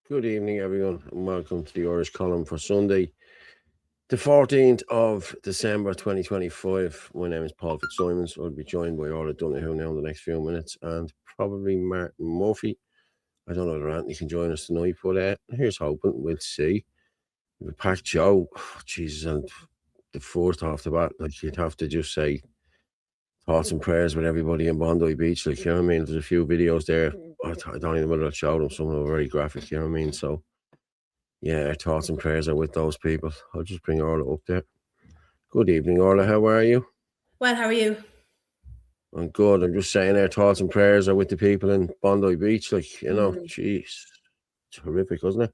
Good evening, everyone, and welcome to the Irish column for Sunday, the 14th of December 2025. My name is Paul Fitzsimons. I'll be joined by Orla Donohoe now in the next few minutes, and probably Martin Murphy. I don't know if Anthony can join us tonight, but here's hoping. We'll see. We packed show. Oh, Jesus, and the fourth off the bat, like you'd have to just say thoughts and prayers with everybody in Bondi Beach. Like, you know what I mean? There's a few videos there. I don't even know whether I'll show them. Some of them are very graphic, you know what I mean? So, yeah, thoughts and prayers are with those people. I'll just bring Orla up there. Good evening, Orla. How are you? Well, how are you? I'm good. I'm just saying our thoughts and prayers are with the people in Bondi Beach. Like, you know, jeez. It's horrific, isn't it?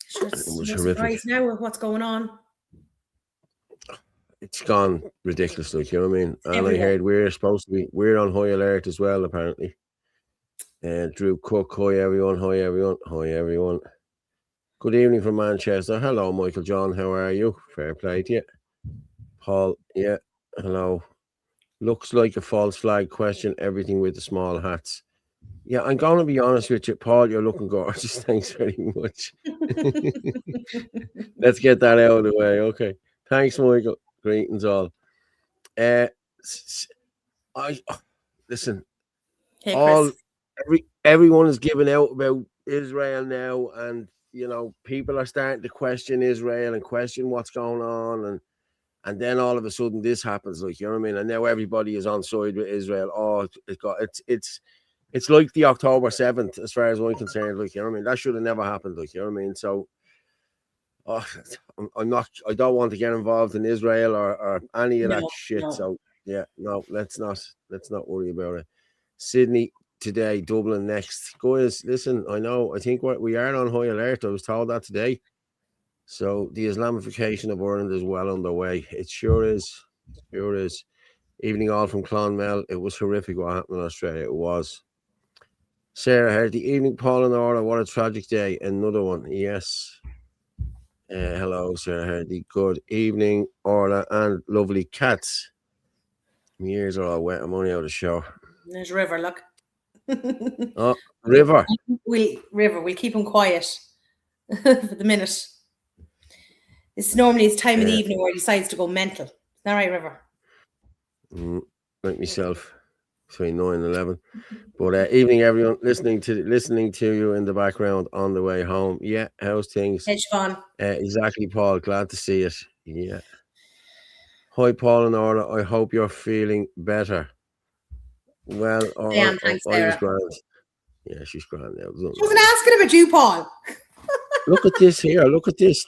Sure, it's no surprise now with what's going on. It's gone ridiculous, like, you know what I mean? And I heard we're on high alert as well, apparently. Drew Cook, hi everyone. Good evening from Manchester. Hello, Michael John. How are you? Fair play to you. Paul, yeah, hello. Looks like a false flag question, everything with the small hats. Yeah, I'm going to be honest with you, Paul, you're looking gorgeous. Thanks very much. Let's get that out of the way. Okay. Thanks, Michael. Greetings all. Listen. Hey, everyone is giving out about Israel now, and you know, people are starting to question Israel and question what's going on, and then all of a sudden this happens, like, you know what I mean? And now everybody is on side with Israel. Oh, it's like the October 7th, as far as I'm concerned, like, you know what I mean? That should have never happened, like, you know what I mean? So I don't want to get involved in Israel or any of that shit. No. So yeah, no, let's not worry about it. Sydney today, Dublin next. Guys, listen, I think we are on high alert. I was told that today. So the Islamification of Ireland is well underway. It sure is. Evening all from Clonmel. It was horrific what happened in Australia. It was. Sarah Hardy, evening Paul and Orla. What a tragic day. Another one. Yes. Hello, Sarah Hardy. Good evening, Orla and lovely cats. My ears are all wet. I'm only out of shower. There's River, look. Oh, River. We'll keep him quiet for the minute. It's normally his time of the evening where he decides to go mental. Isn't that right, River? Like myself, between 9 and 11. But evening, everyone. Listening to you in the background on the way home. Yeah, how's things? Hedge fun. Exactly, Paul. Glad to see it. Yeah. Hi, Paul and Orla. I hope you're feeling better. Well, Damn, thanks, Sarah. Grand. Yeah, she's grand now. She wasn't asking about you, Paul. Look at this here. Look at this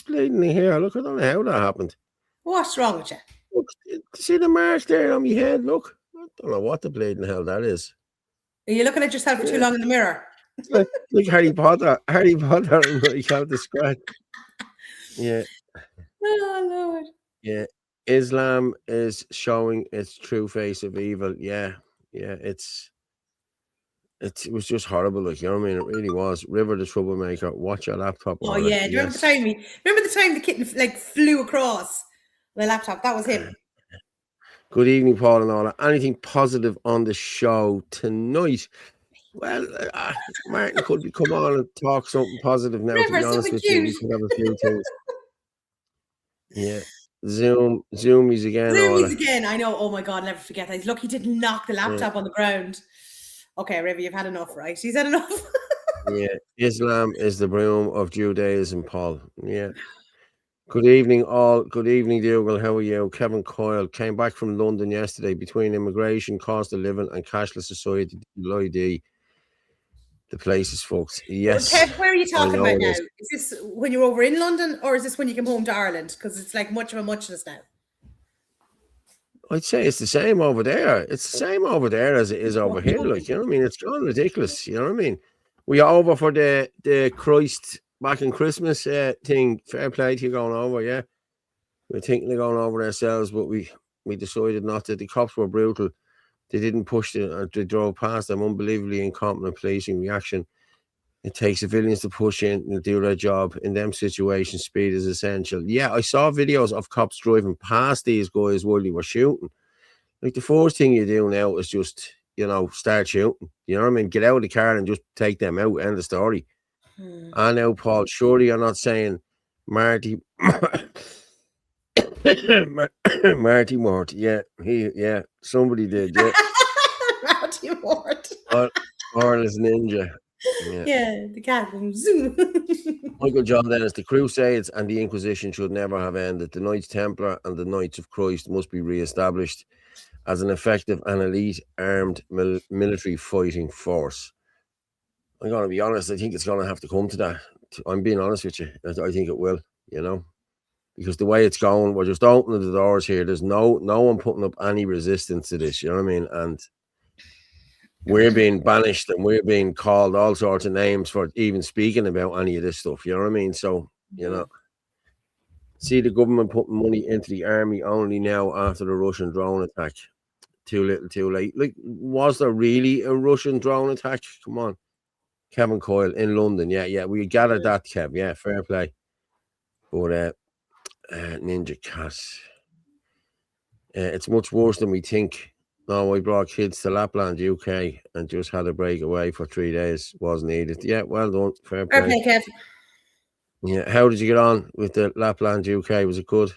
bleeding here. Look, I don't know how that happened. What's wrong with you? Look, see the mark there on my head? Look. I don't know what the bleeding hell that is. Are you looking at yourself for too long in the mirror? Like Harry Potter and like how the scratch. Yeah. Oh, Lord. Yeah. Islam is showing its true face of evil. Yeah. It was just horrible, like, you know what I mean? It really was. River the troublemaker. Watch your laptop. Oh yeah, do you remember the time the kitten like flew across the laptop? That was him. Good evening, Paul and Orla. Anything positive on the show tonight? Well, Martin could come on and talk something positive now. River, to be honest with cute. you, we could have a few things. Yeah. Zoomies again. Zoomies again. I know. Oh my God, never forget that. He's lucky he didn't knock the laptop on the ground. Okay, River, you've had enough, right? He's had enough. Yeah. Islam is the broom of Judaism, Paul. Yeah. Good evening, all. Good evening, Dougal. How are you? Kevin Coyle came back from London yesterday between immigration, cost of living, and cashless society. ID. The place is fucked. Yes. Kev, where are you talking know about it now? is. Is this when you're over in London, or is this when you come home to Ireland? Because it's like much of a muchness now. I'd say it's the same over there. It's the same over there as it is over here. Like, you know what I mean? It's gone ridiculous. You know what I mean? We are over for the Christ back in Christmas thing. Fair play to you going over, yeah. We're thinking of going over ourselves, but we decided not to. The cops were brutal. They didn't push they drove past them. Unbelievably incompetent policing reaction. It takes civilians to push in and do their job. In them situations, speed is essential. Yeah, I saw videos of cops driving past these guys while they were shooting. Like, the first thing you do now is just, start shooting. You know what I mean? Get out of the car and just take them out. End of story. I know, Paul, surely you're not saying Marty Marty Mort. Yeah, somebody did, yeah. Marty Mort. Orla's ninja. Yeah, the cat goes zoom. Michael John Dennis, the Crusades and the Inquisition should never have ended. The Knights Templar and the Knights of Christ must be re-established as an effective and elite armed military fighting force. I'm going to be honest, I think it's going to have to come to that. I'm being honest with you. I think it will, because the way it's going, we're just opening the doors here. There's no one putting up any resistance to this, you know what I mean? And we're being banished and we're being called all sorts of names for even speaking about any of this stuff, you know what I mean? So, see the government putting money into the army only now after the Russian drone attack. Too little, too late. Like, was there really a Russian drone attack? Come on. Kevin Coyle in London. Yeah. We gathered that, Kev. Yeah, fair play. But Ninja Cat. It's much worse than we think. No, I brought kids to Lapland, UK, and just had a break away for 3 days. Was needed. Yeah, well done. Fair play. Fair play, Kev. Yeah, how did you get on with the Lapland, UK? Was it good?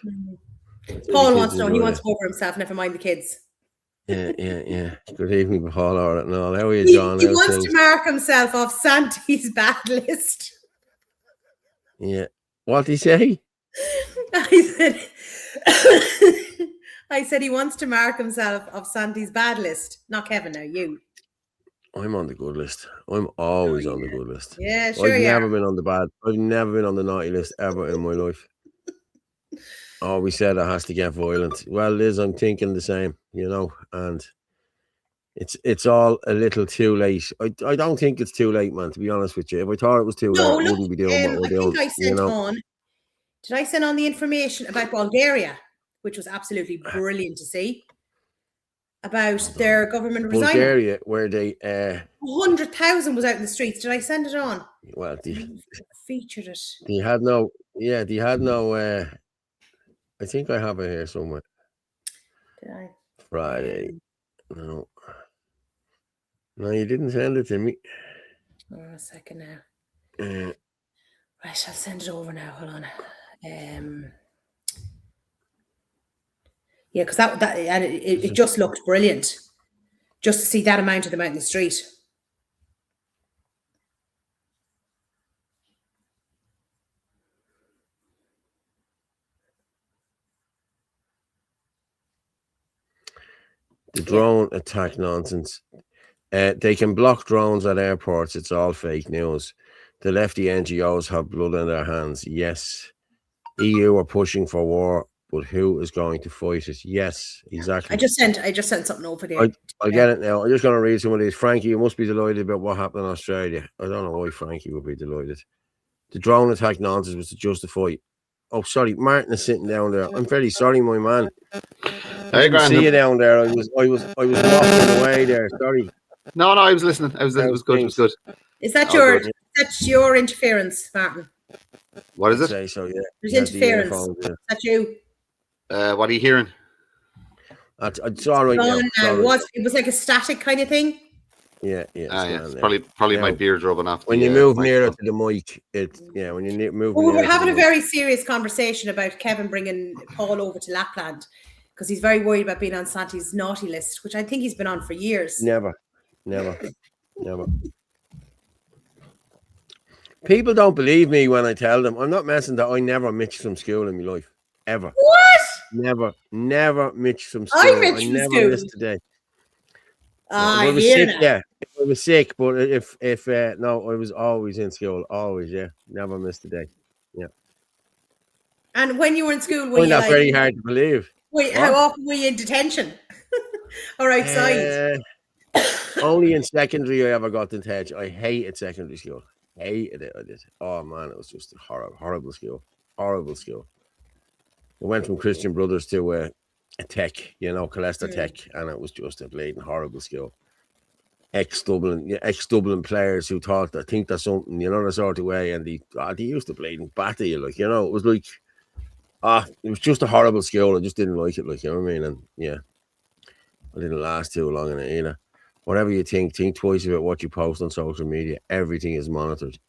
Paul wants to know. He wants to go for himself, never mind the kids. Yeah. Good evening, Paul. All right, no, how are you, John? He wants to mark himself off Santi's bad list. Yeah. What did he say? I said he wants to mark himself off Santi's bad list. Not Kevin, now you. I'm on the good list. I'm always on the good list. Yeah, sure. I've never been on the bad. I've never been on the naughty list ever in my life. We said it has to get violent. Well, Liz, I'm thinking the same, and it's all a little too late. I don't think it's too late, man, to be honest with you. If I thought it was too late, I wouldn't be doing what we're doing. I think did I send on the information about Bulgaria, which was absolutely brilliant to see, about their government resigning? Bulgaria, where they 100,000 was out in the streets. Did I send it on? Well, they featured it. They had no. I think I have it here somewhere. Did I? Friday. No, you didn't send it to me. Hold on a second now. Right, I'll send it over now. Hold on. Yeah, because it just looked brilliant. Just to see that amount of them out in the street. The drone attack nonsense. They can block drones at airports. It's all fake news. The lefty NGOs have blood in their hands. Yes. EU are pushing for war, but who is going to fight it? Yes, exactly. I just sent something over there. I get it now. I'm just going to read some of these. Frankie, you must be delighted about what happened in Australia. I don't know why Frankie would be delighted. The drone attack nonsense was to justify. Oh, sorry, Martin is sitting down there. I'm very sorry, my man. Hey, I see you down there. I was walking away there. Sorry. No, I was listening. It was good. It was good. Is that your interference, Martin? What is it? I'd say so, yeah. There's interference. Is that you? What are you hearing? It's all right now. It was like a static kind of thing. Yeah. It's probably my beard rubbing off. When you move nearer to the mic, when you move. Well, we're having a very serious conversation about Kevin bringing Paul over to Lapland because he's very worried about being on Santi's naughty list, which I think he's been on for years. Never. People don't believe me when I tell them. I'm not messing that I never missed from school in my life. Ever. What? Never missed from school. I missed from school. Missed today. If I was sick, yeah. If I was sick, but if no, I was always in school. Always, yeah. Never missed a day. Yeah. And when you were in school, Find that very hard to believe. Wait, how often were you in detention? Or outside? Only in secondary I ever got in touch. I hated secondary school. Hated it. I did. Oh man, it was just a horrible school. Horrible school. I went from Christian Brothers to a tech, Colester Tech, and it was just a bleeding horrible school. Ex-Dublin players who think they're something, the sort of way, and they used to bleed and batter you, it was like, it was just a horrible school. I just didn't like it, you know what I mean? And yeah, I didn't last too long in it either. Whatever you think twice about what you post on social media. Everything is monitored.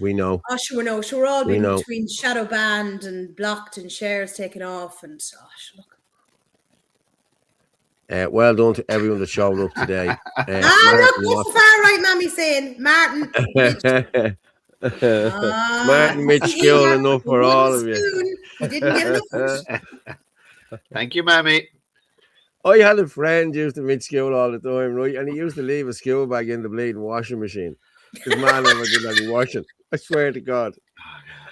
We know. Oh, sure, no. Sure, we're all been between shadow banned and blocked and shares taken off. And look. Well done to everyone that showed up today. Look, what's the far right mammy saying? Martin. Martin Mitchell, enough for all of you. He didn't get enough. Thank you, mammy. I had a friend used to meet school all the time, right? And he used to leave a school bag in the bleeding washing machine. His man never did any washing. I swear to God.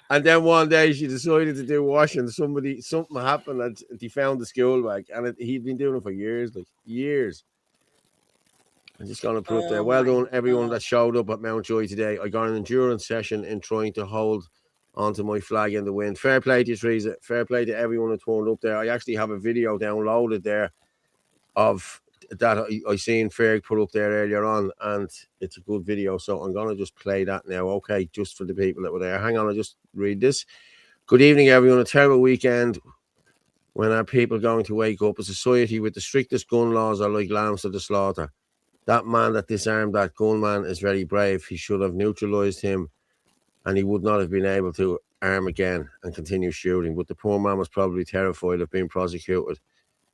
And then one day she decided to do washing. Something happened and he found the school bag. And he'd been doing it for years, years. I'm just going to put there. Well done, everyone that showed up at Mountjoy today. I got an endurance session in trying to hold onto my flag in the wind. Fair play to you, Teresa. Fair play to everyone who turned up there. I actually have a video downloaded there of that I seen Ferg put up there earlier on, and it's a good video, so I'm going to just play that now, okay, just for the people that were there. Hang on, I'll just read this. Good evening, everyone. A terrible weekend when our people going to wake up. A society with the strictest gun laws are like lambs to the slaughter. That man that disarmed that gunman is very brave. He should have neutralised him, and he would not have been able to arm again and continue shooting. But the poor man was probably terrified of being prosecuted.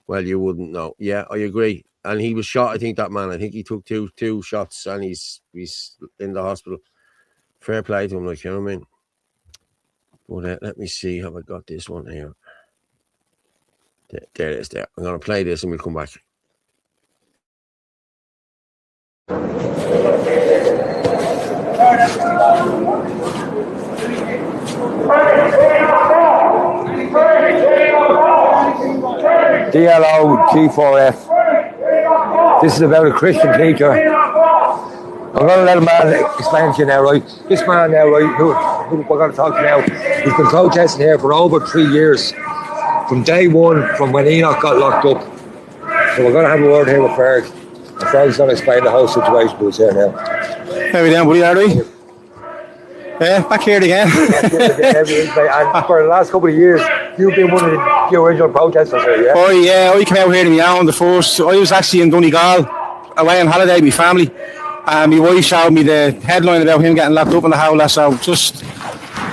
Well, you wouldn't know. Yeah, I agree. And he was shot, I think, that man. I think he took two shots and he's in the hospital. Fair play to him, you know what I mean? But let me see. Have I got this one here? There it is there. I'm going to play this and we'll come back. DLO G4F. This is about a Christian teacher. I'm going to let a man explain to you now, right? This man now, right, who we're going to talk to now, he's been protesting here for over 3 years. From day one, from when Enoch got locked up. So we're going to have a word here with Ferg. And Ferg's going to explain the whole situation to us here now. How are we doing, buddy? Are we? Yeah, back here again. And for the last couple of years, you've been one of the original protesters here, yeah? Oh, yeah, I came out here to my own the first. I was actually in Donegal, away on holiday with my family. And my wife showed me the headline about him getting locked up in the howler. So just,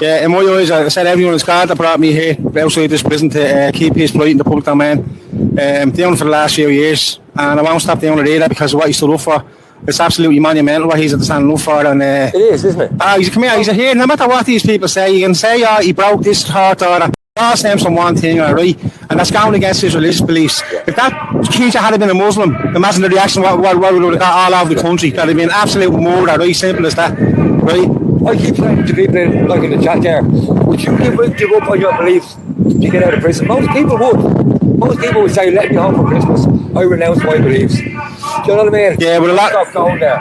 yeah, in my eyes, I said everyone is God that brought me here outside this prison to keep peace polite in the public domain. Doing it for the last few years. And I won't stop doing it either because of what he stood up for. It's absolutely monumental what he's at the standing up for. And, it is, isn't it? He's here. No matter what these people say, you can say, he broke this heart order. It all stems from one thing, all right? And that's going against his religious beliefs. If that teacher had been a Muslim, imagine the reaction what we would have got all over the country. That would have been absolute murder, right? Simple as that, right? I keep saying to people in the chat there, would you give up on your beliefs to get out of prison? Most people would. Most people would say, let me home for Christmas. I renounce my beliefs. Do you know what I mean? Yeah, but stop going there.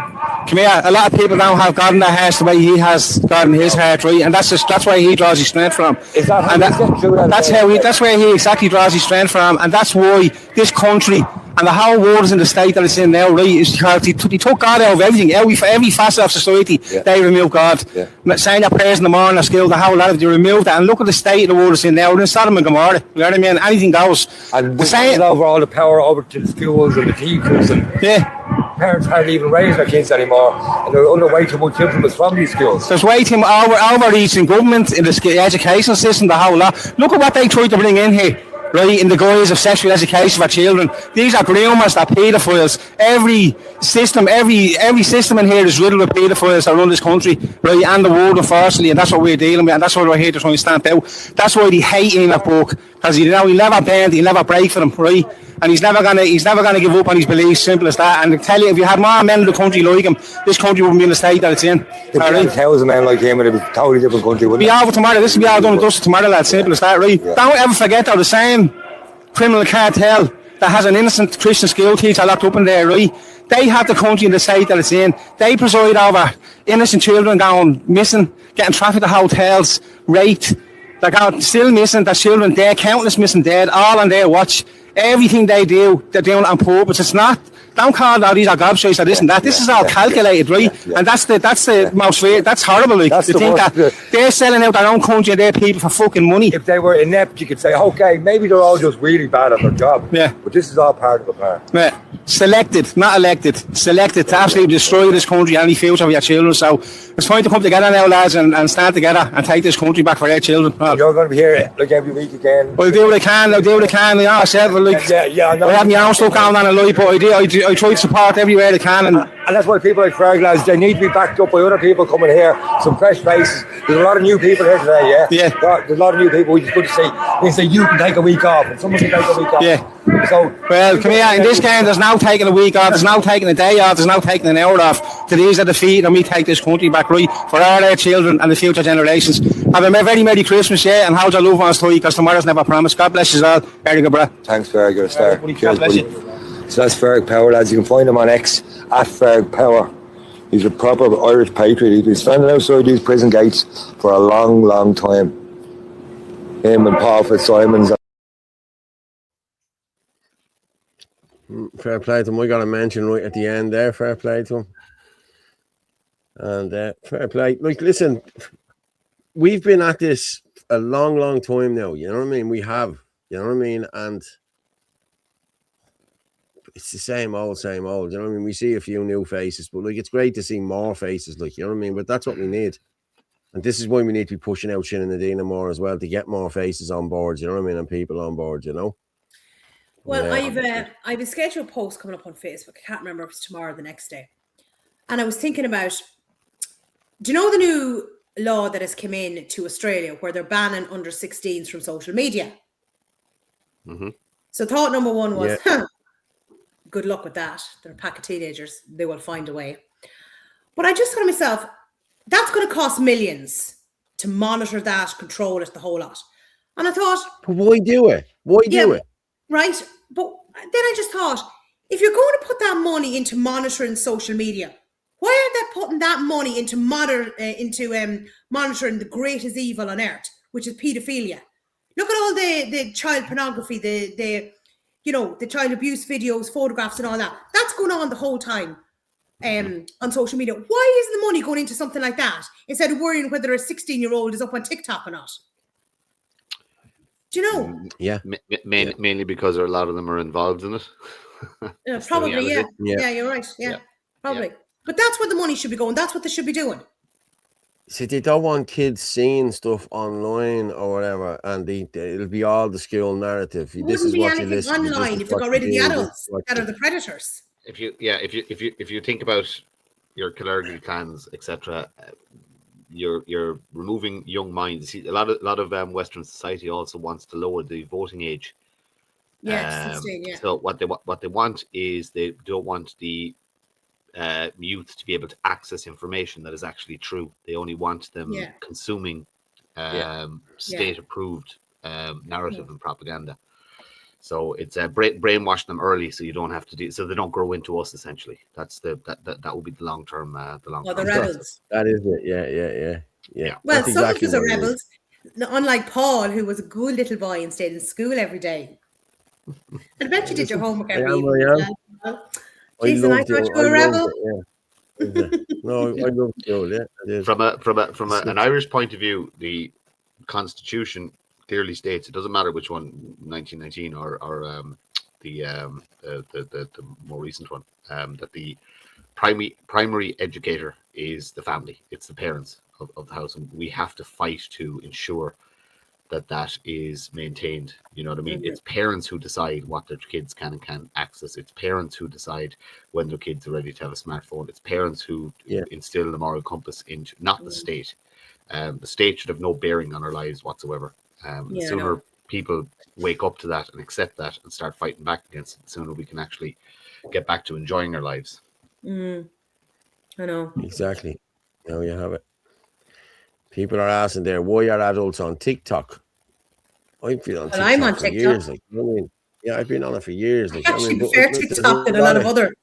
Come here, a lot of people don't have God in their hearts the way he has God in his heart, right? And that's where he draws his strength from. Is that how that's where he exactly draws his strength from, and that's why this country and the whole world is in the state that it's in now, right? Is because he took God out of everything, every facet of society. Yeah. They removed God. Yeah. Saying their prayers in the morning, their skill, the whole lot of it, they removed that. And look at the state of the world it's in now. We're in Sodom and Gomorrah. You know what I mean? Anything goes. And we're saying over all the power over to the schools and the teachers and parents hardly even raise their kids anymore, and they're under way too much influence from these schools. There's way too much overreach in government, in the education system, the whole lot. Look at what they tried to bring in here, right, in the guise of sexual education for children. These are groomers, they're paedophiles. Every system in here is riddled with paedophiles that run this country, right, and the world, unfortunately, and that's what we're dealing with, and that's why we're here to try and stamp out. That's why they hate Enoch Buck, because he'll never bend, he'll never break for them, right? and he's never gonna give up on his beliefs. Simple as that. And I tell you, if you had more men in the country like him, this country wouldn't be in the state that it's in. If 10,000 men like him, it would be a totally different country, wouldn't Be it? over tomorrow. This will be all done and dusted tomorrow, lad. Simple as that, right? Yeah. Don't ever forget though, the same criminal cartel that has an innocent Christian school teacher locked up in there, right? They have the country in the state that it's in. They preside over innocent children going missing, getting trafficked to hotels, raped. They're going still missing. There's children dead, countless missing dead, all on their watch. Everything they do, they're doing it on purpose. It's not. Don't call all these are gobshites or this and that. This is all calculated, right? Yeah. And that's the most fair. That's horrible. Like, That's to the think worst, that they're selling out their own country and their people for fucking money. If they were inept, you could say, okay, maybe they're all just really bad at their job. Yeah. But this is all part of the plan. Yeah. Selected, not elected. Selected to absolutely destroy this country and any future of your children. So it's time to come together now, lads, and stand together and take this country back for our children. And you're going to be here like every week again. I'll do what I can. You know, I said, well, like, Yeah, I know. I have my own stuff going on in life, but I try to support everywhere I can. And that's why people like Ferg, lads, they need to be backed up by other people coming here, some fresh faces. There's a lot of new people here today, yeah? Yeah. There's a lot of new people. We just good to see. They say you can take a week off, and someone can take a week off. Yeah. So, Well, come here, in this game, there's no taking a week off, there's no taking a day off, there's no taking an hour off. To these are the feet, and we take this country back right for all our children and the future generations. Have a very Merry Christmas, yeah, and hold your loved ones tight, because tomorrow's never promised. God bless you all. Very good, brother. thanks, Ferg, you're a star. Buddy, Cheers, God bless buddy. So that's Ferg Power, lads. You can find him on X at Ferg Power. He's a proper Irish patriot. He's been standing outside these prison gates for a long, long time. Him and Paul Fitzsimons. Fair play to him. We got a mention right at the end there. Fair play to him. And fair play. Like, listen, we've been at this a long, long time now. You know what I mean? We have. You know what I mean? And it's the same old, same old. You know what I mean? We see a few new faces, but like, it's great to see more faces. Like, you know what I mean? But that's what we need. And this is why we need to be pushing out Shin and Nadina more as well, to get more faces on board. You know what I mean? And people on board. You know. Well, Yeah. I've a scheduled post coming up on Facebook. I can't remember if it's tomorrow or the next day. And I was thinking about, do you know the new law that has come in to Australia where they're banning under 16s from social media? Mm-hmm. So thought number one was, good luck with that. They're a pack of teenagers. They will find a way. But I just thought to myself, that's going to cost millions to monitor that, control it, the whole lot. And I thought, But why do it? Why do it? Right. But then I just thought, if you're going to put that money into monitoring social media, why aren't they putting that money into monitoring the greatest evil on earth, which is paedophilia? Look at all the child pornography, the child abuse videos, photographs and all that. That's going on the whole time on social media. Why isn't the money going into something like that instead of worrying whether a 16-year-old is up on TikTok or not? Do you know? Yeah. Mainly because a lot of them are involved in it. Yeah, probably, yeah. Yeah. Yeah, you're right. Yeah, Yeah. probably. But that's where the money should be going. That's what they should be doing. See, they don't want kids seeing stuff online or whatever, and it'll be all the school narrative. It this wouldn't is be what you anything listen to. online if they got rid of the adults that are the predators. If you think about your Killarney clans, etc., you're removing young minds. See, a lot of Western society also wants to lower the voting age. Yes, 16, yeah. So what they want is they don't want the youth to be able to access information that is actually true. They only want them consuming state approved narrative and propaganda. So it's brainwash them early, so you don't have to do. So they don't grow into us. Essentially, that will be the long term. The rebels. That is it. Yeah. Well, That's some exactly of us are what it is. rebels. Unlike Paul, who was a good little boy and stayed in school every day. I bet you did your homework every evening. Jason, I thought you were a rebel. No, I love school. Yeah, it is. From an Irish point of view, the Constitution clearly states it doesn't matter which one, 1919 or the more recent one, that the primary educator is the family. It's the parents of the house, and we have to fight to ensure that is maintained. You know what I mean? Mm-hmm. It's parents who decide what their kids can and can't access. It's parents who decide when their kids are ready to have a smartphone. It's parents who instill the moral compass into, not the state. The state should have no bearing on our lives whatsoever. The people wake up to that and accept that and start fighting back against it, the sooner we can actually get back to enjoying our lives. I know. Exactly. Now you have it. People are asking there, why are adults on TikTok? I've been on TikTok I'm on for TikTok. years. Like, you know what I mean? Yeah, I've been on it for years. Like, I actually but prefer there's TikTok than a lot of other.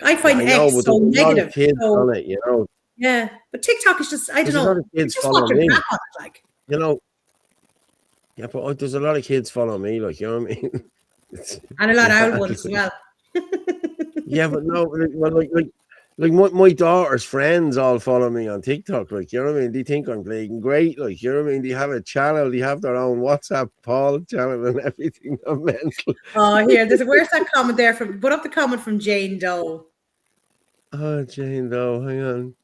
I find I know, X but so there's a lot negative. of kids So, on it, you know. yeah, but TikTok is just, I don't There's a lot know. of kids Just follow watching me. crap on it, like. You know. Yeah, but there's a lot of kids follow me, like, you know what I mean? And a lot of old mad, ones as like. well. Yeah, but no, well, like my daughter's friends all follow me on TikTok, like, you know what I mean? They think I'm playing great, like, you know what I mean? They have a channel, they have their own WhatsApp Paul channel and everything. I'm mental. Oh, here, where's that comment there from? Put up the comment from Jane Doe. Oh, Jane Doe, hang on.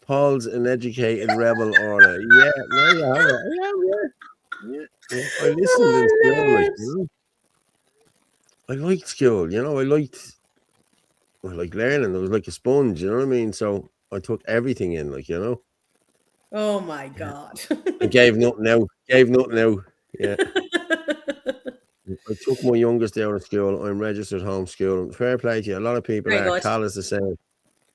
Paul's an educated rebel, Orla. Yeah, there you have it. Yeah. I listened in school, like, you know. I liked school, you know. I like learning. I was like a sponge, you know what I mean? So I took everything in, like, you know. Oh my God. I gave nothing out. Yeah. I took my youngest out of school. I'm registered homeschool. Fair play to you. A lot of people Very are. good. Cal is the same.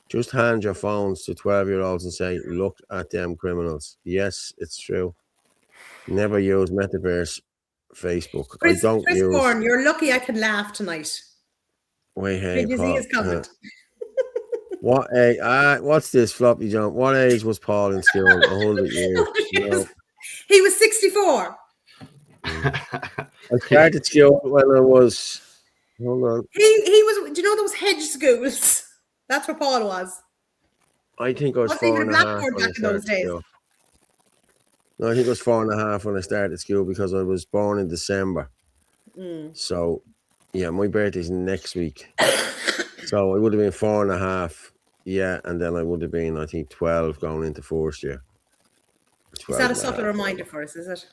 Just hand your phones to 12-year-olds and say, look at them criminals. Yes, it's true. Never use Metaverse Facebook. I Chris don't use. Bourne, you're lucky I can laugh tonight. Wait, hey, Did you see Paul. his comment? What age? What's this floppy jump? What age was Paul in school? 100 years. 100 years. No. He was 64. I started school when I was. Hold on. He was. Do you know those hedge schools? That's where Paul was. I think I was Wasn't even 4 and a a half blackboard when I back in those started days. school. No, I think it was 4.5 when I started school because I was born in December. So, yeah, my birthday's next week. So I would have been 4.5. Yeah, and then I would have been, I think, 12 going into first year. Is that a subtle reminder for us, is it?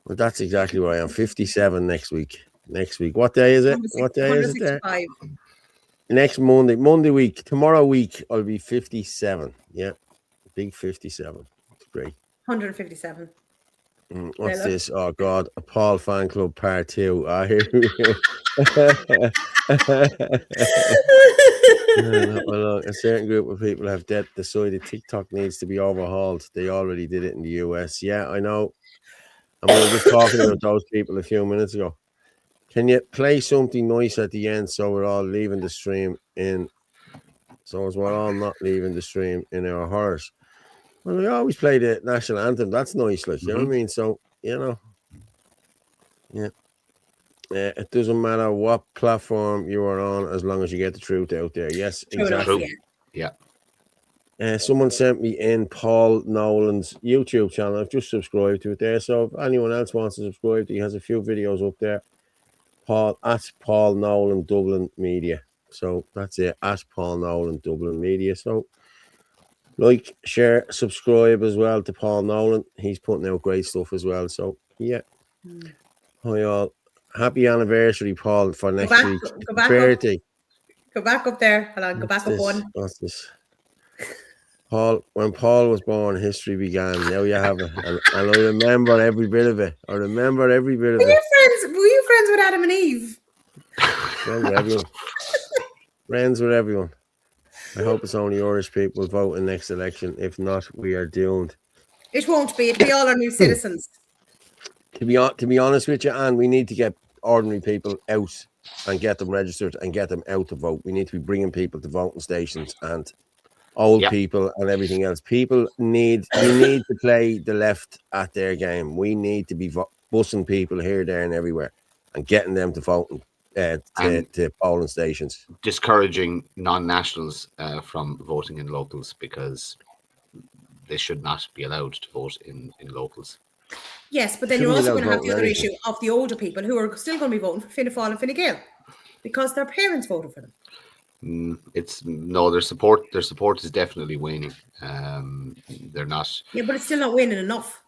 Well, that's exactly what I am. 57 next week. What day is it? What day is it there? Next Monday. Monday week. Tomorrow week, I'll be 57. Yeah. Big 57. It's great. 157. What's this? Oh, God. A Paul fan club part 2. I hear a certain group of people have decided TikTok needs to be overhauled. They already did it in the US. Yeah, I know. And we were just talking about those people a few minutes ago. Can you play something nice at the end so we're all leaving the stream so as we're all not leaving the stream in our horrors? Well, we always play the national anthem. That's nice, like, you know what I mean? So, you know, yeah. It doesn't matter what platform you are on as long as you get the truth out there. Yes, exactly. Yeah. Someone sent me in Paul Nolan's YouTube channel. I've just subscribed to it there. So if anyone else wants to subscribe, he has a few videos up there. Paul Nolan Dublin Media. So that's it. At Paul Nolan Dublin Media. So like, share, subscribe as well to Paul Nolan. He's putting out great stuff as well. So yeah. Hi all. Happy anniversary, Paul, for next week. Go back birthday. Go back up there. Hold on, go back up one. What's this? Paul, when Paul was born, history began. Now you have it. And I remember every bit of it. Were you friends with Adam and Eve? Friends with everyone. Friends with everyone. I hope it's only Irish people voting next election. If not, we are doomed. It won't be. It'll be all our new citizens. To be honest with you, Anne, we need to get ordinary people out and get them registered and get them out to vote. We need to be bringing people to voting stations and old people and everything else. People need to play the left at their game. We need to be bussing people here, there, and everywhere and getting them to vote to polling stations. Discouraging non-nationals from voting in locals because they should not be allowed to vote in locals. Yes, but then you're also going to have the other issue of the older people who are still going to be voting for Fianna Fáil and Fine Gael because their parents voted for them. Their support is definitely waning. They're not. Yeah, but it's still not winning enough.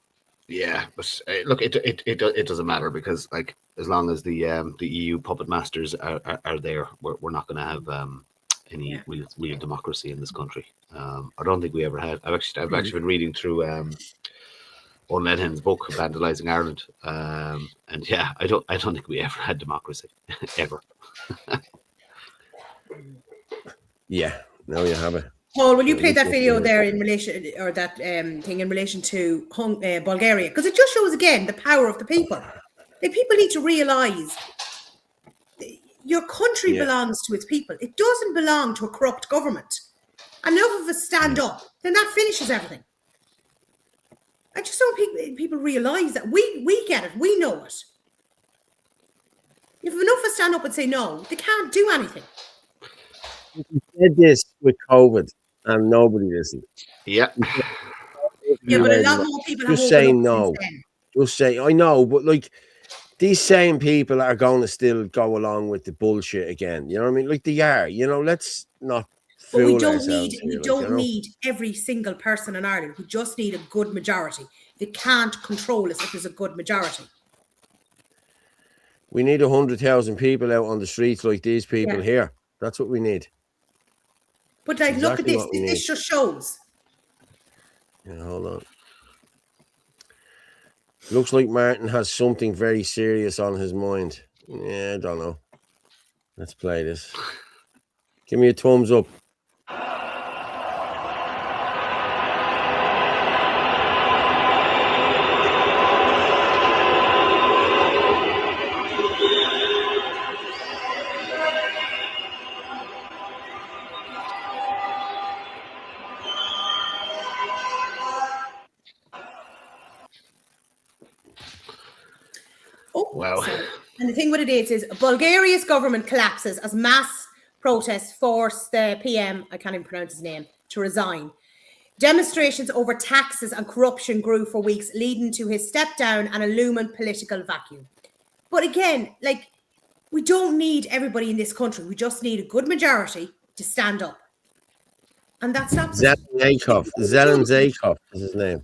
Yeah, but look, it doesn't matter because like as long as the EU puppet masters are there, we're not going to have any real democracy in this country. I don't think we ever had. I've actually been reading through Orla book, Vandalizing Ireland. And yeah, I don't think we ever had democracy, ever. Yeah, now you have it. Paul, will you play that video there in relation, or that thing in relation to Bulgaria? Because it just shows again the power of the people. Like, people need to realise your country belongs to its people. It doesn't belong to a corrupt government. And enough of us stand up, then that finishes everything. I just don't think people realise that. We get it. We know it. If enough of us stand up and say no, they can't do anything. We did this with COVID and nobody listened. Yeah. Yeah, but a lot more people have just saying no. Just say, I know, but like, these same people are going to still go along with the bullshit again. You know what I mean? Like, they are. You know, let's not fool ourselves. We don't need every single person in Ireland. We just need a good majority. They can't control us if there's a good majority. We need 100,000 people out on the streets like these people here. That's what we need. But like, look at this. This just shows. Yeah, hold on. Looks like Martin has something very serious on his mind. Yeah, I don't know. Let's play this. Give me a thumbs up. Wow. And the thing with it is Bulgaria's government collapses as mass protests force the PM, I can't even pronounce his name, to resign. Demonstrations over taxes and corruption grew for weeks, leading to his step down and a looming political vacuum. But again, like, we don't need everybody in this country. We just need a good majority to stand up. And that stops us. Zelensky is his name.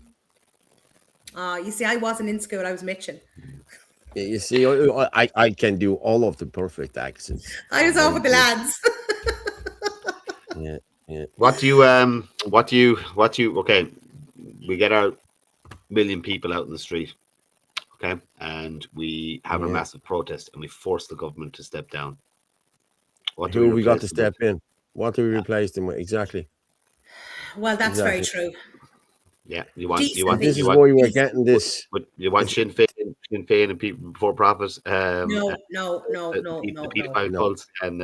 You see, I wasn't in school. I was Mitchin. Yeah, you see, I can do all of the perfect accents. I was off with the lads. Yeah. What do you okay, we get our million people out in the street, okay, and we have a massive protest and we force the government to step down. Who have we got to step in? What do we replace them with? Exactly. Well, that's very true. Yeah, you want this is why we're getting this. But you want Sinn Féin and people before profit. No. The paedophile cults and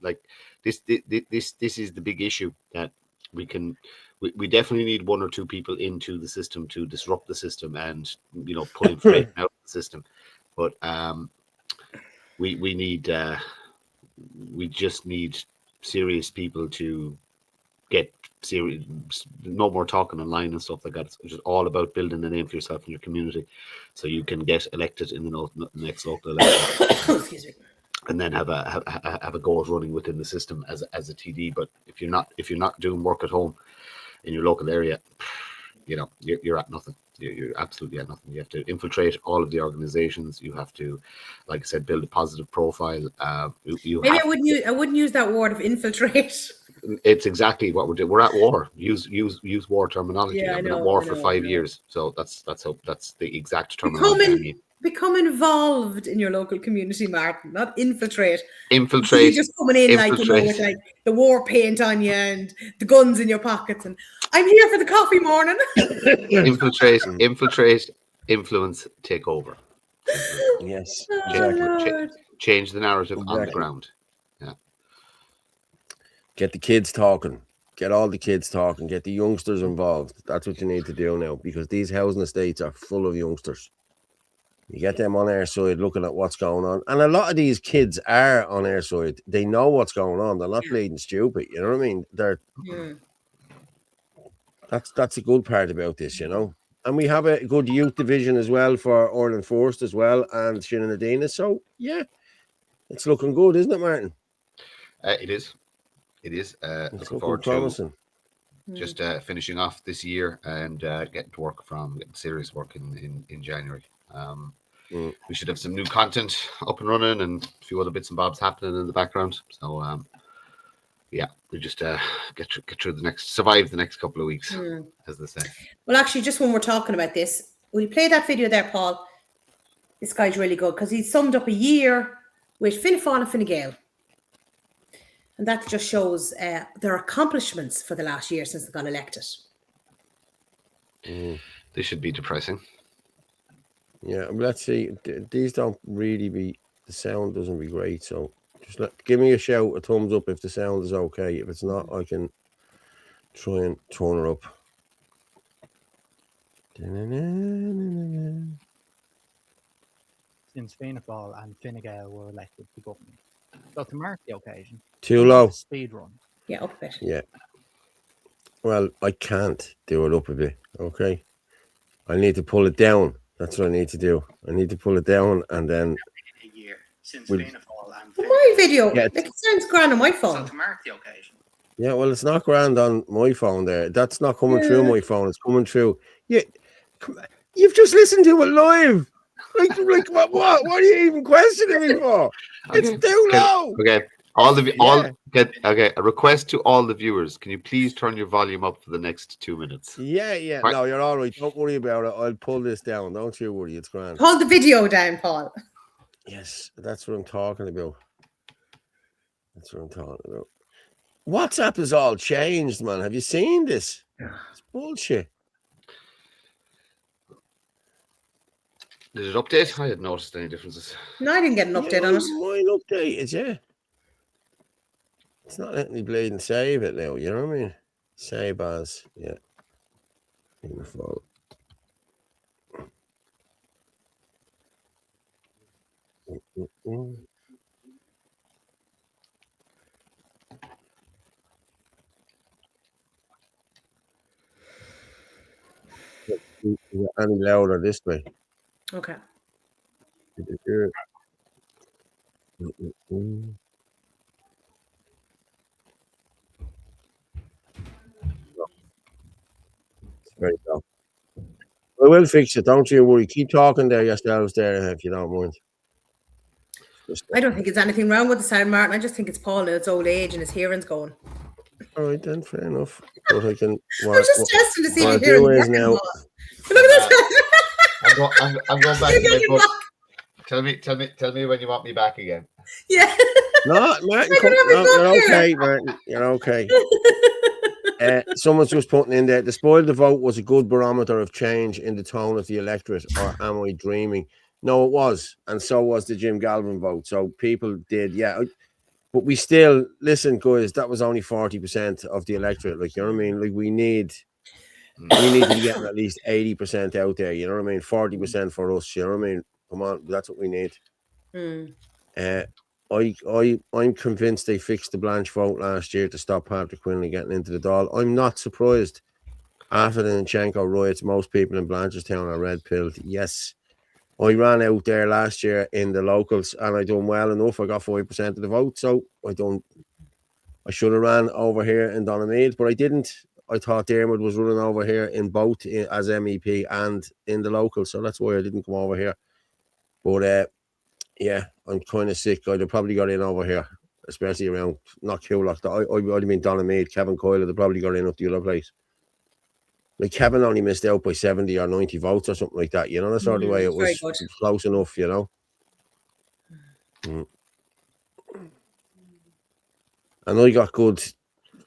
like this is the big issue that we we definitely need one or two people into the system to disrupt the system and pull information out of the system. But we just need serious people to get serious, no more talking online and stuff like that. It's just all about building a name for yourself in your community so you can get elected in the next local election. Excuse me. And then have a go at running within the system as a TD. But if you're not doing work at home in your local area, you're at nothing. You're absolutely at nothing. You have to infiltrate all of the organizations. You have to, like I said, build a positive profile. I wouldn't use that word of infiltrate. It's exactly what we're doing. We're at war. Use war terminology. Yeah, I've been at war for 5 years, so that's the exact terminology. Become involved in your local community, Martin. Not infiltrate. Infiltrate. You're just coming in with like the war paint on you and the guns in your pockets, and I'm here for the coffee morning. Infiltrate, influence, take over. Yes. Change the narrative on the ground. Yeah. Get the kids talking. Get all the kids talking. Get the youngsters involved. That's what you need to do now, because these housing estates are full of youngsters. You get them on our side looking at what's going on. And a lot of these kids are on our side. They know what's going on. They're not bleeding stupid. You know what I mean? That's a good part about this, And we have a good youth division as well for Orla Forest as well, and Shannon Adina. So, yeah, it's looking good, isn't it, Martin? It is. Looking forward to just finishing off this year and getting serious work in January. We should have some new content up and running and a few other bits and bobs happening in the background. So Yeah, we just get through survive the next couple of weeks, as they say. Well, actually, just when we're talking about this, will you play that video there, Paul? This guy's really good because he summed up a year with Fianna Fáil and Fine Gael. And that just shows their accomplishments for the last year since they got elected. They should be depressing. Yeah, let's see. These don't really be, the sound doesn't be great, so just give me a shout, a thumbs up if the sound is okay. If it's not, I can try and turn it up. Since Fianna Fáil and Fine Gael were elected to government. So to mark the occasion, too low. Speed run. Yeah, up a bit. Yeah. Well, I can't do it up a bit. Okay. I need to pull it down. That's what I need to do. I need to pull it down and then. A year since We'll- Fianna Fáil and Well, my video, Yeah. like, it sounds grand on my So phone. to mark the occasion. Yeah, well, it's not grand on my phone there. That's not coming through my phone. It's coming through. Yeah, you've just listened to it live. Like what? What are you even questioning me for? It's too low. Okay. Okay. A request to all the viewers: can you please turn your volume up for the next 2 minutes? Yeah. Right. No, you're all right. Don't worry about it. I'll pull this down. Don't you worry. It's grand. Hold the video down, Paul. Yes, that's what I'm talking about. WhatsApp has all changed, man. Have you seen this? It's bullshit. Did it update? I hadn't noticed any differences. No, I didn't get an update on it. Mine updated, yeah. It's not letting me bleeding save it now, you know what I mean? Save as, yeah. Info. Any louder this way. Okay. Did you hear it? It's very low. We will fix it, don't you worry. Keep talking there yourselves there if you don't mind. I don't think there's anything wrong with the sound, Martin. I just think it's Paul and his old age and his hearing's going. All right, then, fair enough. But I can. I'm just testing to see what if I you're do hearing is now. Look at this. I'm going back to my You're book. Tell me when you want me back again. Yeah. No, Martin, I can have it you're up okay, Martin. You're okay. Someone's just putting in there. The spoil the vote was a good barometer of change in the tone of the electorate, or am I dreaming? No, it was, and so was the Jim Galvin vote. So people did, yeah. But we still listen, guys. That was only 40% of the electorate. Like, you know what I mean? Like, we need to be getting at least 80% out there. You know what I mean? 40% for us. You know what I mean? Come on, that's what we need. I'm convinced they fixed the Blanche vote last year to stop Patrick Quinlan getting into the Dáil. I'm not surprised. After the Nchenko riots, most people in Blanchardstown are red-pilled. Yes. I ran out there last year in the locals and I done well enough. I got 5% of the vote, so I should have ran over here in Donohoe, but I didn't. I thought Dermot was running over here in both as MEP and in the locals, so that's why I didn't come over here. But yeah, I'm kind of sick. I'd have probably got in over here, especially around not Coolock. I'd have been Donohoe, Kevin Coyle would have probably got in up the other place. Like Kevin only missed out by 70 or 90 votes or something like that. You know, that's sort of the way it was close enough, you know. And I got good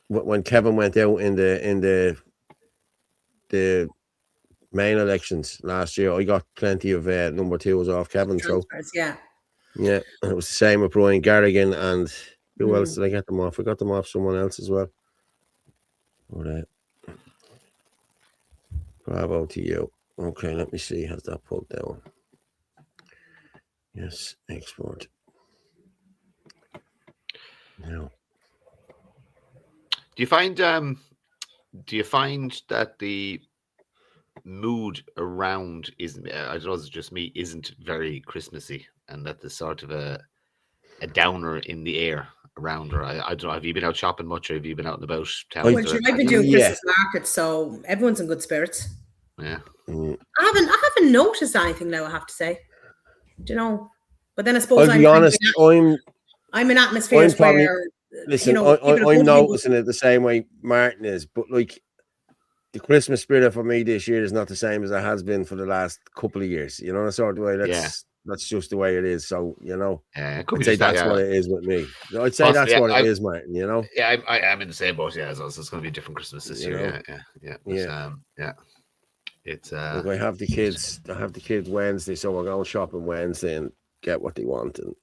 when Kevin went out in the main elections last year. I got plenty of number twos off Kevin. Transfers, so yeah, and it was the same with Brian Garrigan and who else did I get them off? I got them off someone else as well. But, bravo to you. Okay, let me see. Has that pulled down? Yes, export. Now. Do you find that the mood around isn't? I don't know, it's just me. Isn't very Christmassy, and that there's sort of a downer in the air around her. I don't know. Have you been out shopping much, or have you been out and about town? Well, I've been doing Christmas markets, so everyone's in good spirits. Yeah. I haven't noticed anything now, I have to say. Do you know? But then I suppose I'll be honest, I'm in atmospheres where Listen, people I'm voted in. noticing it the same way Martin is, but like the Christmas spirit for me this year is not the same as it has been for the last couple of years. You know, sort of way. That's just the way it is. So it could I'd be say just that, that's what it is with me. I'd say Possibly, that's what it is, Martin. I'm in the same boat. Yeah, so it's going to be a different Christmas this year. Yeah. It's like I have the kids. I have the kids Wednesday, so we're going shopping Wednesday and get what they want, and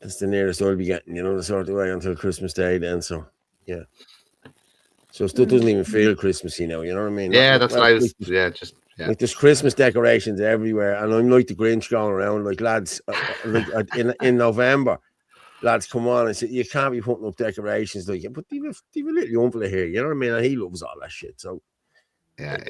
it's the nearest I'll be getting. You know, the sort of way until Christmas Day. Then, so yeah. So stuff doesn't even feel Christmassy now. You know what I mean? Yeah, that's what I was. Like there's Christmas decorations everywhere, and I'm like the Grinch going around. Like lads, in November, lads come on and say you can't be putting up decorations like, but they've a little uncle here. You know what I mean? And he loves all that shit. So yeah.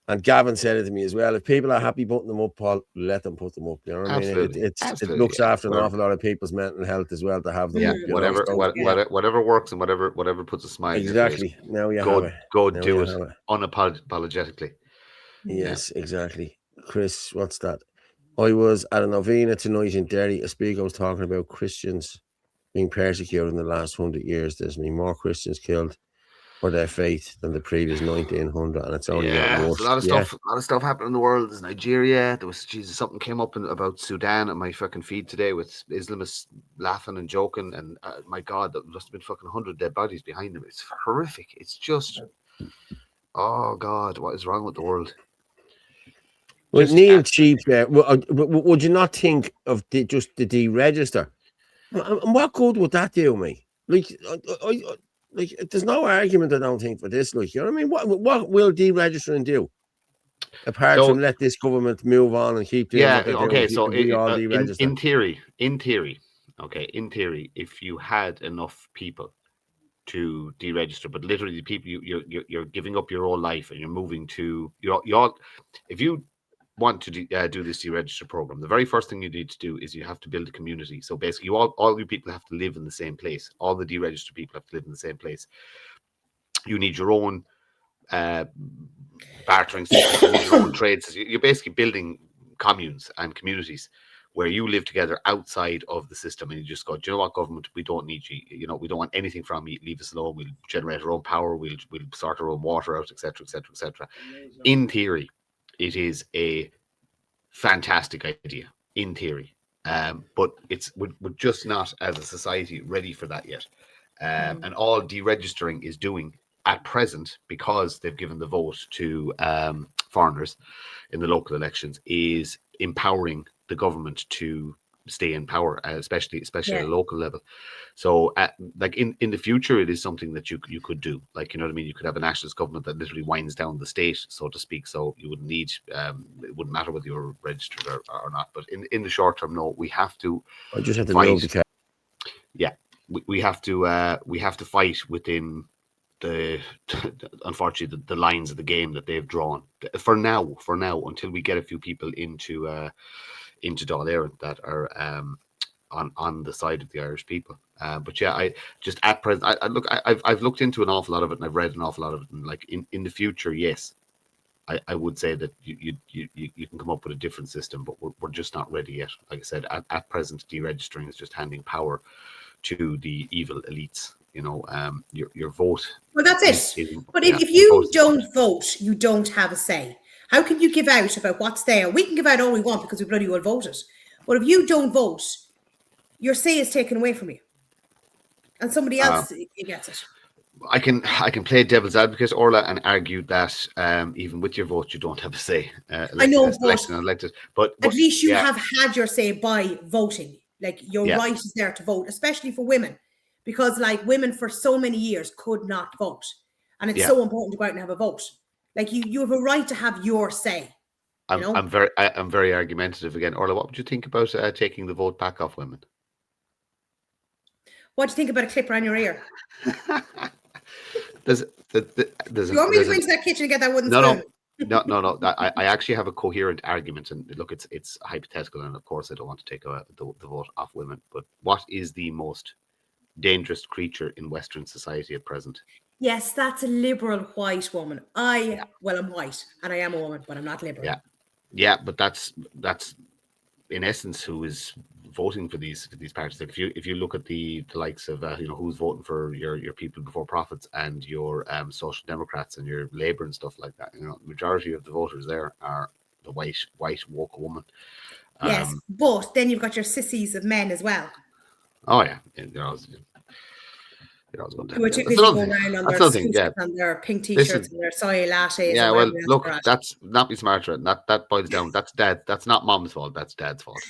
And Gavin said it to me as well. If people are happy putting them up, Paul, let them put them up. You know what I mean? It looks after an awful lot of people's mental health as well to have them up. Whatever works and whatever puts a smile. Exactly. Now you go, have it. Go now do it unapologetically. Yes, exactly. Chris, what's that? I was at a novena tonight in Derry. A speaker was talking about Christians being persecuted in the last 100 years. There's been more Christians killed for their faith than the previous 1900, and it's only getting worse. There's a lot of stuff happening in the world. There's Nigeria. There was something came up about Sudan on my fucking feed today with Islamists laughing and joking, and my God, there must have been fucking 100 dead bodies behind them. It's horrific. It's just, oh God, what is wrong with the world? Well, Neil Cheap there. Would you not think of just the deregister? And what good would that do me? Like, like, there's no argument, I don't think, for this. Like, you know what I mean? What will deregistering do? Apart from let this government move on and keep doing what they're doing. Okay, so in theory, if you had enough people to deregister, but literally the people you're giving up your whole life and you're moving to if you want to do this deregister program, the very first thing you need to do is you have to build a community. So basically, all you people have to live in the same place. All the deregistered people have to live in the same place. You need your own bartering system, you need your own trades. You're basically building communes and communities where you live together outside of the system, and you just go, do you know what, government, we don't need you. You know, we don't want anything from you. Leave us alone. We'll generate our own power. We'll sort our own water out, etc., etc., etc. In theory, it is a fantastic idea, in theory, but we're just not, as a society, ready for that yet. And all deregistering is doing at present, because they've given the vote to foreigners in the local elections, is empowering the government to stay in power, especially at a local level. So like in the future, it is something that you could do. Like, you know what I mean? You could have a nationalist government that literally winds down the state, so to speak. So you wouldn't need, it wouldn't matter whether you're registered or not. But in the short term, no, we have to. I just have to know the we have to fight within unfortunately the lines of the game that they've drawn for now, until we get a few people into Dáil Éireann that are on the side of the Irish people. But yeah, I just at present, I've looked into an awful lot of it, and I've read an awful lot of it, and like in the future, yes, I would say that you can come up with a different system, but we're just not ready yet. Like I said, at present, deregistering is just handing power to the evil elites. You know, your vote. Well, that's it. But if you don't vote, you don't have a say. How can you give out about what's there? We can give out all we want because we bloody well voted. But if you don't vote, your say is taken away from you, and somebody else gets it. I can play devil's advocate, Orla, and argue that even with your vote, you don't have a say. I know, but at least you have had your say by voting. Like, your right is there to vote, especially for women, because like women for so many years could not vote, and it's so important to go out and have a vote. Like, you have a right to have your say. I'm very argumentative again. Orla, what would you think about taking the vote back off women? What do you think about a clipper on your ear? There's you want me to go into that kitchen and get that wooden spoon? No. I actually have a coherent argument, and look, it's hypothetical, and of course I don't want to take the vote off women. But what is the most dangerous creature in Western society at present? Yes, that's a liberal white woman. I'm white and I am a woman, but I'm not liberal. Yeah, but that's in essence who is voting for these parties. Like if you look at the likes of who's voting for your people before profits and your Social Democrats and your Labour and stuff like that, the majority of the voters there are the white woke woman. Yes, but then you've got your sissies of men as well. Oh yeah, they're always going Who are too to. busy going around on their scooters and their pink t-shirts and their soy lattes. Yeah, and well, look, that's not be smarter. That boils down. That's dad. That's not mom's fault. That's dad's fault.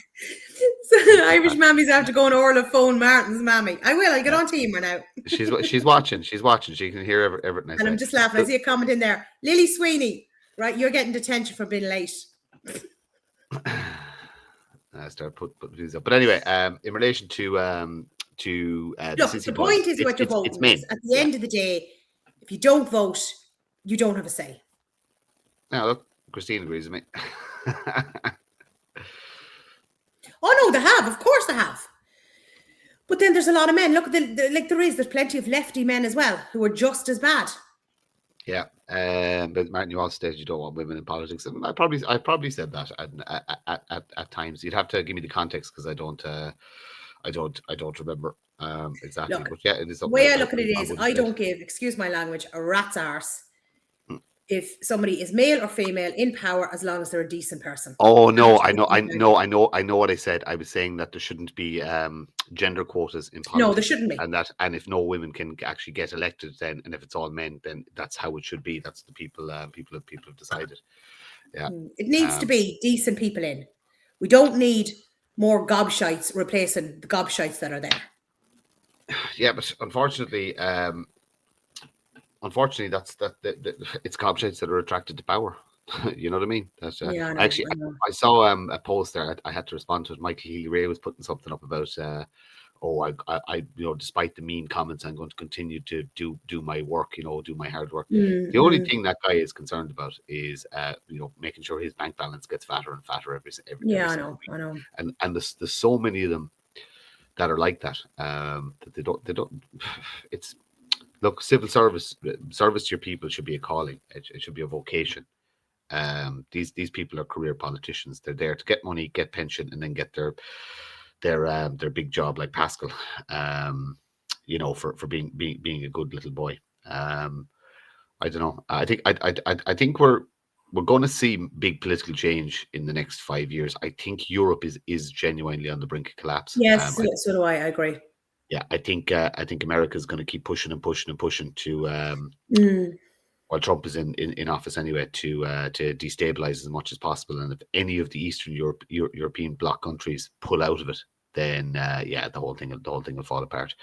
Irish mammies have to go on Orla phone Martin's mammy. I'll get on to you now. She's watching. She's watching. She can hear everything I say. And I'm just laughing. I see a comment in there. Lily Sweeney, right? You're getting detention for being late. I start put these up. But anyway, in relation to look, the point is what you're voting is. At the end of the day, if you don't vote, you don't have a say. Now look, Christine agrees with me. Oh no, they have. Of course they have. But then there's a lot of men. Look, there's plenty of lefty men as well who are just as bad. Yeah, but Martin, you also stated you don't want women in politics, and I probably said that at times. You'd have to give me the context because I don't remember exactly. Look, but yeah, it is. The way I look at it is, I don't give, excuse my language, a rat's arse if somebody is male or female in power, as long as they're a decent person. Oh no, I know what I said. I was saying that there shouldn't be gender quotas in politics. No, there shouldn't be. And if no women can actually get elected, then and if it's all men, then that's how it should be. That's the people have decided. Yeah, it needs to be decent people in. We don't need more gobshites replacing the gobshites that are there. Yeah, but unfortunately, that's it's gobshites that are attracted to power. You know what I mean? That's yeah, I saw a post there. I had to respond to it. Michael Healy-Rae was putting something up about I despite the mean comments, I'm going to continue to do my work, do my hard work. The only thing that guy is concerned about is making sure his bank balance gets fatter and fatter every yeah, every I know. And there's so many of them that are like that, that they don't it's look, civil service to your people should be a calling. It should be a vocation. These people are career politicians. They're there to get money, get pension, and then get their big job like Pascal. For being a good little boy. I don't know. I think we're going to see big political change in the next 5 years. I think Europe is genuinely on the brink of collapse. Yes, so do I. I agree. Yeah, I think America is going to keep pushing and pushing and pushing to while Trump is in office anyway, to destabilize as much as possible. And if any of the Eastern European bloc countries pull out of it, then the whole thing will fall apart.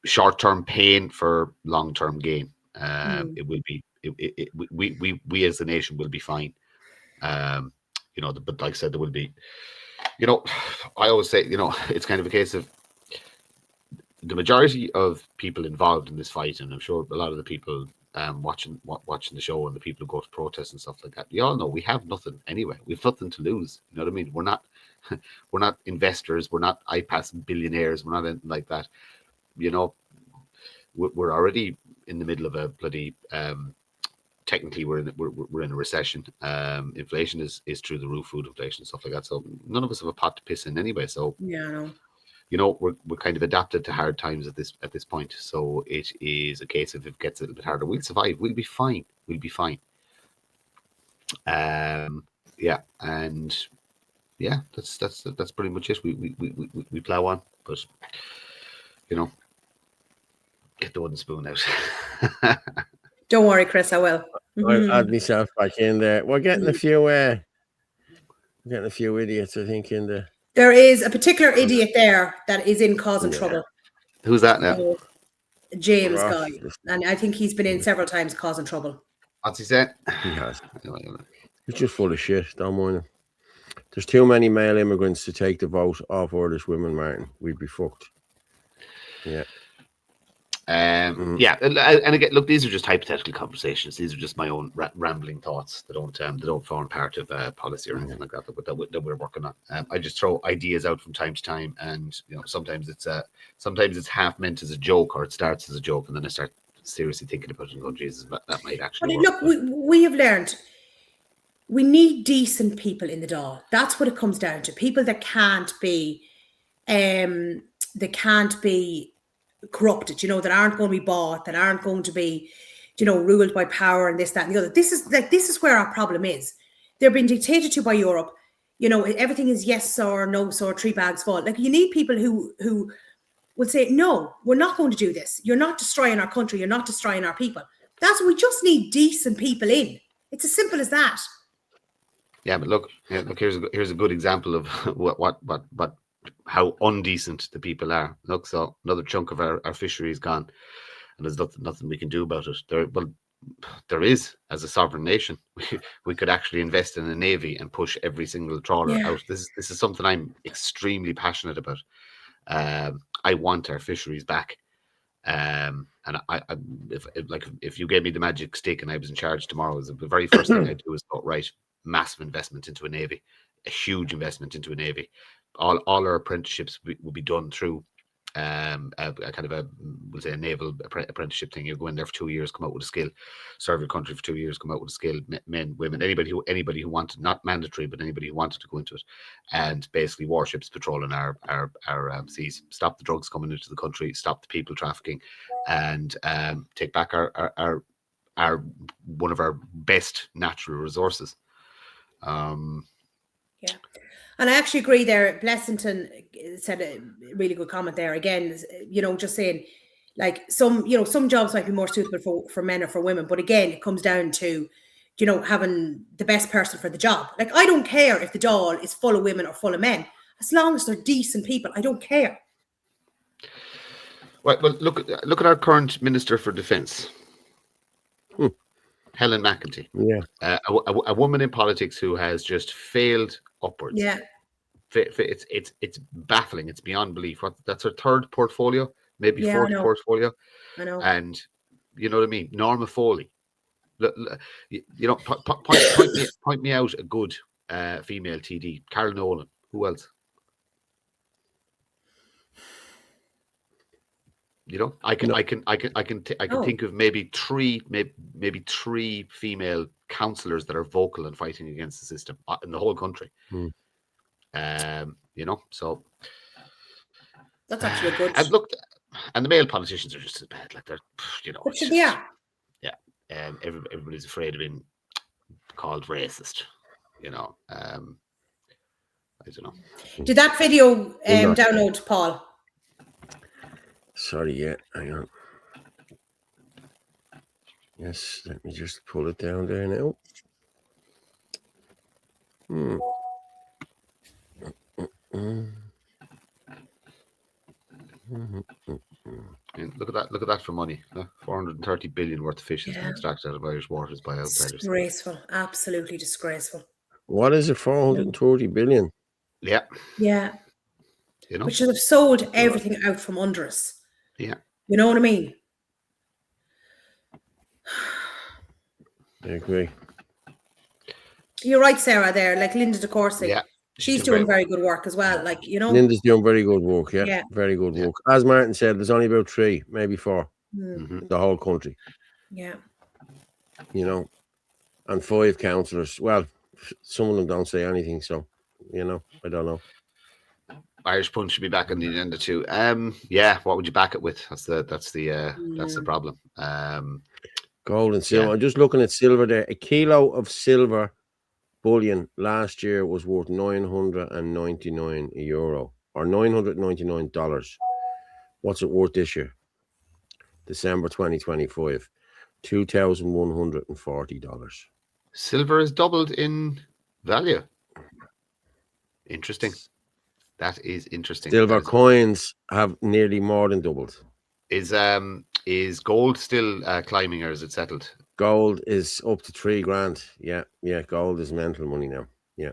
Short-term pain for long-term gain. It will be. We as a nation will be fine. But like I said, there will be. I always say, it's kind of a case of the majority of people involved in this fight, and I'm sure a lot of the people watching the show and the people who go to protests and stuff like that, you all know we have nothing anyway. We've nothing to lose. You know what I mean? We're not investors. We're not iPass billionaires. We're not anything like that. We're already in the middle of a bloody. Technically, we're in a recession. Inflation is through the roof, food inflation and stuff like that. So none of us have a pot to piss in anyway. So yeah, I know. We're kind of adapted to hard times at this point. So it is a case of if it gets a little bit harder, we'll survive. We'll be fine. That's pretty much it. We plow on, but get the wooden spoon out. Don't worry, Chris, I will. I'll add myself back in there. We're getting a few idiots, I think, in there. There is a particular idiot there that is in causing trouble. Who's that now? James guy. And I think he's been in several times causing trouble. What's he said? He has. He's just full of shit. Don't mind him. There's too many male immigrants to take the vote off Irish women, Martin. We'd be fucked. Yeah. And again, look, these are just hypothetical conversations. These are just my own rambling thoughts. They don't form part of policy or anything like that that we're working on. I just throw ideas out from time to time, and sometimes it's half meant as a joke, or it starts as a joke, and then I start seriously thinking about it and go, Jesus, that might actually work. Look, we have learned we need decent people in the Dáil. That's what it comes down to. People that can't be corrupted, you know, that aren't going to be bought, that aren't going to be, you know, ruled by power and this, that, and the other. This is where our problem is. They're being dictated to by Europe. You know, everything is yes or no, so 3 bags full. Like, you need people who will say, no, we're not going to do this. You're not destroying our country. You're not destroying our people. We just need decent people in. It's as simple as that. Yeah, but look, here's a good example of what how undecent the people are. Look, so another chunk of our fishery is gone, and there's nothing we can do about it. There is, as a sovereign nation, we could actually invest in a navy and push every single trawler out. This is something I'm extremely passionate about. I want our fisheries back. And if you gave me the magic stick and I was in charge tomorrow, the very first thing I'd do is go, right, massive investment into a navy, a huge investment into a navy. All our apprenticeships will be done through a kind of we'll say a naval apprenticeship thing. You go in there for 2 years, come out with a skill, serve your country for 2 years, come out with a skill. Men, women, anybody who wanted, not mandatory, but anybody who wanted to go into it, and basically warships patrolling our seas, stop the drugs coming into the country, stop the people trafficking, and take back our one of our best natural resources. Yeah. And I actually agree there. Blessington said a really good comment there. Again, you know, just saying, like, some jobs might be more suitable for men or for women. But again, it comes down to, you know, having the best person for the job. Like, I don't care if the Dáil is full of women or full of men. As long as they're decent people, I don't care. Well, look at our current Minister for Defence. Helen McEntee. Yeah. A woman in politics who has just failed upwards. Yeah. It's baffling. It's beyond belief. That's her third portfolio, maybe fourth portfolio. I know. And you know what I mean? Norma Foley. You know, point me out a good female TD. Carol Nolan. Who else? You know, I can think of maybe three female councillors that are vocal and fighting against the system in the whole country. You know, so that's actually a good. And look, and the male politicians are just as bad. Like, they're, you know, it's just, yeah. Everybody's afraid of being called racist. You know, I don't know. Did that video download, Paul? Sorry, yeah, hang on. Yes, let me just pull it down there now. Look at that for money. 430 billion worth of fish has been extracted out of Irish waters by outsiders. Disgraceful, absolutely disgraceful. What is it? 430 billion? Yeah. Yeah. You know, we should have sold everything out from under us. Yeah. You know what I mean? I agree. You're right, Sarah, there. Like Linda de Courcy. Yeah. She's doing very good work as well. Like, you know. Linda's doing very good work, yeah. Very good work. As Martin said, there's only about 3, maybe 4 in the whole country. Yeah. You know, and 5 councillors. Well, some of them don't say anything, so, you know, I don't know. Irish Punch should be back on the agenda too. Yeah, what would you back it with? That's the problem. Gold and silver. I'm just looking at silver there. A kilo of silver bullion last year was worth €999 or $999. What's it worth this year? December 2025, $2,140. Silver has doubled in value. Interesting. That is interesting. Silver coins have nearly more than doubled. Is gold still climbing, or is it settled? Gold is up to $3,000. Yeah. Gold is mental money now. Yeah.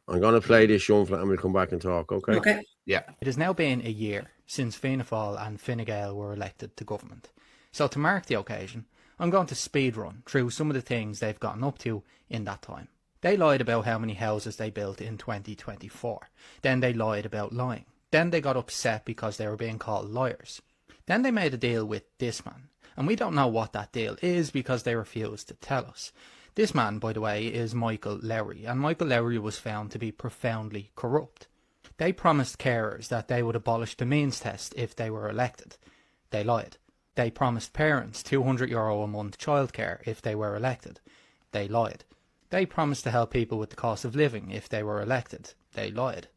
I'm gonna play this Shunfla and we'll come back and talk. Okay. Yeah. It has now been a year since Fianna Fáil and Fine Gael were elected to government. So to mark the occasion, I'm going to speed run through some of the things they've gotten up to in that time. They lied about how many houses they built in 2024. Then they lied about lying. Then they got upset because they were being called liars. Then they made a deal with this man And we don't know what that deal is because they refuse to tell us. This man, by the way, is Michael Lowry, and Michael Lowry was found to be profoundly corrupt. They promised carers that they would abolish the means test if they were elected. They lied. They promised parents €200 a month childcare if they were elected. They lied. They promised to help people with the cost of living if they were elected. They lied.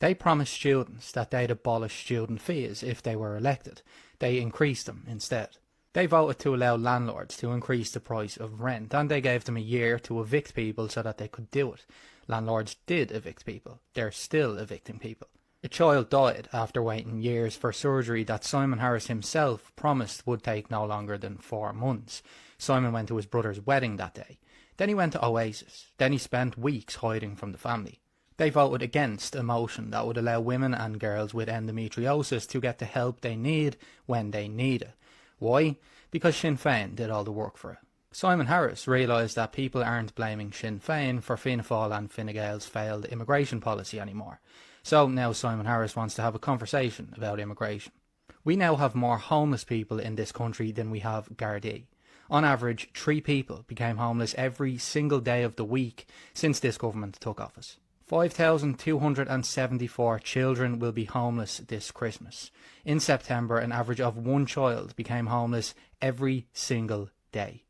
They promised students that they'd abolish student fees if they were elected. They increased them instead. They voted to allow landlords to increase the price of rent, and they gave them a year to evict people so that they could do it. Landlords did evict people. They're still evicting people. A child died after waiting years for surgery that Simon Harris himself promised would take no longer than 4 months. Simon went to his brother's wedding that day. Then he went to Oasis. Then he spent weeks hiding from the family. They voted against a motion that would allow women and girls with endometriosis to get the help they need when they need it. Why? Because Sinn Féin did all the work for it. Simon Harris realised that people aren't blaming Sinn Féin for Fianna Fáil and Fine Gael's failed immigration policy anymore. So now Simon Harris wants to have a conversation about immigration. We now have more homeless people in this country than we have Gardaí. On average, 3 people became homeless every single day of the week since this government took office. 5,274 children will be homeless this Christmas. In September, an average of 1 child became homeless every single day.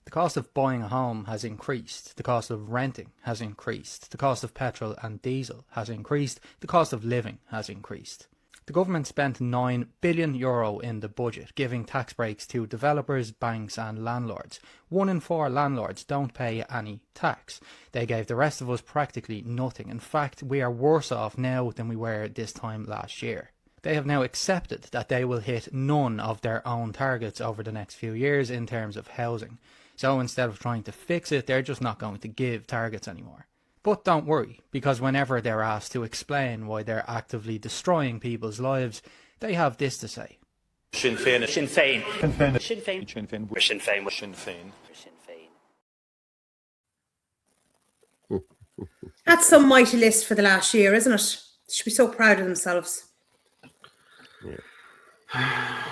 The cost of buying a home has increased. The cost of renting has increased. The cost of petrol and diesel has increased. The cost of living has increased. The government spent €9 billion in the budget, giving tax breaks to developers, banks and landlords. 1 in 4 landlords don't pay any tax. They gave the rest of us practically nothing. In fact, we are worse off now than we were this time last year. They have now accepted that they will hit none of their own targets over the next few years in terms of housing. So instead of trying to fix it, they're just not going to give targets anymore. But don't worry, because whenever they're asked to explain why they're actively destroying people's lives, they have this to say. Sinn Féin. Sinn Féin. Sinn Féin. Sinn Féin. Sinn Féin. Sinn Féin. Sinn Féin. Sinn Féin. That's some mighty list for the last year, isn't it? They should be so proud of themselves. Yeah.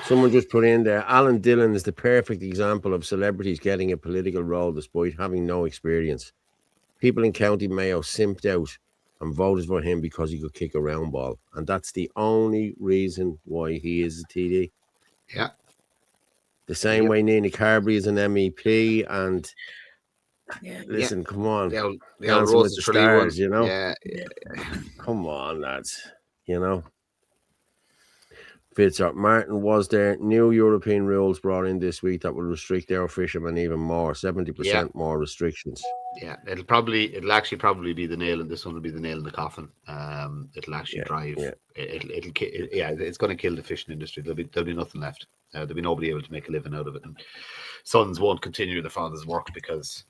Someone just put in there, Alan Dillon is the perfect example of celebrities getting a political role despite having no experience. People in County Mayo simped out and voted for him because he could kick a round ball. And that's the only reason why he is a TD. Yeah. The same way Nina Carberry is an MEP. And listen, come on. The old Dancing with the Stars, you know? Yeah. Come on, lads. You know? Fitzsimons, Martin was there. New European rules brought in this week that will restrict our fishermen even more. 70% more restrictions. Yeah, it'll actually probably be the nail, and this one will be the nail in the coffin. It'll actually drive. Yeah. It's going to kill the fishing industry. There'll be nothing left. There'll be nobody able to make a living out of it, and sons won't continue their father's work because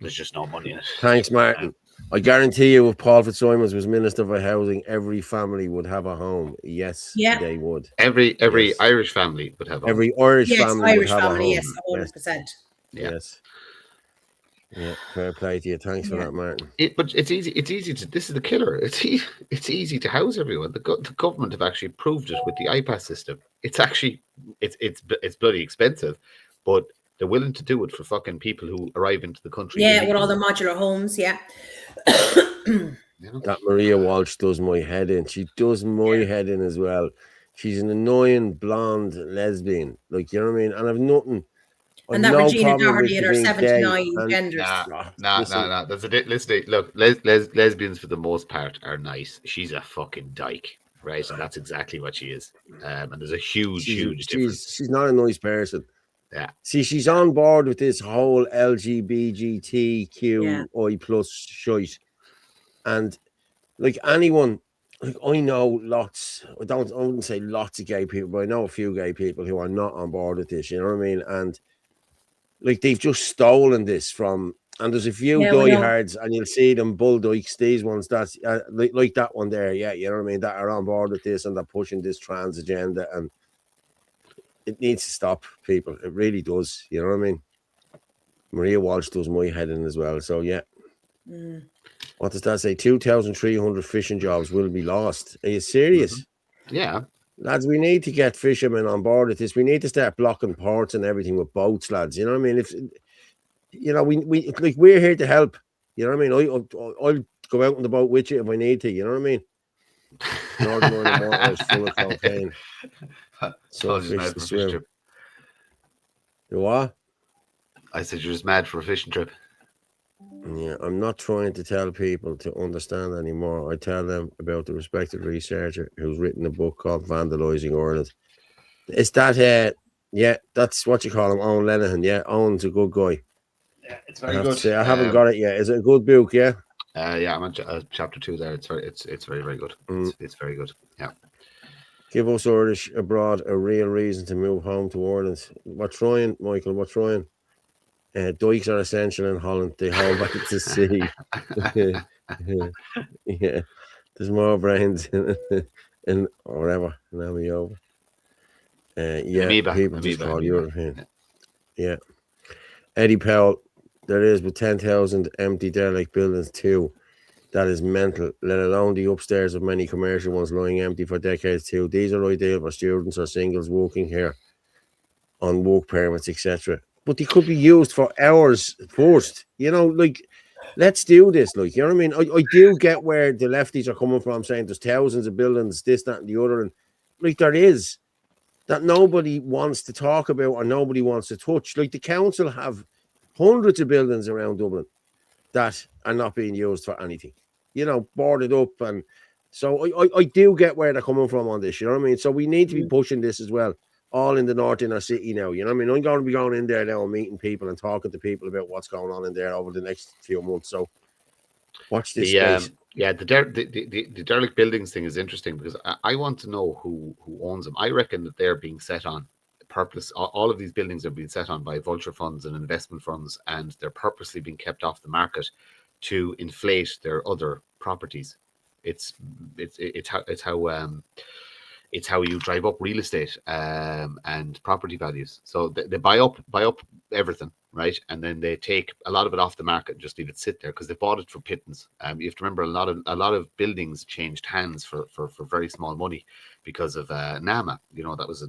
there's just no money in it. Thanks, Martin. I guarantee you, if Paul Fitzsimons was Minister for Housing, every family would have a home. Yes, they would. Every Irish family would have a home. Every Irish family would have a home. Yes, 100%. Yes. Yeah, fair play to you. Thanks for that, Martin. But it's easy. It's easy to. This is the killer. It's easy to house everyone. The government have actually proved it with the iPass system. It's actually it's bloody expensive, but they're willing to do it for fucking people who arrive into the country. Yeah, with all the modular homes. Yeah. That Maria Walsh does my head in. She does my head in as well. She's an annoying blonde lesbian. Like, you know what I mean? And I've nothing. And that Regina Doherty at her 79 genders. No. Listen, look, lesbians for the most part are nice. She's a fucking dyke, right? And that's exactly what she is. And there's a huge difference. She's not a nice person. Yeah. See, she's on board with this whole LGBTQI plus shite. And like anyone, like I know lots, I wouldn't say lots of gay people, but I know a few gay people who are not on board with this, you know what I mean? And like they've just stolen this from, and there's a few diehards, and you'll see them bull dykes, these ones that's like that one there, you know what I mean, that are on board with this and they're pushing this trans agenda, and it needs to stop, people. It really does, you know what I mean? Maria Walsh does my head in as well, so yeah. What does that say? 2,300 fishing jobs will be lost. Are you serious? Yeah. Lads, we need to get fishermen on board with this. We need to start blocking ports and everything with boats, lads. You know what I mean? If you know, we like we're here to help. You know what I mean? I'll go out on the boat with you if I need to. You know what I mean? Northern Ireland water is full of cocaine. So Told you fish mad to for a fishing swim. trip. You what? I said you're just mad for a fishing trip. Yeah, I'm not trying to tell people to understand anymore. I tell them about the respected researcher who's written a book called Vandalising Ireland. Is that yeah, that's what you call him, Owen Lenihan. Yeah, Owen's a good guy. Yeah, it's I very have good. to say, I haven't got it yet. Is it a good book? Yeah. Yeah, I'm on chapter 2 there. It's very good. It's very good. Yeah. Give us Irish abroad a real reason to move home to Ireland. We're trying, Michael. We're trying. Dikes are essential in Holland. They hold back the sea. Yeah, there's more brains in or whatever. Now we over. Yeah, Amoeba. people just Amoeba, call amoeba. European. Yeah. Eddie Powell, there is with 10,000 empty derelict buildings too. That is mental, let alone the upstairs of many commercial ones lying empty for decades too. These are ideal for students or singles working here on work permits, etc. But they could be used for hours first. You know, like, let's do this. Like, you know what I mean? I do get where the lefties are coming from, saying there's thousands of buildings, this, that, and the other. And like, there is that nobody wants to talk about or nobody wants to touch. Like, the council have hundreds of buildings around Dublin that are not being used for anything, you know, boarded up. And so I do get where they're coming from on this, you know what I mean? So we need to be pushing this as well, all in the north inner city now, you know what I mean? I'm going to be going in there now and meeting people and talking to people about what's going on in there over the next few months. So watch this space. Yeah, the derelict buildings thing is interesting because I want to know who owns them. I reckon that they're being set on purpose. All of these buildings are being set on by vulture funds and investment funds, and they're purposely being kept off the market to inflate their other properties. It's how you drive up real estate and property values. So they buy up everything, right? And then they take a lot of it off the market and just leave it sit there because they bought it for pittance. You have to remember a lot of buildings changed hands for very small money because of NAMA. You know, that was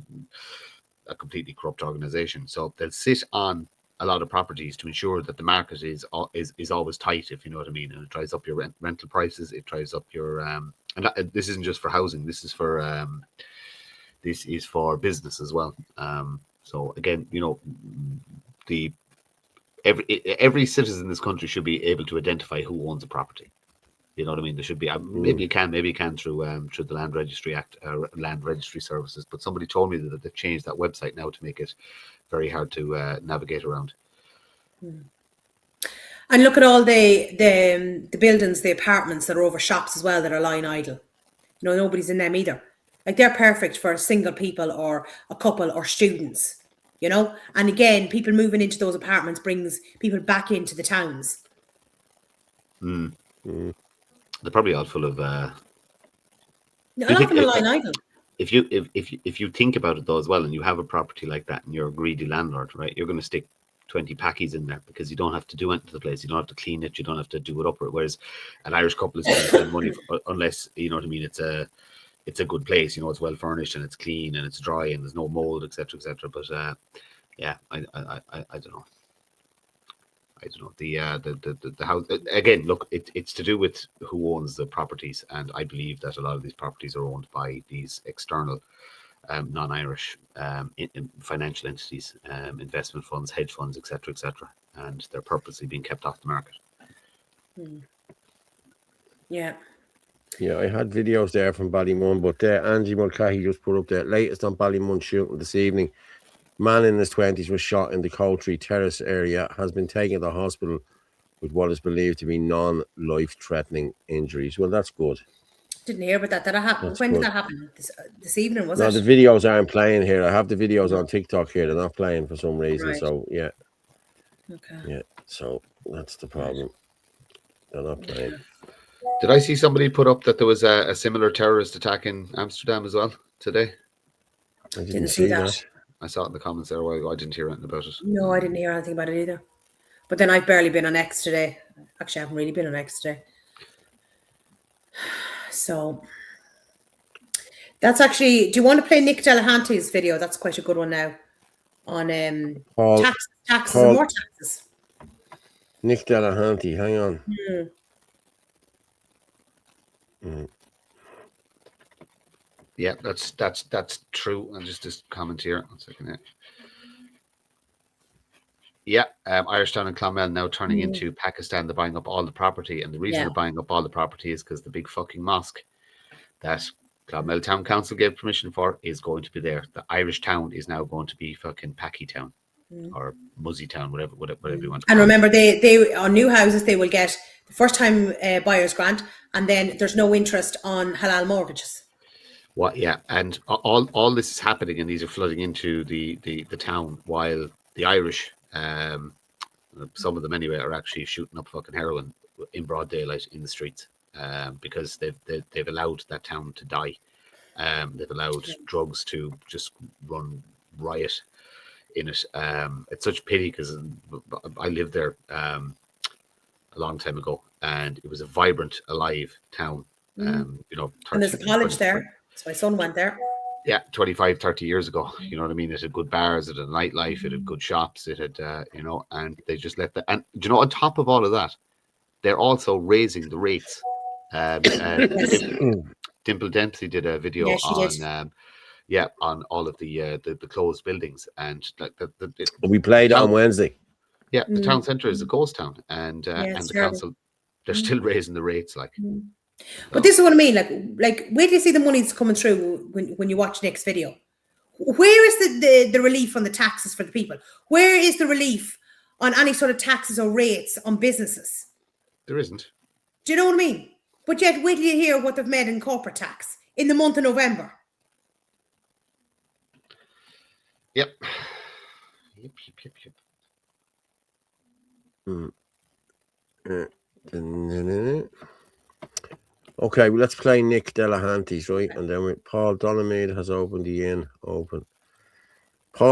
a completely corrupt organization. So they'll sit on a lot of properties to ensure that the market is always tight, if you know what I mean, and it drives up your rental prices. It drives up your and this isn't just for housing. This is for business as well. So again, you know, every citizen in this country should be able to identify who owns a property. You know what I mean? There should be maybe you can through the Land Registry Act, Land Registry Services. But somebody told me that they've changed that website now to make it very hard to navigate around. And look at all the buildings, the apartments that are over shops as well that are lying idle. You know, nobody's in them either. Like, they're perfect for single people or a couple or students. You know, and again, people moving into those apartments brings people back into the towns. They're probably all full of. A lot of them are lying idle. If you think about it though as well, and you have a property like that, and you're a greedy landlord, right? You're going to stick 20 packies in there because you don't have to do anything to the place. You don't have to clean it. You don't have to do it up. Whereas an Irish couple is going to spend money unless, you know what I mean, it's a good place. You know, it's well furnished and it's clean and it's dry and there's no mold, etc., etc. But yeah, I don't know. I don't know. The house again. Look, it's to do with who owns the properties, and I believe that a lot of these properties are owned by these external, non-Irish financial entities, investment funds, hedge funds, etc., and they're purposely being kept off the market. Yeah. Yeah, I had videos there from Ballymun, but Angie Mulcahy just put up the latest on Ballymun shooting this evening. Man in his 20s was shot in the Coultree Terrace area, has been taken to the hospital with what is believed to be non-life-threatening injuries. Well, that's good. Didn't hear about that. Did that happen? When did that happen? This evening, was it? No, the videos aren't playing here. I have the videos on TikTok here. They're not playing for some reason. Right. So, yeah. Okay. Yeah, so that's the problem. They're not playing. Did I see somebody put up that there was a similar terrorist attack in Amsterdam as well today? I didn't see that. I saw it in the comments there a while ago. I didn't hear anything about it. No, I didn't hear anything about it either. But then I've barely been on X today. Actually, I haven't really been on X today. So That's actually. Do you want to play Nick Delahanty's video? That's quite a good one now. On taxes and more taxes. Nick Delahanty, hang on. Yeah, that's true. And just comment here. 1 second. Yeah, Irish Town and Clonmel now turning into Pakistan. They're buying up all the property, and the reason they're buying up all the property is because the big fucking mosque that Clonmel Town Council gave permission for is going to be there. The Irish town is now going to be fucking Packy Town or Muzzy Town, whatever you want to And call remember, they on new houses they will get the first time buyer's grant, and then there's no interest on halal mortgages. What? Yeah, and all this is happening, and these are flooding into the town, while the Irish, some of them anyway, are actually shooting up fucking heroin in broad daylight in the streets, because they've allowed that town to die. They've allowed drugs to just run riot in it. It's such a pity because I lived there a long time ago, and it was a vibrant, alive town. You know, And there's a college there, so my son went there. Yeah, 25, 30 years ago. You know what I mean? It had good bars, it had nightlife, it had good shops, it had, and they just let that. And do you know, on top of all of that, they're also raising the rates. Dimple Dempsey did a video on all of the closed buildings, and we played on Wednesday. Yeah, the town centre is a ghost town, and the council, they're still raising the rates, like. But this is what I mean. Like, where do you see the money's coming through when you watch Nick's video? Where is the relief on the taxes for the people? Where is the relief on any sort of taxes or rates on businesses? There isn't. Do you know what I mean? But yet, wait till you hear what they've made in corporate tax in the month of November. Yep. Okay, well, let's play Nick Delahanty's, right? And then Paul Donohoe has opened the inn. Paul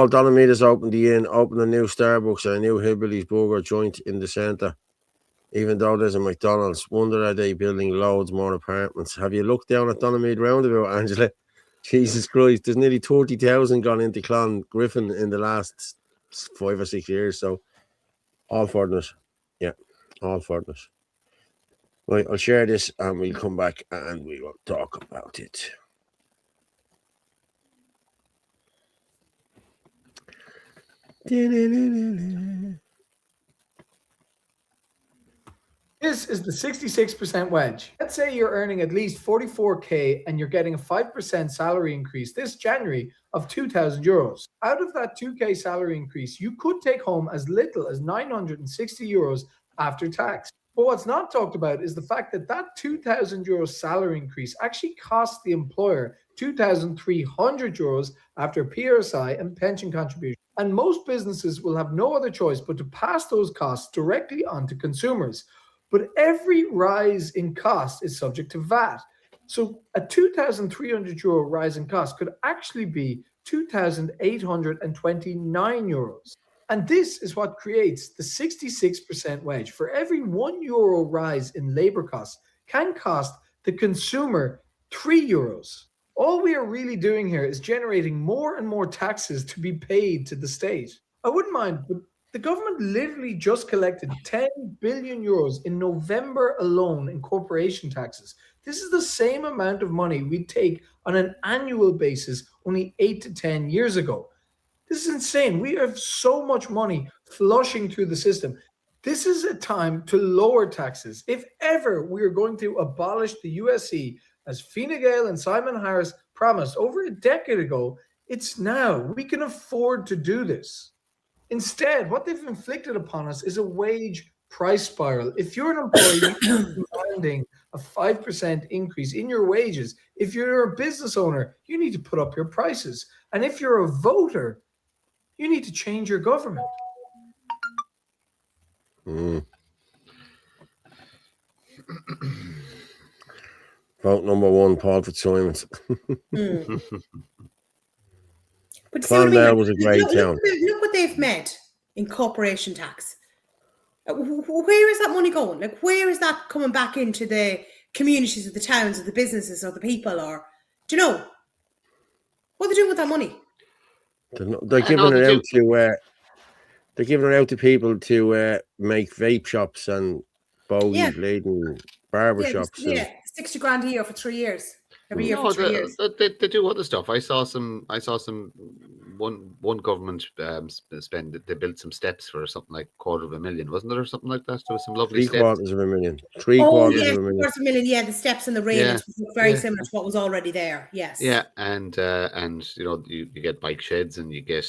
Donohoe has opened the inn, opened a new Starbucks and a new Hillbilly's Burger joint in the centre. Even though there's a McDonald's, wonder are they building loads more apartments? Have you looked down at Donohoe roundabout, Angela? Jesus Christ, there's nearly 30,000 gone into Clon Griffin in the last 5 or 6 years. So, all for us. Yeah, all for us. Right, I'll share this and we'll come back and we will talk about it. This is the 66% wedge. Let's say you're earning at least 44k and you're getting a 5% salary increase this January of 2,000 euros. Out of that 2k salary increase, you could take home as little as 960 euros after tax. But what's not talked about is the fact that that 2,000 euros salary increase actually costs the employer 2,300 euros after PRSI and pension contribution. And most businesses will have no other choice but to pass those costs directly on to consumers. But every rise in cost is subject to VAT. So a 2,300 euro rise in cost could actually be 2,829 euros. And this is what creates the 66% wedge. For every €1 rise in labor costs can cost the consumer €3. All we are really doing here is generating more and more taxes to be paid to the state. I wouldn't mind, but the government literally just collected 10 billion euros in November alone in corporation taxes. This is the same amount of money we'd take on an annual basis only 8 to 10 years ago. This is insane. We have so much money flushing through the system. This is a time to lower taxes. If ever we are going to abolish the USC, as Fine Gael and Simon Harris promised over a decade ago, it's now. We can afford to do this. Instead, what they've inflicted upon us is a wage price spiral. If you're an employee, you're demanding a 5% increase in your wages. If you're a business owner, you need to put up your prices. And if you're a voter, you need to change your government. Vote number 1, Paul Fitzsimons. But Clonmel was a great town. Look what they've made in corporation tax. Where is that money going? Like, where is that coming back into the communities of the towns, of the businesses, or the people? Or, do you know? What are they doing with that money? They're giving it out to. They're giving it out to people to make vape shops and bogey laden barber shops. Yeah, 60 grand a year for 3 years. Every year for 3 years. They do other stuff. I saw some. One government spend. They built some steps for something like $250,000, wasn't it, or something like that? There was some lovely steps. $750,000. $750,000. Yeah, the steps and the railings look very similar to what was already there. Yes. Yeah, and you get bike sheds, and you get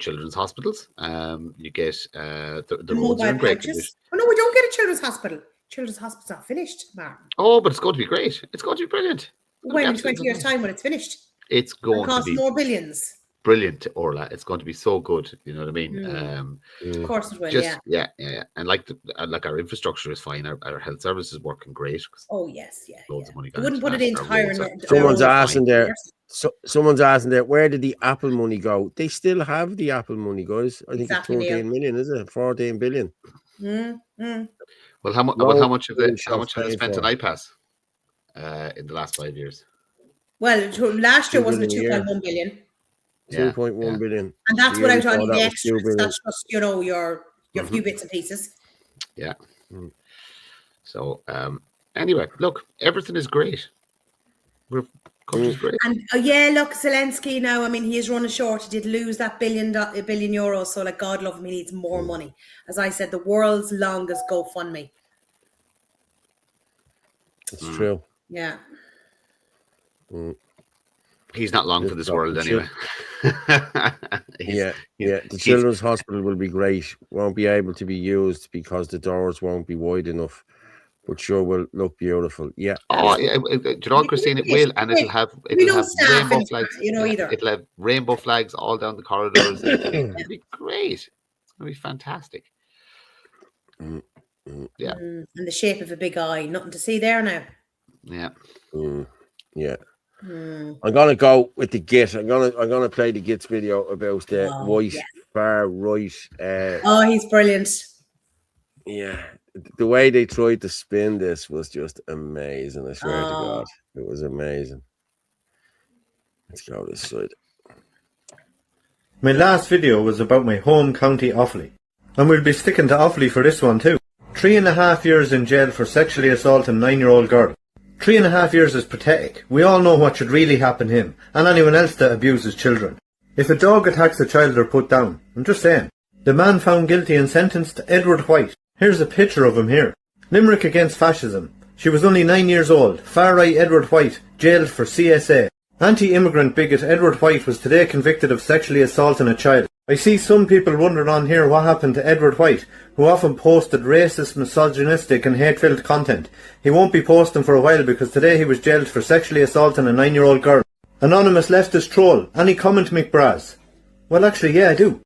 children's hospitals. You get the roads are in great condition. Oh no, we don't get a children's hospital. Children's hospital's not finished, Martin. Oh, but it's going to be great. It's going to be brilliant. When in 20 years' time, when it's finished, it's going to be more billions. Brilliant, Orla. It's going to be so good. You know what I mean? Of course it will. Yeah. And like our infrastructure is fine. Our health service is working great. Oh yes, loads of money. I wouldn't put it into hiring. Someone's asking there. Someone's asking there. Where did the Apple money go? They still have the Apple money, guys. I think it's 14 million, is it? 14 billion. Well, how much have they spent on iPass in the last 5 years? Well, last year wasn't it 2.1 billion? 2.1 billion, and that's without any the extras. That's just your few bits and pieces. Yeah. So anyway, look, everything is great. Country's great. And look, Zelensky now. I mean, he is running short. He did lose that billion euros. So, like, God love him, he needs more money. As I said, the world's longest GoFundMe. It's true. Yeah. He's not long for this world anyway. The children's hospital will be great. Won't be able to be used because the doors won't be wide enough, but sure will look beautiful. Yeah. Oh, yeah. Do you know, Christine, it will, and it'll have rainbow flags. It'll have rainbow flags all down the corridors. It'll be great. It's gonna be fantastic. Yeah. And the shape of a big eye, nothing to see there now. Yeah. Yeah. I'm gonna go with the Git. I'm gonna play the Git's video about the white far right. He's brilliant. Yeah, the way they tried to spin this was just amazing. I swear to God, it was amazing. Let's go this side. My last video was about my home county Offaly, and we'll be sticking to Offaly for this one too. 3.5 years in jail for sexually assaulting 9-year-old girl. 3.5 years is pathetic. We all know what should really happen to him, and anyone else that abuses children. If a dog attacks a child, they're put down. I'm just saying. The man found guilty and sentenced, Edward White. Here's a picture of him here. Limerick against fascism. She was only 9 years old. Far-right Edward White, jailed for CSA. Anti-immigrant bigot Edward White was today convicted of sexually assaulting a child. I see some people wondering on here what happened to Edward White, who often posted racist, misogynistic and hate-filled content. He won't be posting for a while because today he was jailed for sexually assaulting a 9-year-old girl. Anonymous leftist troll, any comment, McBraz? Well, actually, yeah, I do.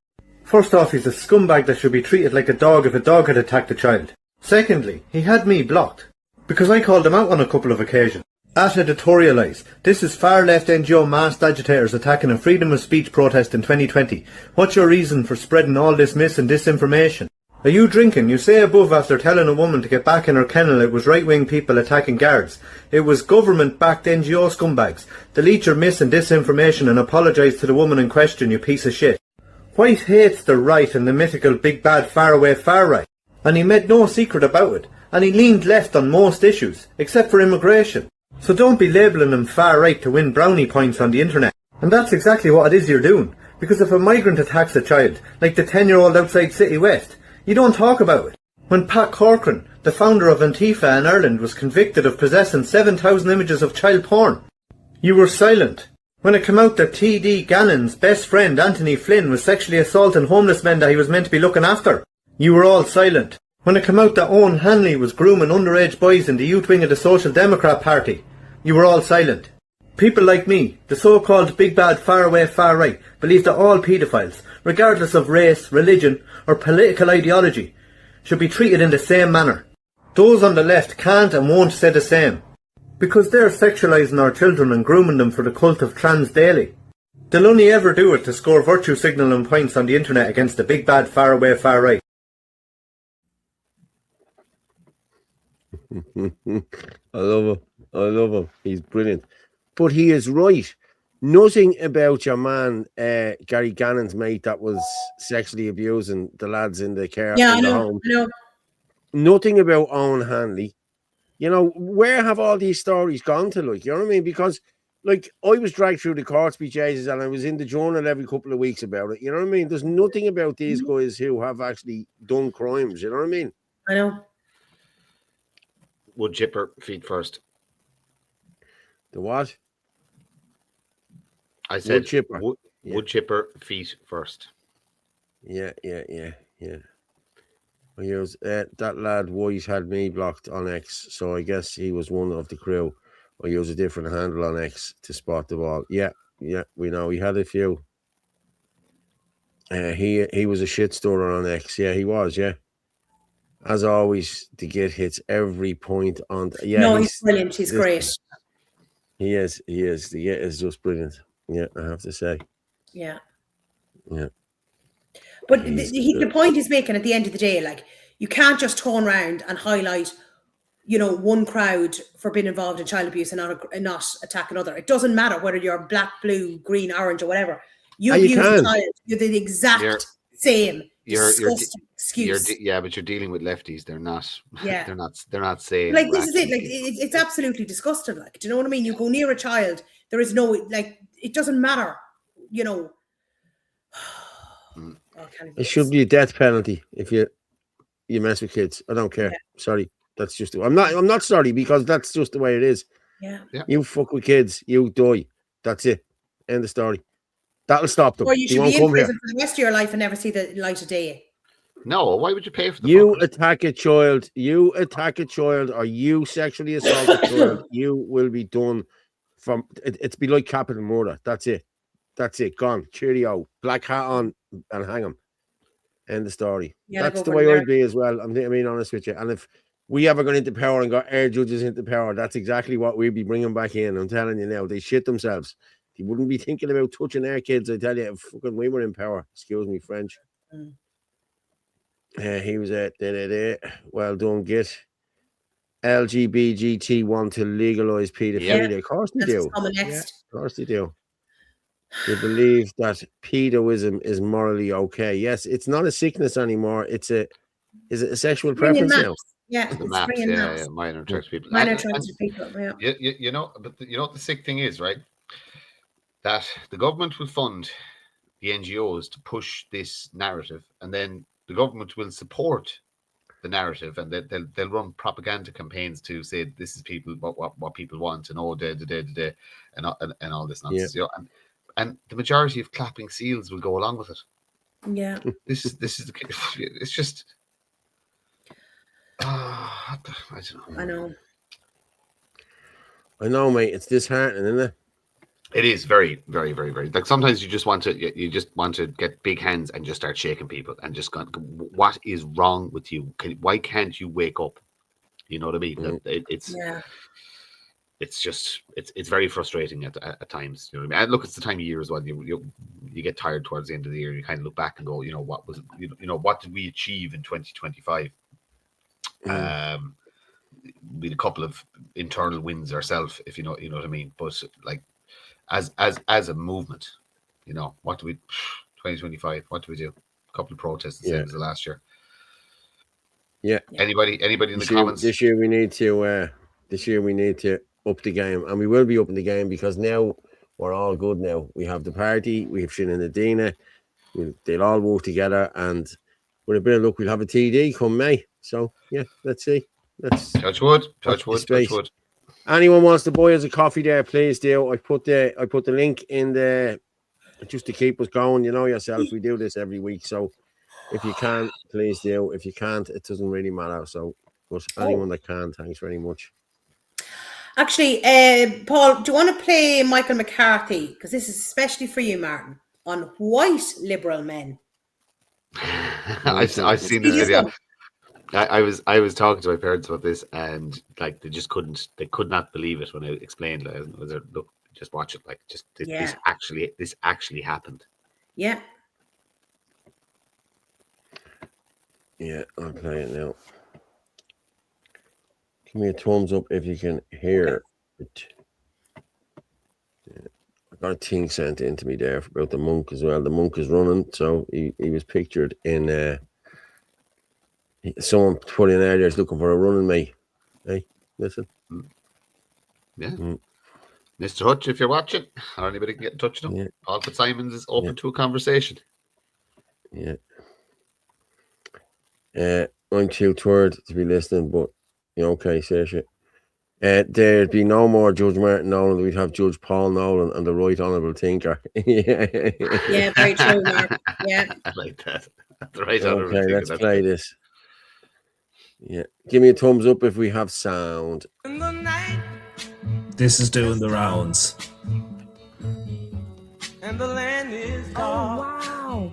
First off, he's a scumbag that should be treated like a dog if a dog had attacked a child. Secondly, he had me blocked, because I called him out on a couple of occasions. At editorialise, this is far-left NGO masked agitators attacking a freedom of speech protest in 2020. What's your reason for spreading all this mis and disinformation? Are you drinking? You say above after telling a woman to get back in her kennel it was right-wing people attacking guards. It was government-backed NGO scumbags. Delete your mis and disinformation and apologise to the woman in question, you piece of shit. White hates the right and the mythical big bad faraway far-right. And he made no secret about it. And he leaned left on most issues, except for immigration. So don't be labelling him far-right to win brownie points on the internet. And that's exactly what it is you're doing. Because if a migrant attacks a child, like the 10-year-old outside City West, you don't talk about it. When Pat Corcoran, the founder of Antifa in Ireland, was convicted of possessing 7,000 images of child porn, you were silent. When it came out that T.D. Gannon's best friend, Anthony Flynn, was sexually assaulting homeless men that he was meant to be looking after, you were all silent. When it came out that Owen Hanley was grooming underage boys in the youth wing of the Social Democrat Party, you were all silent. People like me, the so-called big bad faraway far-right, believe that all paedophiles, regardless of race, religion or political ideology, should be treated in the same manner. Those on the left can't and won't say the same, because they're sexualising our children and grooming them for the cult of trans daily. They'll only ever do it to score virtue signalling points on the internet against the big bad faraway far-right. I love him. He's brilliant. But he is right. Nothing about your man, Gary Gannon's mate that was sexually abusing the lads in the care Yeah, in I the know. home. I know. Nothing about Owen Hanley. You know, where have all these stories gone to? Like, you know what I mean? Because, like, I was dragged through the court speeches and I was in the journal every couple of weeks about it. You know what I mean? There's nothing about these guys who have actually done crimes. You know what I mean? I know. Wood chipper feet first. The what? I said Wood chipper. Wood chipper feet first. Yeah. Well, that lad White had me blocked on X, so I guess he was one of the crew. I use a different handle on X to spot the ball. Yeah, we know he had a few. He was a shit stirrer on X. Yeah, he was. Yeah, as always, the Git hits every point on. Yeah, No, he's brilliant. He's great. He is. The Git is just brilliant. Yeah, I have to say. Yeah. But the point he's making at the end of the day, like, you can't just turn around and highlight, you know, one crowd for being involved in child abuse and not attack another. It doesn't matter whether you're black, blue, green, orange, or whatever. You abuse a child, you're the exact same. Disgusting excuse. But you're dealing with lefties. They're not. Yeah. They're not saying. Like, this is it. Like, it's absolutely disgusting. Like, do you know what I mean? You go near a child, there is no, like, it doesn't matter. You know. It should be a death penalty if you mess with kids. I don't care. Yeah. Sorry, that's just. I'm not sorry, because that's just the way it is. Yeah. You fuck with kids, you die. That's it. End of story. That'll stop them. Or you should be in prison for the rest of your life and never see the light of day. No, why would you pay for the You attack a child, or you sexually assault a child, you will be done from it's be like capital murder. That's it. Gone. Cheerio. Black hat on and hang him. End of story. Yeah, that's the way I'd be as well. I'm being honest with you. And if we ever got into power and got air judges into power, that's exactly what we'd be bringing back in. I'm telling you now, they shit themselves. They wouldn't be thinking about touching our kids. I tell you, if fucking we were in power. Excuse me, French. He was at well done, Git. LGBT want to legalize pedophilia. Of course they do. Of course they do. They believe that pedoism is morally okay. Yes, it's not a sickness anymore. Is it a sexual preference now? Yeah, it's minor attractive people. Minor attractive people. Yeah. You know, but you know what the sick thing is, right? That the government will fund the NGOs to push this narrative, and then the government will support the narrative, and they'll run propaganda campaigns to say this is people what people want, and and all this nonsense. You know, and the majority of clapping seals will go along with it. Yeah. This is it's just. I don't know. I know, mate. It's disheartening, isn't it? It is very, very, very, very. Like, sometimes you just want to get big hands and just start shaking people and just go, what is wrong with you? Why can't you wake up? You know what I mean? It's very frustrating at times. You know what I mean? And look, it's the time of year as well. You get tired towards the end of the year. You kind of look back and go, you know, what was it? You know, what did we achieve in 2025? We had a couple of internal wins ourselves, if you know what I mean. But like, as a movement, you know, what do we 2025? What do we do? A couple of protests the same as the last year. Yeah. Anybody in the comments? This year we need to up the game, and we will be upping the game, because now we're all good. Now we have the party, we have Shin and Adina. They'll all work together, and with a bit of luck, we'll have a TD come May. So yeah, let's see. Let's touch wood. Anyone wants to buy us a coffee there, please do. I put the link in the, just to keep us going. You know yourself, we do this every week. So if you can, please do. If you can't, it doesn't really matter. So, but anyone that can, thanks very much. Actually, Paul, do you want to play Michael McCarthy? Because this is especially for you, Martin, on white liberal men. I've seen this video. I was talking to my parents about this, and like they could not believe it when I explained. Look, just watch it. Like, just this actually happened. Yeah. Yeah, I'll play it now. Give me a thumbs up if you can hear it. Yeah, got a thing sent in to me there about the monk as well. The monk is running, so he was pictured in. Someone put in earlier is looking for a running mate. Hey, listen. Yeah. Mr. Hutch, if you're watching, or anybody can get in touch with him, Paul Fitzsimons is open to a conversation. Yeah. I'm too tired to be listening, but okay, say shit. There'd be no more Judge Martin Nolan. We'd have Judge Paul Nolan and the Right Honourable Thinker. Yeah, very true, Mark. Yeah. I like that. The Right Honourable Okay, Thinker. let's play this. Yeah. Give me a thumbs up if we have sound. This is doing the rounds. And the land is wow.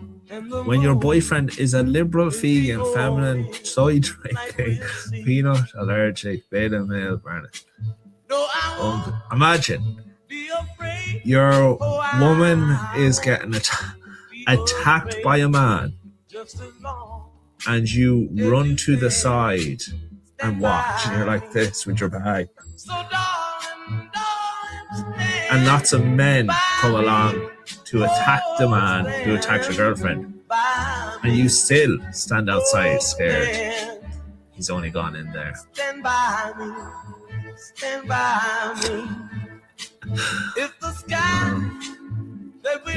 When your boyfriend is a liberal, vegan, feminine, soy drinking, peanut allergic, beta male, Barnett. Imagine your woman is getting attacked by a man, and you run to the side and watch, and you're like this with your bag. And lots of men come along to attack the man who attacks your girlfriend. And you still stand outside scared. He's only gone in there. Stand by me. Stand by me. If the sky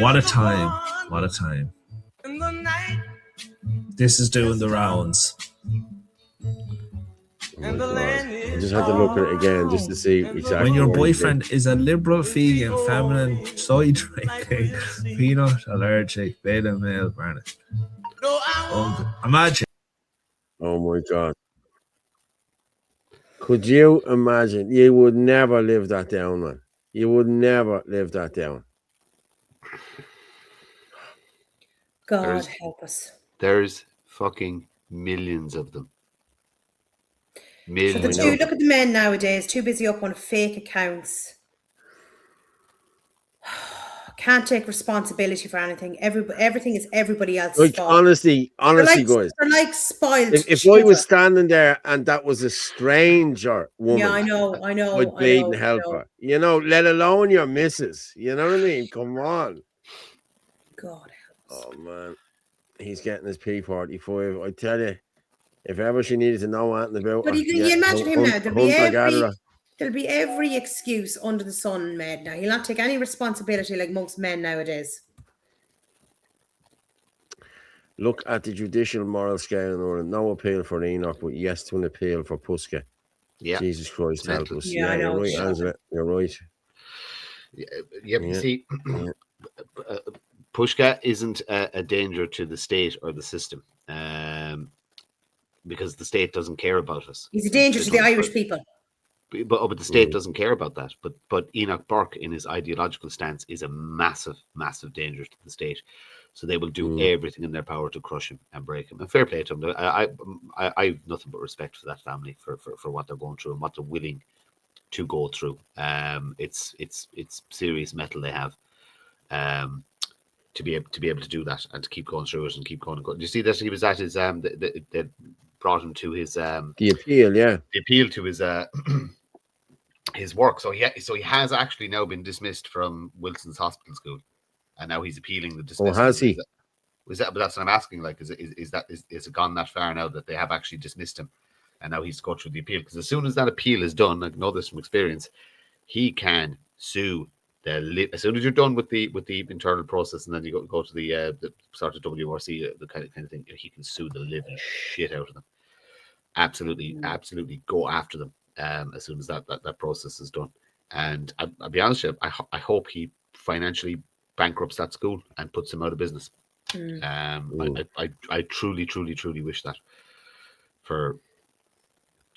what a time. What a time. in the night. This is doing the rounds. Oh my God. I just had to look at it again just to see exactly. When your boyfriend is a liberal, vegan, feminine, soy drinking, peanut allergic, beta male, Barnett. Imagine. Oh my God. Could you imagine? You would never live that down, man. You would never live that down. God help us. There's fucking millions of them. So look at the men nowadays, too busy up on fake accounts. Can't take responsibility for anything. Everything is everybody else's fault. Honestly, guys. They're like spoiled. If I was standing there and that was a stranger woman, yeah, I know. I'd bleed and help her. Let alone your missus. You know what I mean? Come on. God help us. Oh man, he's getting his P45. I tell you. If ever she needed to know anything about but her, you imagine him now. There'll be every excuse under the sun made now. He'll not take any responsibility like most men nowadays. Look at the judicial moral scale in Ireland. No appeal for Enoch, but yes to an appeal for Puska. Yeah. Jesus Christ, help us. Yeah, you're right, Angela. You're right. You see, Pushka isn't a danger to the state or the system. Because the state doesn't care about us. He's a danger to the Irish people. But the state doesn't care about that. But Enoch Burke, in his ideological stance, is a massive, massive danger to the state. So they will do everything in their power to crush him and break him. And fair play to him. I have nothing but respect for that family for what they're going through and what they're willing to go through. It's serious metal they have. To be able to do that and to keep going through it and keep going. Do you see that he was at his they brought him to his the appeal, the appeal to his his work. So he has actually now been dismissed from Wilson's Hospital School, and now he's appealing the dismissal. Oh, has he? But that's what I'm asking. Like, is it gone that far now that they have actually dismissed him, and now he's to go through the appeal? Because as soon as that appeal is done, I know this from experience, he can sue. As soon as you're done with the internal process, and then you go to the sort of WRC, the kind of thing, he can sue the living shit out of them. Absolutely go after them as soon as that process is done. And I'll be honest with you, I hope he financially bankrupts that school and puts him out of business. I truly wish that for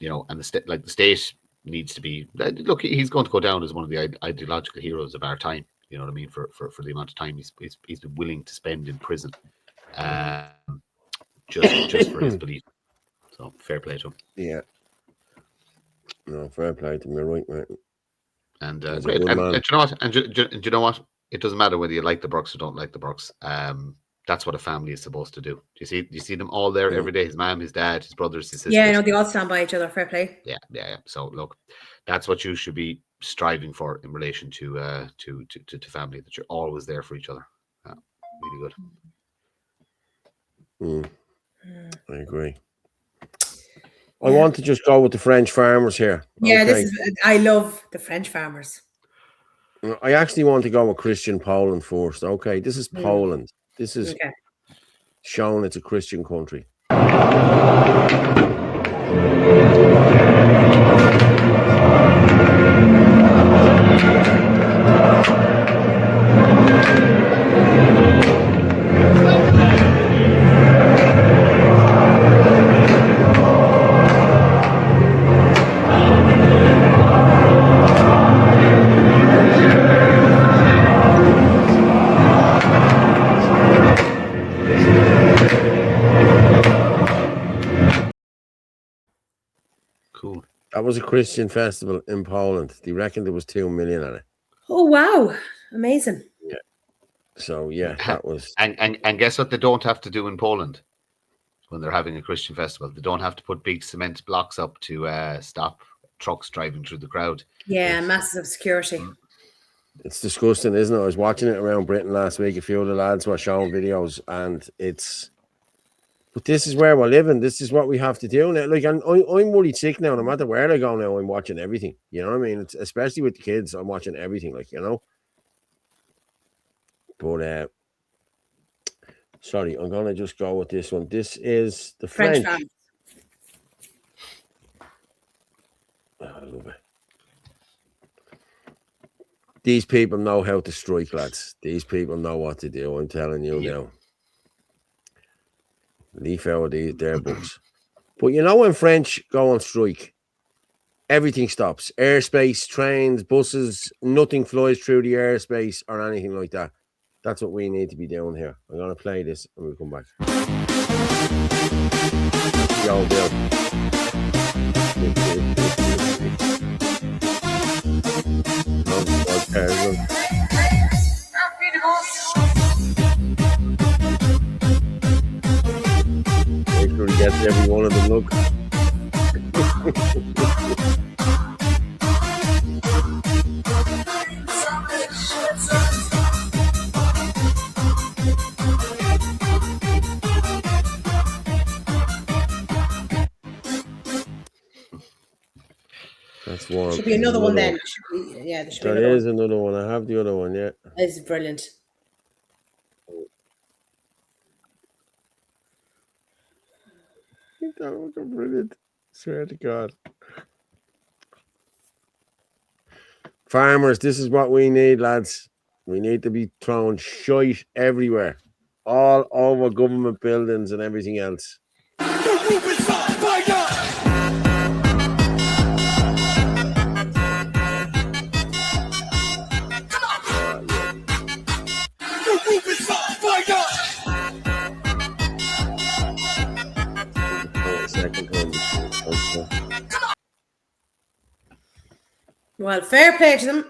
and the state needs to be. Look, he's going to go down as one of the ideological heroes of our time. You know what I mean? For the amount of time he's been willing to spend in prison, just for his belief. So fair play to him. Yeah. No, fair play to him. You're right, mate. And great. And do you know what? And do you know what? It doesn't matter whether you like the Burks or don't like the Burks. That's what a family is supposed to do. Do you see them all there every day? His mom, his dad, his brothers, his sisters. Yeah, I know they all stand by each other. Fair play. Yeah. So look, that's what you should be striving for in relation to family, that you're always there for each other. Really good. I agree. I want to just go with the French farmers here. Yeah, okay. I love the French farmers. I actually want to go with Christian Poland first. Okay, this is Poland. This is shown it's a Christian country. Cool. That was a Christian festival in Poland. They reckon there was 2 million at it. Oh wow, amazing. Yeah. So yeah, that was and guess what they don't have to do in Poland when they're having a Christian festival? They don't have to put big cement blocks up to stop trucks driving through the crowd. Yeah, massive security. It's disgusting, isn't it? I was watching it around Britain last week. A few of the lads were showing videos, and but this is where we're living. This is what we have to do now. Like, I'm worried sick now. No matter where I go now, I'm watching everything. You know what I mean? It's, especially with the kids, I'm watching everything. Like, you know. But sorry, I'm gonna just go with this one. This is the French. Oh, I love it. These people know how to strike, lads. These people know what to do. I'm telling you now. Leaf out of their books. But you know, when French go on strike, everything stops. Airspace, trains, buses, nothing flies through the airspace or anything like that. That's what we need to be doing here. I'm going to play this and we'll come back. Yo, Bill. Make sure he gets every one of them, look. That's one. Should be another one then. Yeah, there is another one. I have the other one, yeah. It's brilliant. That was brilliant. Swear to God. Farmers, this is what we need, lads. We need to be throwing shite everywhere. All over government buildings and everything else. Well, fair play to them.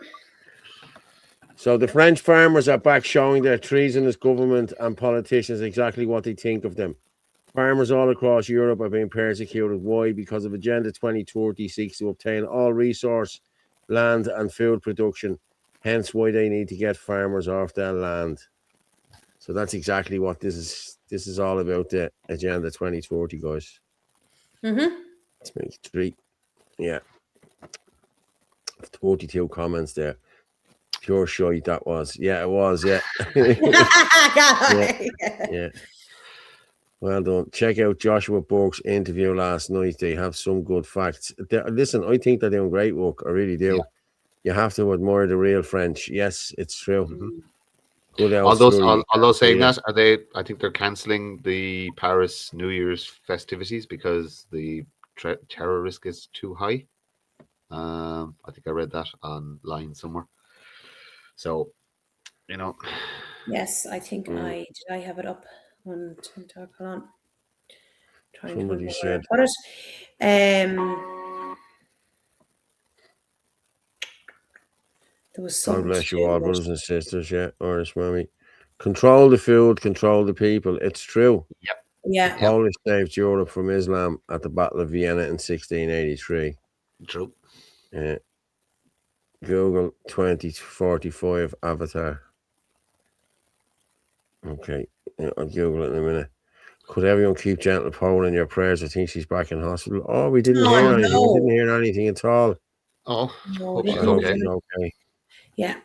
So the French farmers are back showing their treasonous government and politicians exactly what they think of them. Farmers all across Europe are being persecuted. Why? Because of Agenda 2030 seeks to obtain all resource, land and food production. Hence why they need to get farmers off their land. So that's exactly what this is. This is all about, the Agenda 2030, guys. Let's make 3. Yeah. 42 comments there. Pure shite that was. Yeah, it was. Yeah. yeah. Well done. Check out Joshua Burke's interview last night. They have some good facts. Listen, I think they're doing great work. I really do. Yeah. You have to admire the real French. Yes, it's true. Good. Although saying that, I think they're cancelling the Paris New Year's festivities because the terror risk is too high. I think I read that online somewhere. So, you know. Yes, I think I have it up on TikTok. Hold on. Somebody said. Put it. There was some. God bless you all, brothers and sisters. Yeah, Irish mommy. Control the food, control the people. It's true. Yep. Yeah. The Polish saved Europe from Islam at the Battle of Vienna in 1683. True. Yeah. Google 2045 avatar. Okay, yeah, I'll Google it in a minute. Could everyone keep gentle Paul in your prayers? I think she's back in hospital. Oh, we didn't hear anything. no. We didn't hear anything at all. Oh, No, hope they she's I hope okay. she's okay. Yeah.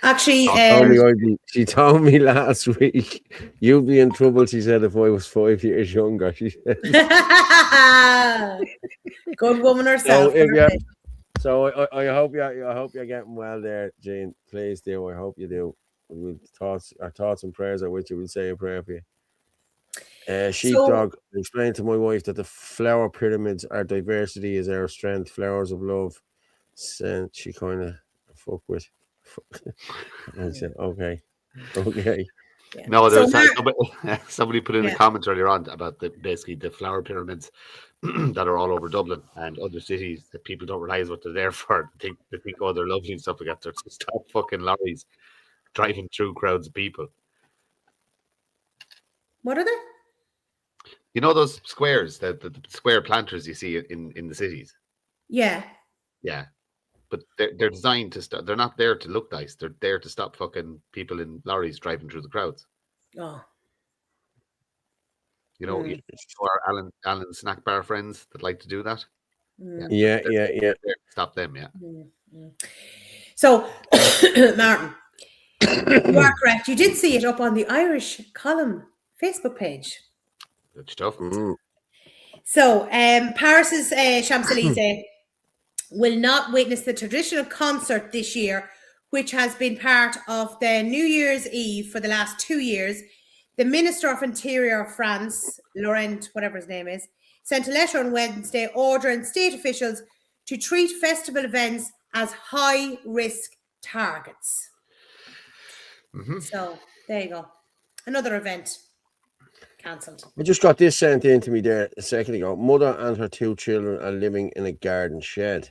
Actually, She told me last week, you'd be in trouble, she said, if I was 5 years younger. She said. good woman herself. So I hope you're getting well there, Jane. Please do. I hope you do. Our thoughts and prayers are with you. We'll say a prayer for you. Sheepdog, explain to my wife that the flower pyramids are diversity is our strength. Flowers of love. Sent she kind of fuck with. I said, okay. Yeah. No, there's somebody put in a comment earlier on about basically the flower pyramids that are all over Dublin and other cities that people don't realize what they're there for. They think oh, they're lovely and stuff like that. They're to stop fucking lorries driving through crowds of people. What are they? You know those squares, the square planters you see in the cities? Yeah. Yeah. But they're designed to stop. They're not there to look nice. They're there to stop fucking people in lorries driving through the crowds. Oh. You know, our Alan snack bar friends that like to do that. Yeah. Stop them, yeah. So, Martin, you are correct. You did see it up on the Irish Column Facebook page. Good stuff. So, Paris's Champs-Élysées will not witness the traditional concert this year, which has been part of the New Year's Eve for the last 2 years. The Minister of Interior of France, Laurent, whatever his name is, sent a letter on Wednesday ordering state officials to treat festival events as high-risk targets. So, there you go. Another event cancelled. I just got this sent in to me there a second ago. Mother and her 2 children are living in a garden shed.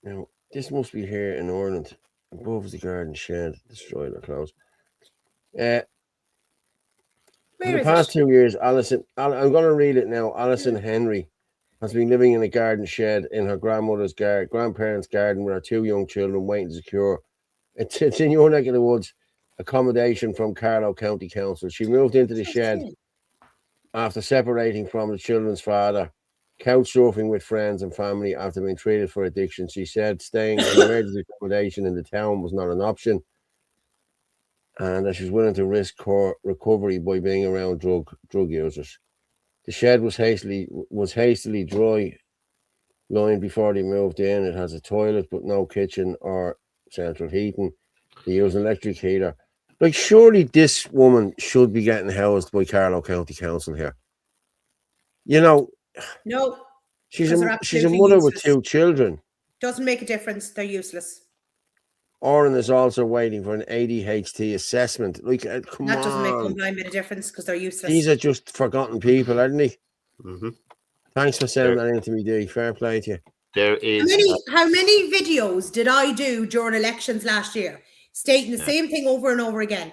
Now, this must be here in Ireland. Above the garden shed, destroyed or closed. For the past 2 years, I'm going to read it now. Alison Henry has been living in a garden shed in her grandmother's grandparents' garden with her 2 young children waiting to secure. It's in your neck of the woods. Accommodation from Carlow County Council. She moved into the shed after separating from the children's father, couch surfing with friends and family after being treated for addiction. She said staying in emergency accommodation in the town was not an option, and that she was willing to risk her recovery by being around drug users. The shed was hastily dry lined before they moved in. It has a toilet but no kitchen or central heating. They use an electric heater. Like, surely this woman should be getting housed by Carlow County Council here. You know, no, she's a mother with 2 children. Doesn't make a difference. They're useless. Oren is also waiting for an ADHD assessment. Like, come on. That doesn't make one blind bit of difference because they're useless. These are just forgotten people, aren't they? Thanks for sending that in to me, Dee. Fair play to you. There is. How many videos did I do during elections last year, stating the same thing over and over again,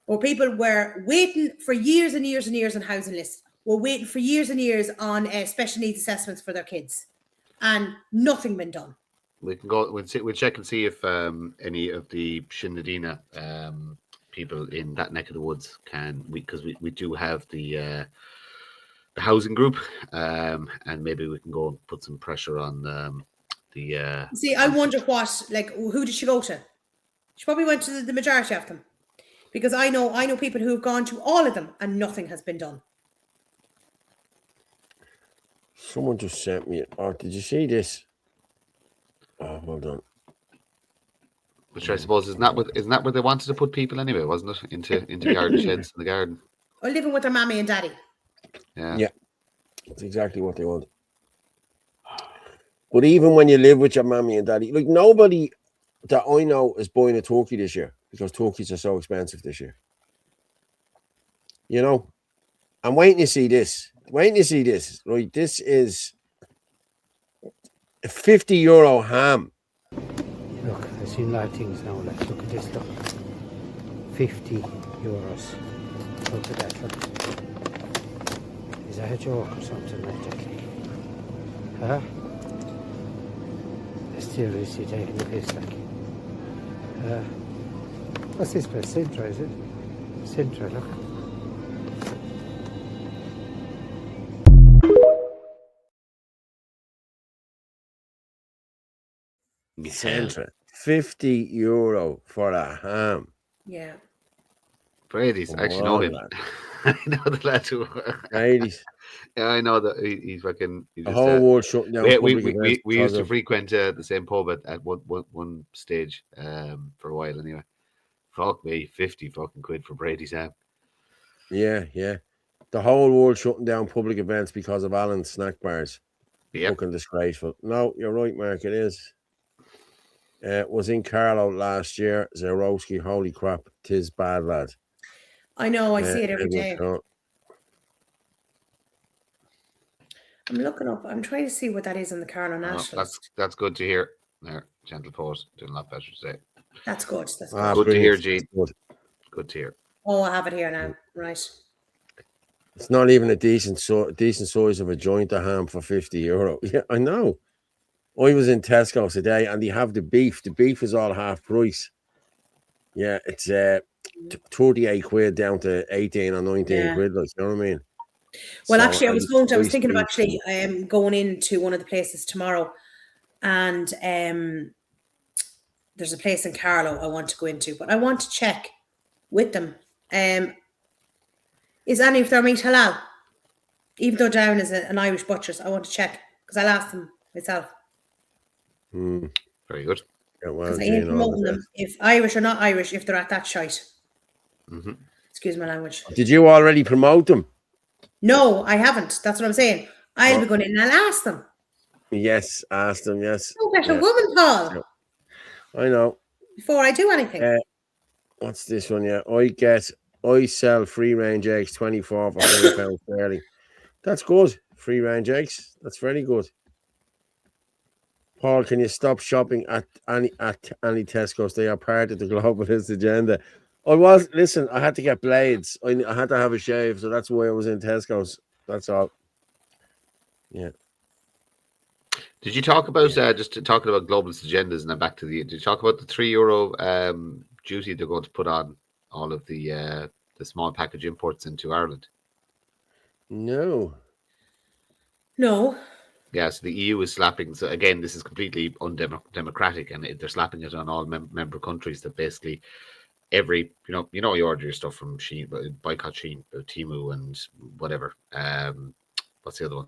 where people were waiting for years and years and years on housing lists, were waiting for years and years on special needs assessments for their kids, and nothing been done. We can go. We'll check and see if any of the Sinn Féin people in that neck of the woods can. Because we do have the housing group, and maybe we can go and put some pressure on the. See, I wonder who did she go to? She probably went to the majority of them, because I know people who have gone to all of them and nothing has been done. Someone just sent me it. Oh, did you see this? Oh, hold on. Which I suppose isn't that where they wanted to put people anyway, wasn't it? Into garden sheds in the garden. Or living with their mommy and daddy. Yeah. That's exactly what they want. But even when you live with your mommy and daddy, like, nobody that I know is buying a turkey this year because turkeys are so expensive this year. You know, I'm waiting to see this. Right, this is a €50 ham. Look, I've seen a lot of things now. Like, look at this, look. €50. Look at that, look. Is that a joke or something like that? Huh? Let's Seriously taking the piss, like. What's this place? Sintra, is it? Sintra, look. Centra. €50 for a ham. Yeah. Brady's. I actually know him. I know the lad who. Brady's. Yeah, I know that he's fucking. He The just, whole world shutting down public events. We used to frequent the same pub at one stage for a while anyway. Fuck me, 50 fucking quid for Brady's ham. Yeah, yeah. The whole world shutting down public events because of Allen's snack bars. Yeah. Fucking disgraceful. No, you're right, Mark. It is. Was in Carlo last year. Zarowski, holy crap, 'tis bad, lad. I know, I see it every day. I'm looking up. I'm trying to see what that is in the Carlo National. That's good to hear. There, gentle pause. Doing a lot better today. That's good. That's good. Good to hear, Gene. Good to hear. Oh, I have it here now. Right. It's not even a decent size of a joint of ham for €50. Yeah, I know. I was in Tesco's today, and they have the beef. The beef is all half price. Yeah, it's 38 quid down to 18 or 19 quid. Like, you know what I mean? Well, so actually, I was thinking of actually going into one of the places tomorrow, and there's a place in Carlo I want to go into, but I want to check with them. Is any of their meat halal? Even though Down is an Irish butcher's, I want to check because I'll ask them myself. Very good. Yeah, well, I ain't promoting them if Irish or not Irish if they're at that shite. Excuse my language. Did you already promote them? No, I haven't. That's what I'm saying. I'll be going in and I'll ask them. Yes, ask them. Yes. No better woman, Paul. I know. Before I do anything. What's this one? Yeah, I sell free range eggs 24 for £100 sterling. That's good. Free range eggs. That's very good. Paul, can you stop shopping at any Tesco's? They are part of the globalist agenda. Listen, I had to get blades. I had to have a shave, so that's why I was in Tesco's. That's all. Yeah. Did you talk about just talking about globalist agendas and then back to did you talk about the €3 duty they're going to put on all of the small package imports into Ireland? No. Yeah, so the EU is slapping. So again, this is completely undemocratic, and they're slapping it on all member countries. That basically every you order your stuff from Shein, boycott Shein, Temu, and whatever. What's the other one?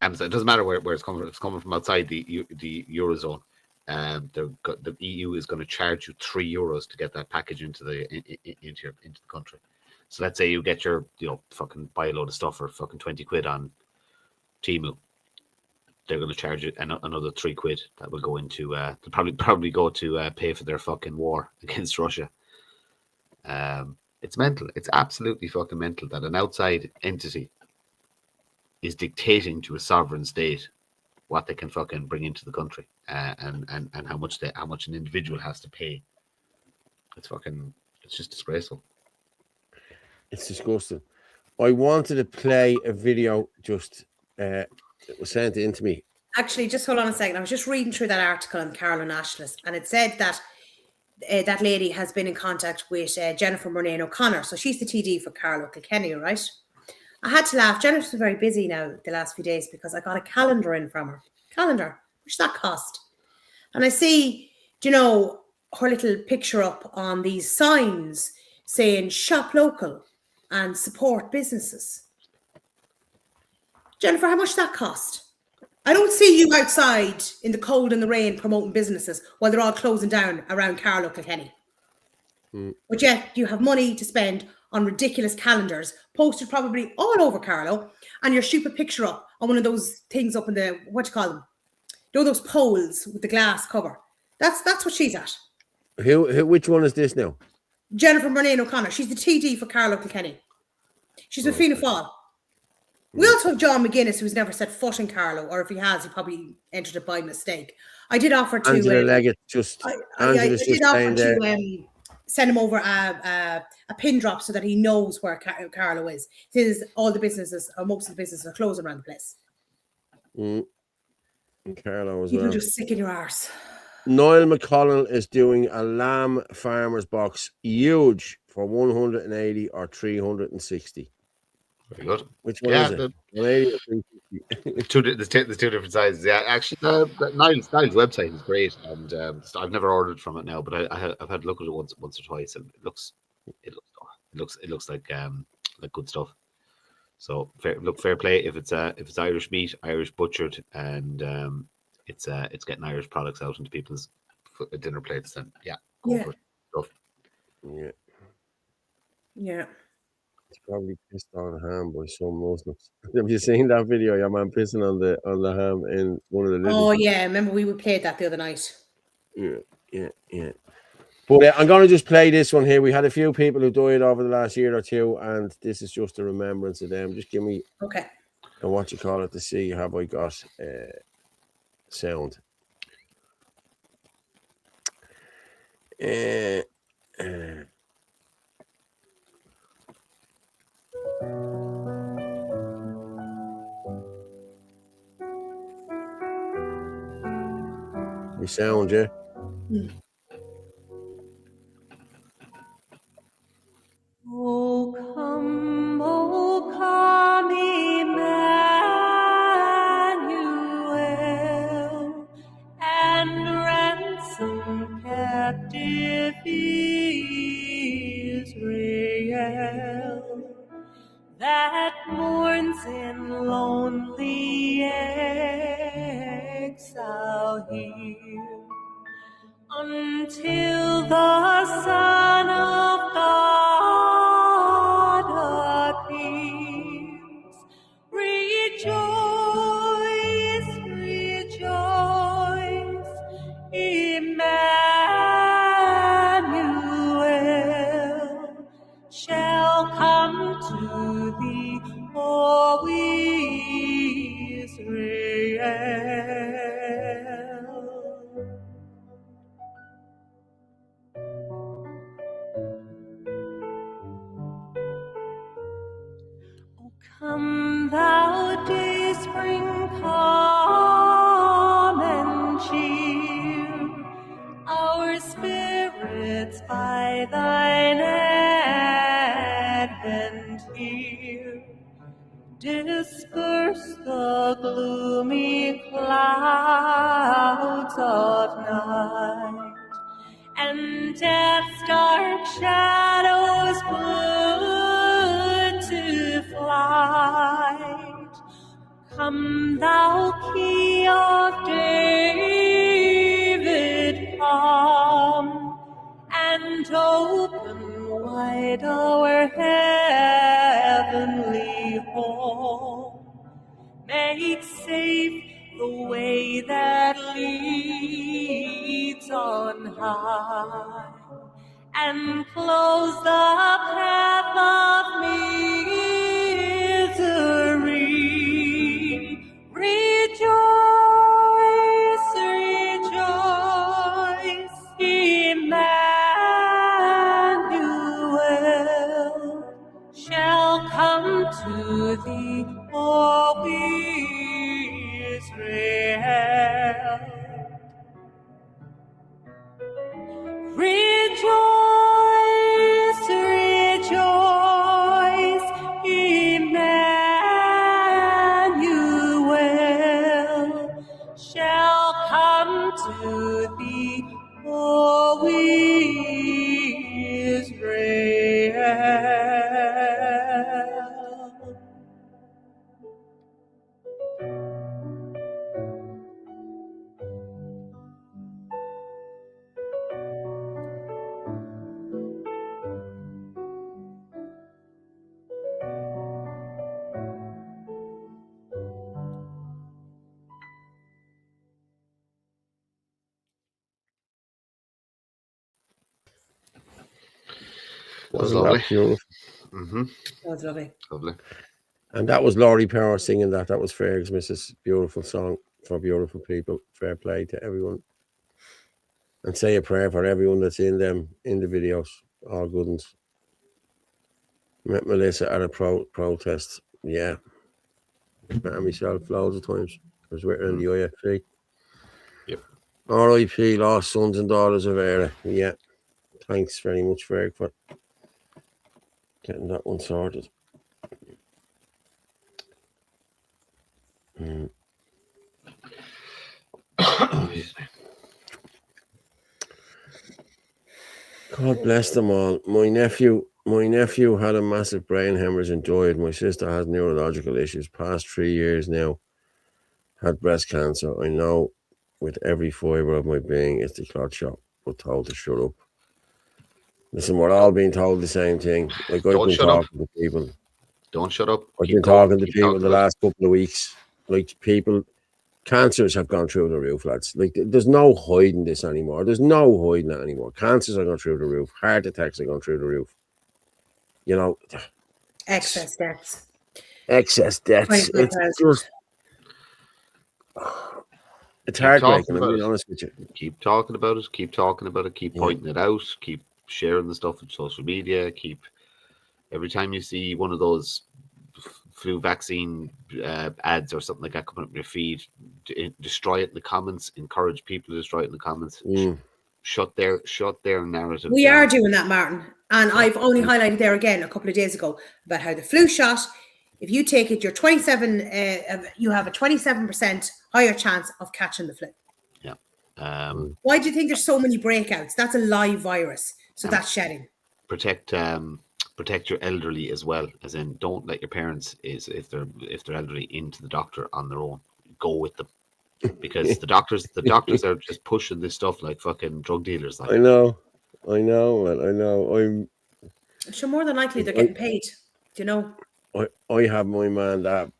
Amazon. It doesn't matter where it's coming from. It's coming from outside the eurozone. The EU is going to charge you €3 to get that package into the country. So let's say you get your fucking buy a load of stuff for fucking 20 quid on Temu. They're going to charge you another 3 quid that will go into probably go to pay for their fucking war against Russia. It's mental. It's absolutely fucking mental that an outside entity is dictating to a sovereign state what they can fucking bring into the country and how much an individual has to pay. It's just disgraceful. It's disgusting. I wanted to play a video just it was sent in to me. Actually, just hold on a second. I was just reading through that article on the Carlo Nationalist, and it said that that lady has been in contact with Jennifer Murnane O'Connor. So she's the TD for Carlo Kilkenny, right? I had to laugh. Jennifer's very busy now the last few days because I got a calendar in from her. Calendar. Which that cost? And I see, her little picture up on these signs saying shop local and support businesses. Jennifer, how much that cost? I don't see you outside in the cold and the rain promoting businesses while they're all closing down around Carlo Kilkenny. But yet you have money to spend on ridiculous calendars posted probably all over Carlo, and your stupid picture up on one of those things up in the, what do you call them? Those poles with the glass cover. That's what she's at. Which one is this now? Jennifer Murnane O'Connor. She's the TD for Carlo Kilkenny. She's with Fianna Fáil. We also have John McGuinness, who's never set foot in Carlo, or if he has, he probably entered it by mistake. I did offer to Angela Leggett I did offer to send him over a pin drop so that he knows where Carlo is. Since all the businesses, or most of the businesses, are closing around the place. Carlo as You well. can just stick in your arse. Niall McCollum is doing a lamb farmer's box, huge, for 180 or 360. Very good. Which one is it? 180 or 360? There's two different sizes. Yeah, actually, Niall's website is great, and I've never ordered from it now, but I've had a look at it once or twice, and it looks like good stuff. So fair play if it's Irish meat, Irish butchered, and it's getting Irish products out into people's dinner plates. Then go for it. Stuff. Yeah. Yeah. It's probably pissed on ham by some Muslims. Have you seen that video? Your man pissing on the ham in one of the little. Oh yeah, remember we played that the other night. Yeah. But I'm going to just play this one here. We had a few people who died over the last year or two, and this is just a remembrance of them. Just give me and what you call it to see have I got sound. We sound, yeah. Oh come, Emmanuel, and ransom captive Israel that mourns in lonely exile here, until the Son of God appears. Rejoice, rejoice, Emmanuel shall come to thee, O Israel. Come thou day spring, come and cheer our spirits by thine advent here. Disperse the gloomy clouds of night, and death's dark shadows put to flight. Come thou Key of David, come and open wide our heavenly home. Make safe the way that leads on high, and close the path of misery. Rejoice, rejoice, Emmanuel shall come to thee, O Israel. Rejoice, rejoice, Emmanuel shall come to thee, O Israel. Was lovely. That beautiful? Mm-hmm. That was lovely. Lovely. And that was Laurie Power singing that. That was Ferg's Mrs. Beautiful song for beautiful people. Fair play to everyone. And say a prayer for everyone that's in the videos. All good ones. Met Melissa at a protest. Yeah. Met myself loads of times. I was with her in the IFP. Yep. R.I.P. lost sons and daughters of Era. Yeah. Thanks very much, Ferg, for getting that one sorted. God bless them all. My nephew had a massive brain hemorrhage and died. My sister has neurological issues. Past 3 years now. Had breast cancer. I know with every fibre of my being it's the clot shot, but told to shut up. Listen, we're all being told the same thing. Like I've been talking to people. Don't shut up. I've been talking to people the last couple of weeks. Like people, cancers have gone through the roof, lads. Like there's no hiding this anymore. There's no hiding it anymore. Cancers are going through the roof. Heart attacks are going through the roof. You know, excess deaths. It's just, it's heartbreaking. I'm being honest with you. Keep talking about it. Keep talking about it. Keep pointing it out. Keep sharing the stuff on social media. Keep every time you see one of those flu vaccine ads or something like that coming up in your feed, destroy it in the comments. Encourage people to destroy it in the comments. Shut their narrative. We are doing that, Martin, and I've only highlighted there again a couple of days ago about how the flu shot, if you take it, you're 27. You have a 27% higher chance of catching the flu. Yeah. Why do you think there's so many breakouts? That's a live virus, so that's shedding. Protect your elderly as well, as in don't let your parents, if they're elderly, into the doctor on their own. Go with them, because the doctors are just pushing this stuff like fucking drug dealers. Like. I know. I'm sure more than likely they're getting paid. Do you know? I have my man that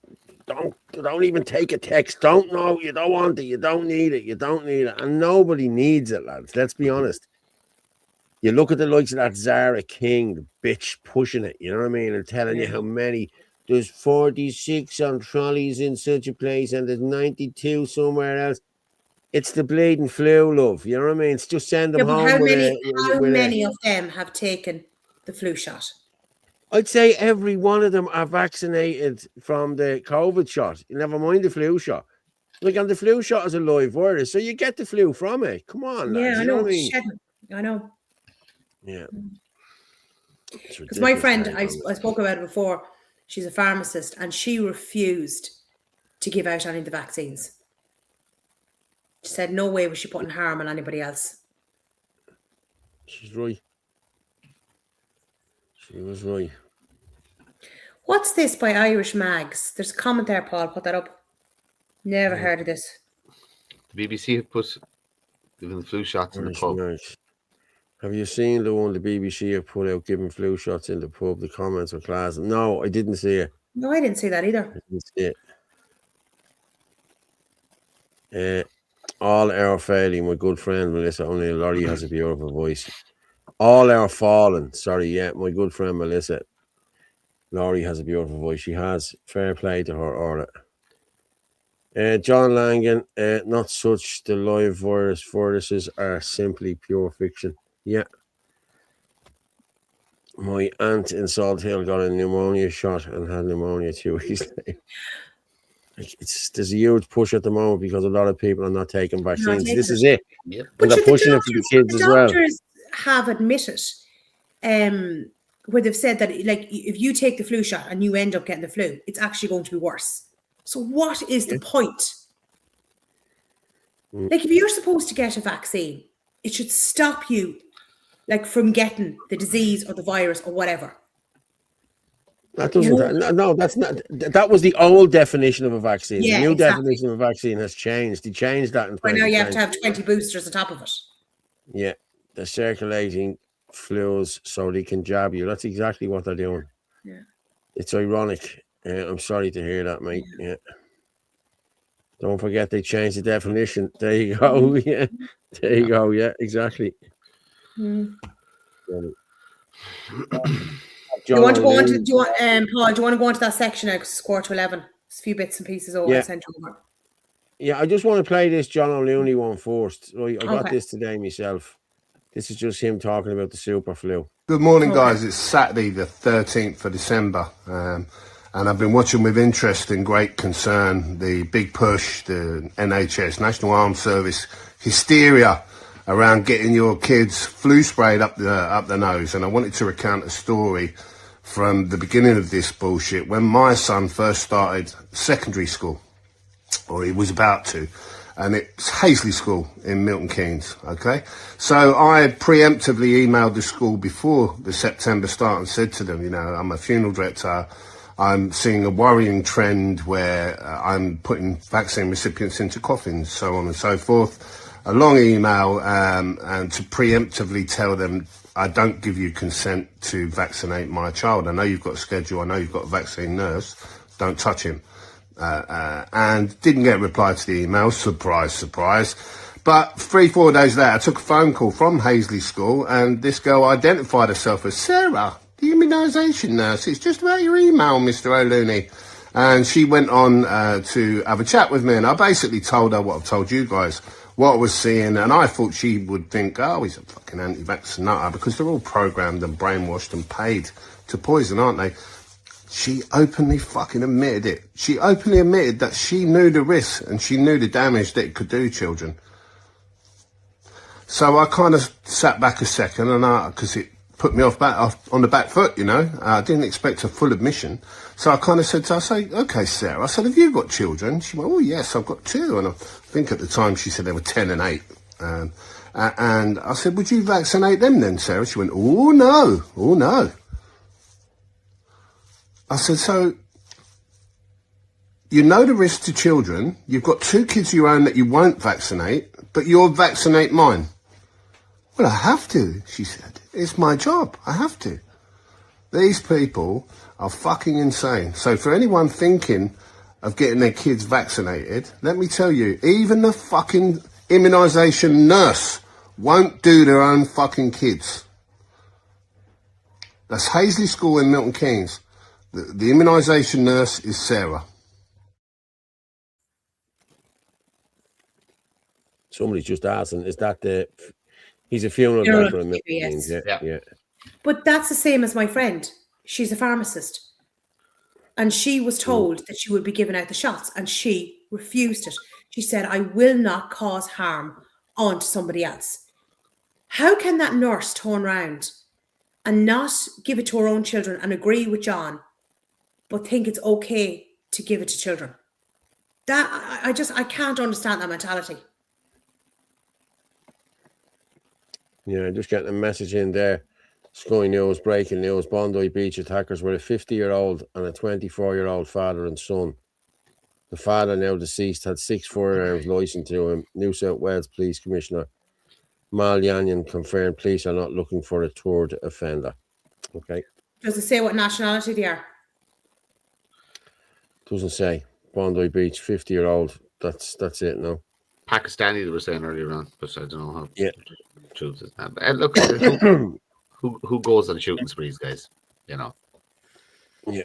don't even take a text. Don't know. You don't want it. You don't need it. You don't need it. And nobody needs it, lads. Let's be honest. You look at the likes of that Zara King, the bitch pushing it, you know what I mean? And telling you how many. There's 46 on trolleys in such a place and there's 92 somewhere else. It's the bleeding flu, love. You know what I mean? It's just send them home. How many of them have taken the flu shot? I'd say every one of them are vaccinated from the COVID shot. Never mind the flu shot. Like, and the flu shot is a live virus, so you get the flu from it. Come on, lads. Yeah, I know know. What I mean? I know. Yeah. Because my friend, I spoke about it before, she's a pharmacist, and she refused to give out any of the vaccines. She said no way was she putting harm on anybody else. She's right. She was right. What's this by Irish Mags? There's a comment there, Paul. Put that up. Never heard of this. The BBC have put giving flu shots in the pub. Nice. Have you seen the one the BBC have put out giving flu shots in the pub? The comments were class. No, I didn't see it. No, I didn't see that either. I didn't see it. All our failing, my good friend Melissa, only Laurie has a beautiful voice. All our fallen, my good friend Melissa. Laurie has a beautiful voice. She has. Fair play to her, Orla. John Langan, not such. The live viruses are simply pure fiction. Yeah. My aunt in Salt Hill got a pneumonia shot and had pneumonia 2 weeks later. There's a huge push at the moment because a lot of people are not taking vaccines. This is it. Yep. And they're pushing it for the kids as well. Doctors have admitted where they've said that, like, if you take the flu shot and you end up getting the flu, it's actually going to be worse. So what is the point? Like, if you're supposed to get a vaccine, it should stop you, like, from getting the disease or the virus or whatever. That doesn't. No, that's not. That was the old definition of a vaccine. Yeah, the new definition of a vaccine has changed. They changed that in 2020. Now you have to have 20 boosters on top of it. Yeah, they're circulating flus so they can jab you. That's exactly what they're doing. Yeah, it's ironic. I'm sorry to hear that, mate. Yeah. Don't forget they changed the definition. There you go. Yeah, there you go. Yeah, exactly. Do you want to go on to, Paul, do you want to go on to that section now? Because it's 11:15. There's a few bits and pieces over Central. Yeah, I just want to play this John O'Looney one first. Right, I got this today myself. This is just him talking about the super flu. Good morning, guys. It's Saturday, the 13th of December. And I've been watching with interest and great concern the big push, the NHS, National Armed Service, hysteria around getting your kids flu sprayed up the nose. And I wanted to recount a story from the beginning of this bullshit when my son first started secondary school, or he was about to. And it's Hazley School in Milton Keynes, okay? So I preemptively emailed the school before the September start and said to them, you know, I'm a funeral director. I'm seeing a worrying trend where I'm putting vaccine recipients into coffins, so on and so forth. A long email and to preemptively tell them I don't give you consent to vaccinate my child. I know you've got a schedule. I know you've got a vaccine nurse. Don't touch him. And didn't get a reply to the email. Surprise, surprise. But 3-4 days later, I took a phone call from Hazley School, and this girl identified herself as Sarah, the immunisation nurse. It's just about your email, Mr. O'Looney. And she went on to have a chat with me, and I basically told her what I've told you guys, what I was seeing, and I thought she would think, oh, he's a fucking anti-vax nutter, because they're all programmed and brainwashed and paid to poison, aren't they? She openly fucking admitted it. She openly admitted that she knew the risks and she knew the damage that it could do children. So I kind of sat back a second, and because it put me off on the back foot, you know. I didn't expect a full admission. So I kind of said to her, I say, okay, Sarah, I said, have you got children? She went, oh, yes, I've got 2. And I think at the time she said they were 10 and 8. And I said, would you vaccinate them then, Sarah? She went, oh, no. Oh, no. I said, so you know the risk to children. You've got 2 kids of your own that you won't vaccinate, but you'll vaccinate mine. Well, I have to, she said. It's my job. I have to. These people are fucking insane. So for anyone thinking of getting their kids vaccinated, let me tell you, even the fucking immunisation nurse won't do their own fucking kids. That's Hazley School in Milton Keynes. The immunisation nurse is Sarah. Somebody's just asking, is that he's a funeral director in Milton Keynes? Yeah. But that's the same as my friend. She's a pharmacist. And she was told that she would be giving out the shots, and she refused it. She said, I will not cause harm onto somebody else. How can that nurse turn around and not give it to her own children and agree with John, but think it's okay to give it to children? That I can't understand that mentality. Yeah, just getting a message in there. Sky News, breaking news. Bondi Beach attackers were a 50-year-old and a 24-year-old father and son. The father, now deceased, had 6 firearms licensed to him. New South Wales Police Commissioner Mal Yanyan confirmed police are not looking for a 3rd offender. Okay. Does it say what nationality they are? Doesn't say. Bondi Beach, 50-year-old. That's it now. Pakistani, they were saying earlier on, but I don't know how true is that. And look, who goes on shooting sprees, guys? You know. Yeah.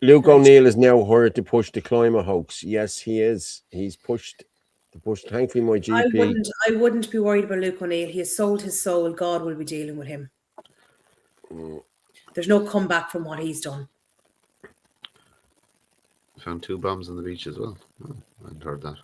Luke O'Neill is now hired to push the climate hoax. Yes, he is. He's pushed the push. Thankfully, my GP. I wouldn't be worried about Luke O'Neill. He has sold his soul. God will be dealing with him. There's no comeback from what he's done. Found 2 bombs on the beach as well. Oh, I hadn't heard that.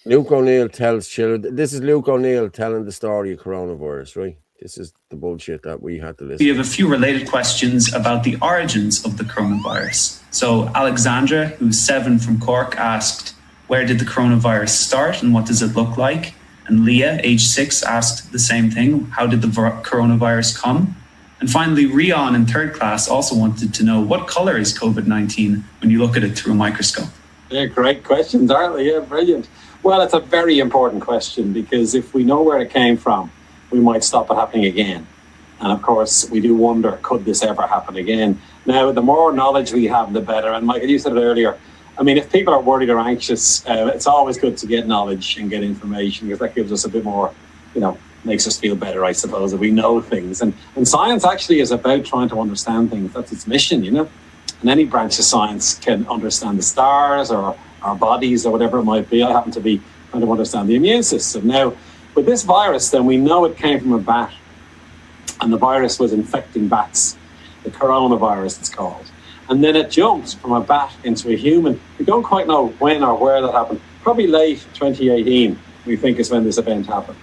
Luke O'Neill tells children. This is Luke O'Neill telling the story of coronavirus, right? This is the bullshit that we had to listen. We have a few related questions about the origins of the coronavirus. So Alexandra, who's 7 from Cork, asked, where did the coronavirus start and what does it look like? And Leah, age 6, asked the same thing. How did the coronavirus come? And finally, Rion in 3rd class also wanted to know, what color is COVID-19 when you look at it through a microscope? Yeah, great questions, aren't they? Yeah, brilliant. Well, it's a very important question, because if we know where it came from, we might stop it happening again. And of course, we do wonder, could this ever happen again? Now, the more knowledge we have, the better. And Michael, you said it earlier. I mean, if people are worried or anxious, it's always good to get knowledge and get information, because that gives us a bit more, makes us feel better, I suppose, if we know things. And science actually is about trying to understand things. That's its mission, And any branch of science can understand the stars or our bodies or whatever it might be. I happen to be trying to understand the immune system. Now, with this virus, then we know it came from a bat, and the virus was infecting bats. the coronavirus it's called. And then it jumps from a bat into a human. We don't quite know when or where that happened. Probably late 2018, we think, is when this event happened.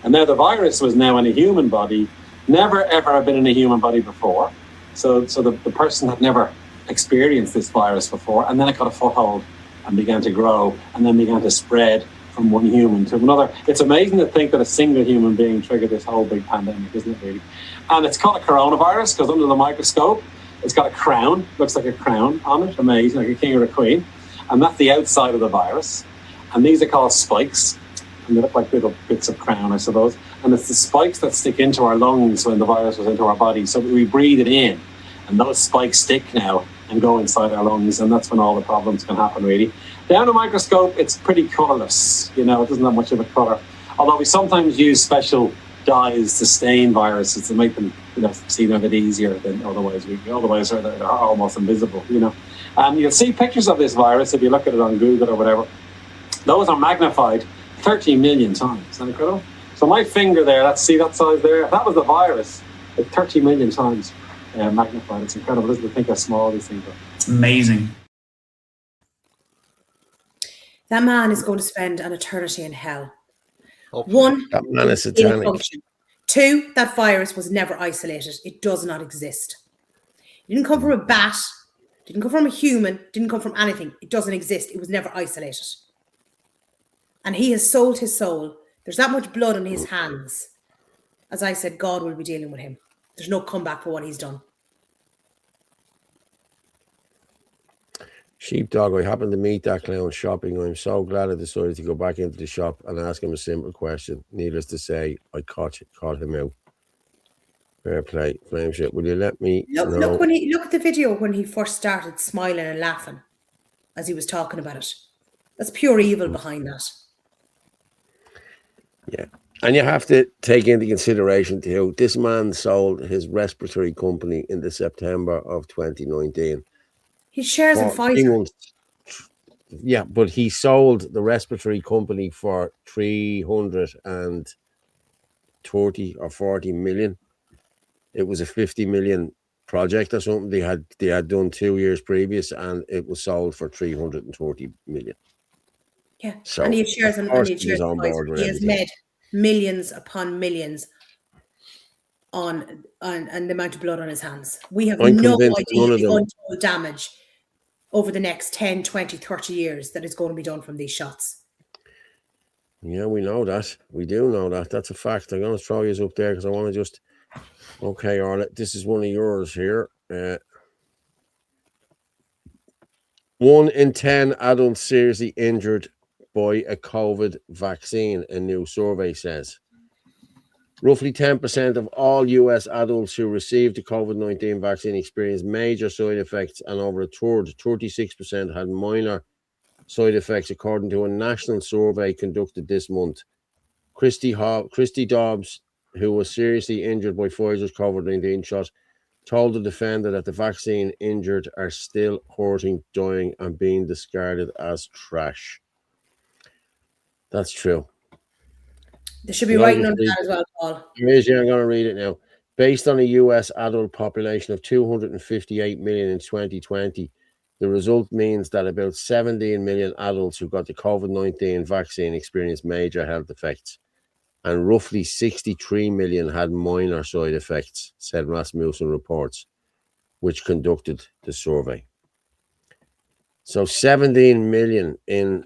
And now the virus was now in a human body, never ever been in a human body before. So the person had never experienced this virus before, and then it got a foothold and began to grow and then began to spread from one human to another. It's amazing to think that a single human being triggered this whole big pandemic, isn't it, really? And it's called a coronavirus because under the microscope, it's got a crown, looks like a crown on it, amazing, like a king or a queen. And that's the outside of the virus. And these are called spikes. And they look like little bits of crown, I suppose. And it's the spikes that stick into our lungs when the virus was into our body. So we breathe it in. And those spikes stick now and go inside our lungs. And that's when all the problems can happen, really. Down a microscope, it's pretty colourless. You know, it doesn't have much of a colour. Although we sometimes use special dyes to stain viruses to make them, you know, see them a bit easier than otherwise. Otherwise, they're almost invisible, you know. And you'll see pictures of this virus if you look at it on Google or whatever. Those are magnified 30 million times. Isn't that incredible? So my finger there, let's see that size there. If that was the virus, it's 30 million times magnified. It's incredible, isn't it? Think how small these things are. It's amazing. That man is going to spend an eternity in hell. Hopefully. One, that man is satanic. Two, that virus was never isolated. It does not exist. It didn't come from a bat. It didn't come from a human. It didn't come from anything. It doesn't exist. It was never isolated. And he has sold his soul. There's that much blood on his hands. As I said, God will be dealing with him. There's no comeback for what he's done. Sheepdog, I happened to meet that clown shopping. I'm so glad I decided to go back into the shop and ask him a simple question. Needless to say, I caught him out. Fair play. Flame shit. Will you let me know? Look at the video when he first started smiling and laughing as he was talking about it. That's pure evil behind that. Yeah. And you have to take into consideration too, this man sold his respiratory company in the September of 2019. He shares in Pfizer. Yeah, but he sold the respiratory company for 330 or 40 million. It was a 50 million project or something they had done 2 years previous, and it was sold for 330 million. Yeah, so and he shares in Pfizer. He has made millions upon millions on the amount of blood on his hands. We have no idea the untold damage over the next 10, 20, 30 years that is going to be done from these shots. Yeah, we know that. We do know that. That's a fact. I'm going to throw you up there because I want to just... Okay, Orla, this is one of yours here. 1 in 10 adults seriously injured by a COVID vaccine, a new survey says. Roughly 10% of all US adults who received the COVID-19 vaccine experienced major side effects, and over a third, 36%, had minor side effects, according to a national survey conducted this month. Christy Dobbs, who was seriously injured by Pfizer's COVID-19 shot, told the Defender that the vaccine injured are still hurting, dying, and being discarded as trash. That's true. They should be writing under that as well, Paul. Here's, I'm going to read it now. Based on a US adult population of 258 million in 2020, the result means that about 17 million adults who got the COVID-19 vaccine experienced major health effects, and roughly 63 million had minor side effects, said Rasmussen Reports, which conducted the survey. So 17 million in...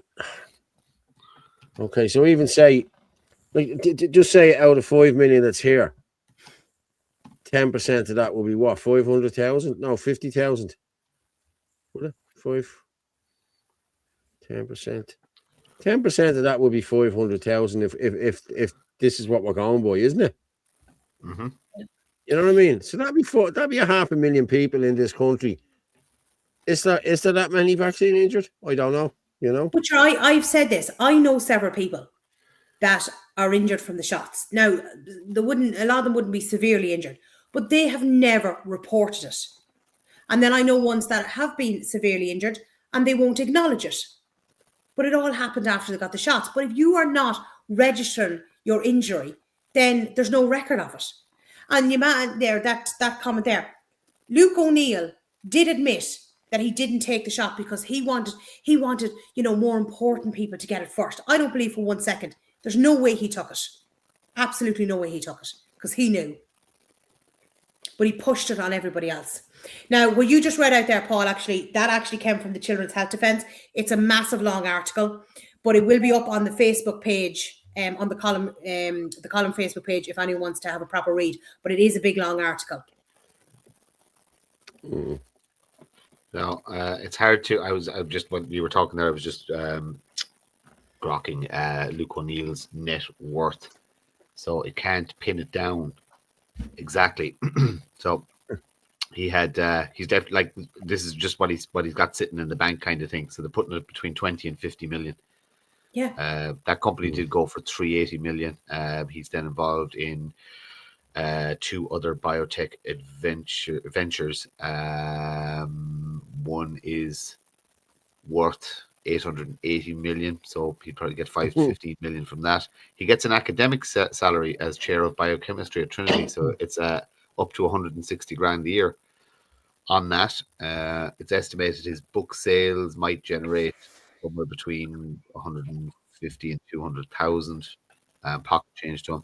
Okay, so even say... Like, just say out of 5 million that's here, 10% of that will be what? 500,000? No, 50,000. Would it? 10%. 10% of that will be 500,000 if this is what we're going by, isn't it? Mm-hmm. You know what I mean? So that'd be 500,000 people in this country. Is there that many vaccine injured? I don't know. You know. But I've said this. I know several people that are injured from the shots. Now, a lot of them wouldn't be severely injured, but they have never reported it. And then I know ones that have been severely injured and they won't acknowledge it. But it all happened after they got the shots. But if you are not registering your injury, then there's no record of it. And you man there, that comment there, Luke O'Neill did admit that he didn't take the shot because he wanted, more important people to get it first. I don't believe for 1 second. There's no way he took it. Absolutely no way he took it because he knew. But he pushed it on everybody else. Now, what you just read out there, Paul, that actually came from the Children's Health Defence. It's a massive long article, but it will be up on the Facebook page, on the column Facebook page, if anyone wants to have a proper read. But it is a big long article. No, it's hard to. When you were talking there, I was just grokking Luke O'Neill's net worth, so it can't pin it down exactly. So he's definitely, like, this is just what he's got sitting in the bank kind of thing. So they're putting it between 20 and 50 million. Yeah. That company did go for 380 million. He's then involved in 2 other biotech ventures. One is worth 880 million, so he'd probably get 5 to 15 million from that. He gets an academic salary as chair of biochemistry at Trinity, so it's up to 160 grand a year on that. It's estimated his book sales might generate somewhere between 150 and 200,000 pocket change to him.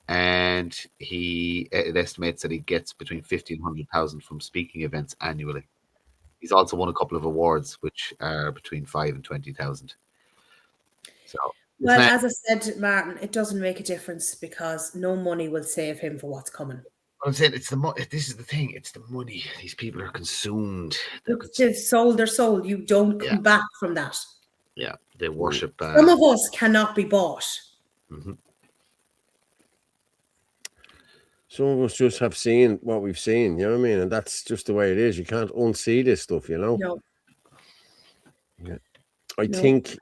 And it estimates that he gets between 50 and 100,000 from speaking events annually. He's also won a couple of awards, which are between 5 and 20,000. So, well, as I said, Martin, it doesn't make a difference because no money will save him for what's coming. I'm saying it's this is the thing. It's the money. These people are consumed. They've sold their soul. You don't come back from that. Yeah, they worship. Some of us cannot be bought. Mm-hmm. Some of us just have seen what we've seen, you know what I mean? And that's just the way it is. You can't unsee this stuff, you know? No. Yeah. I think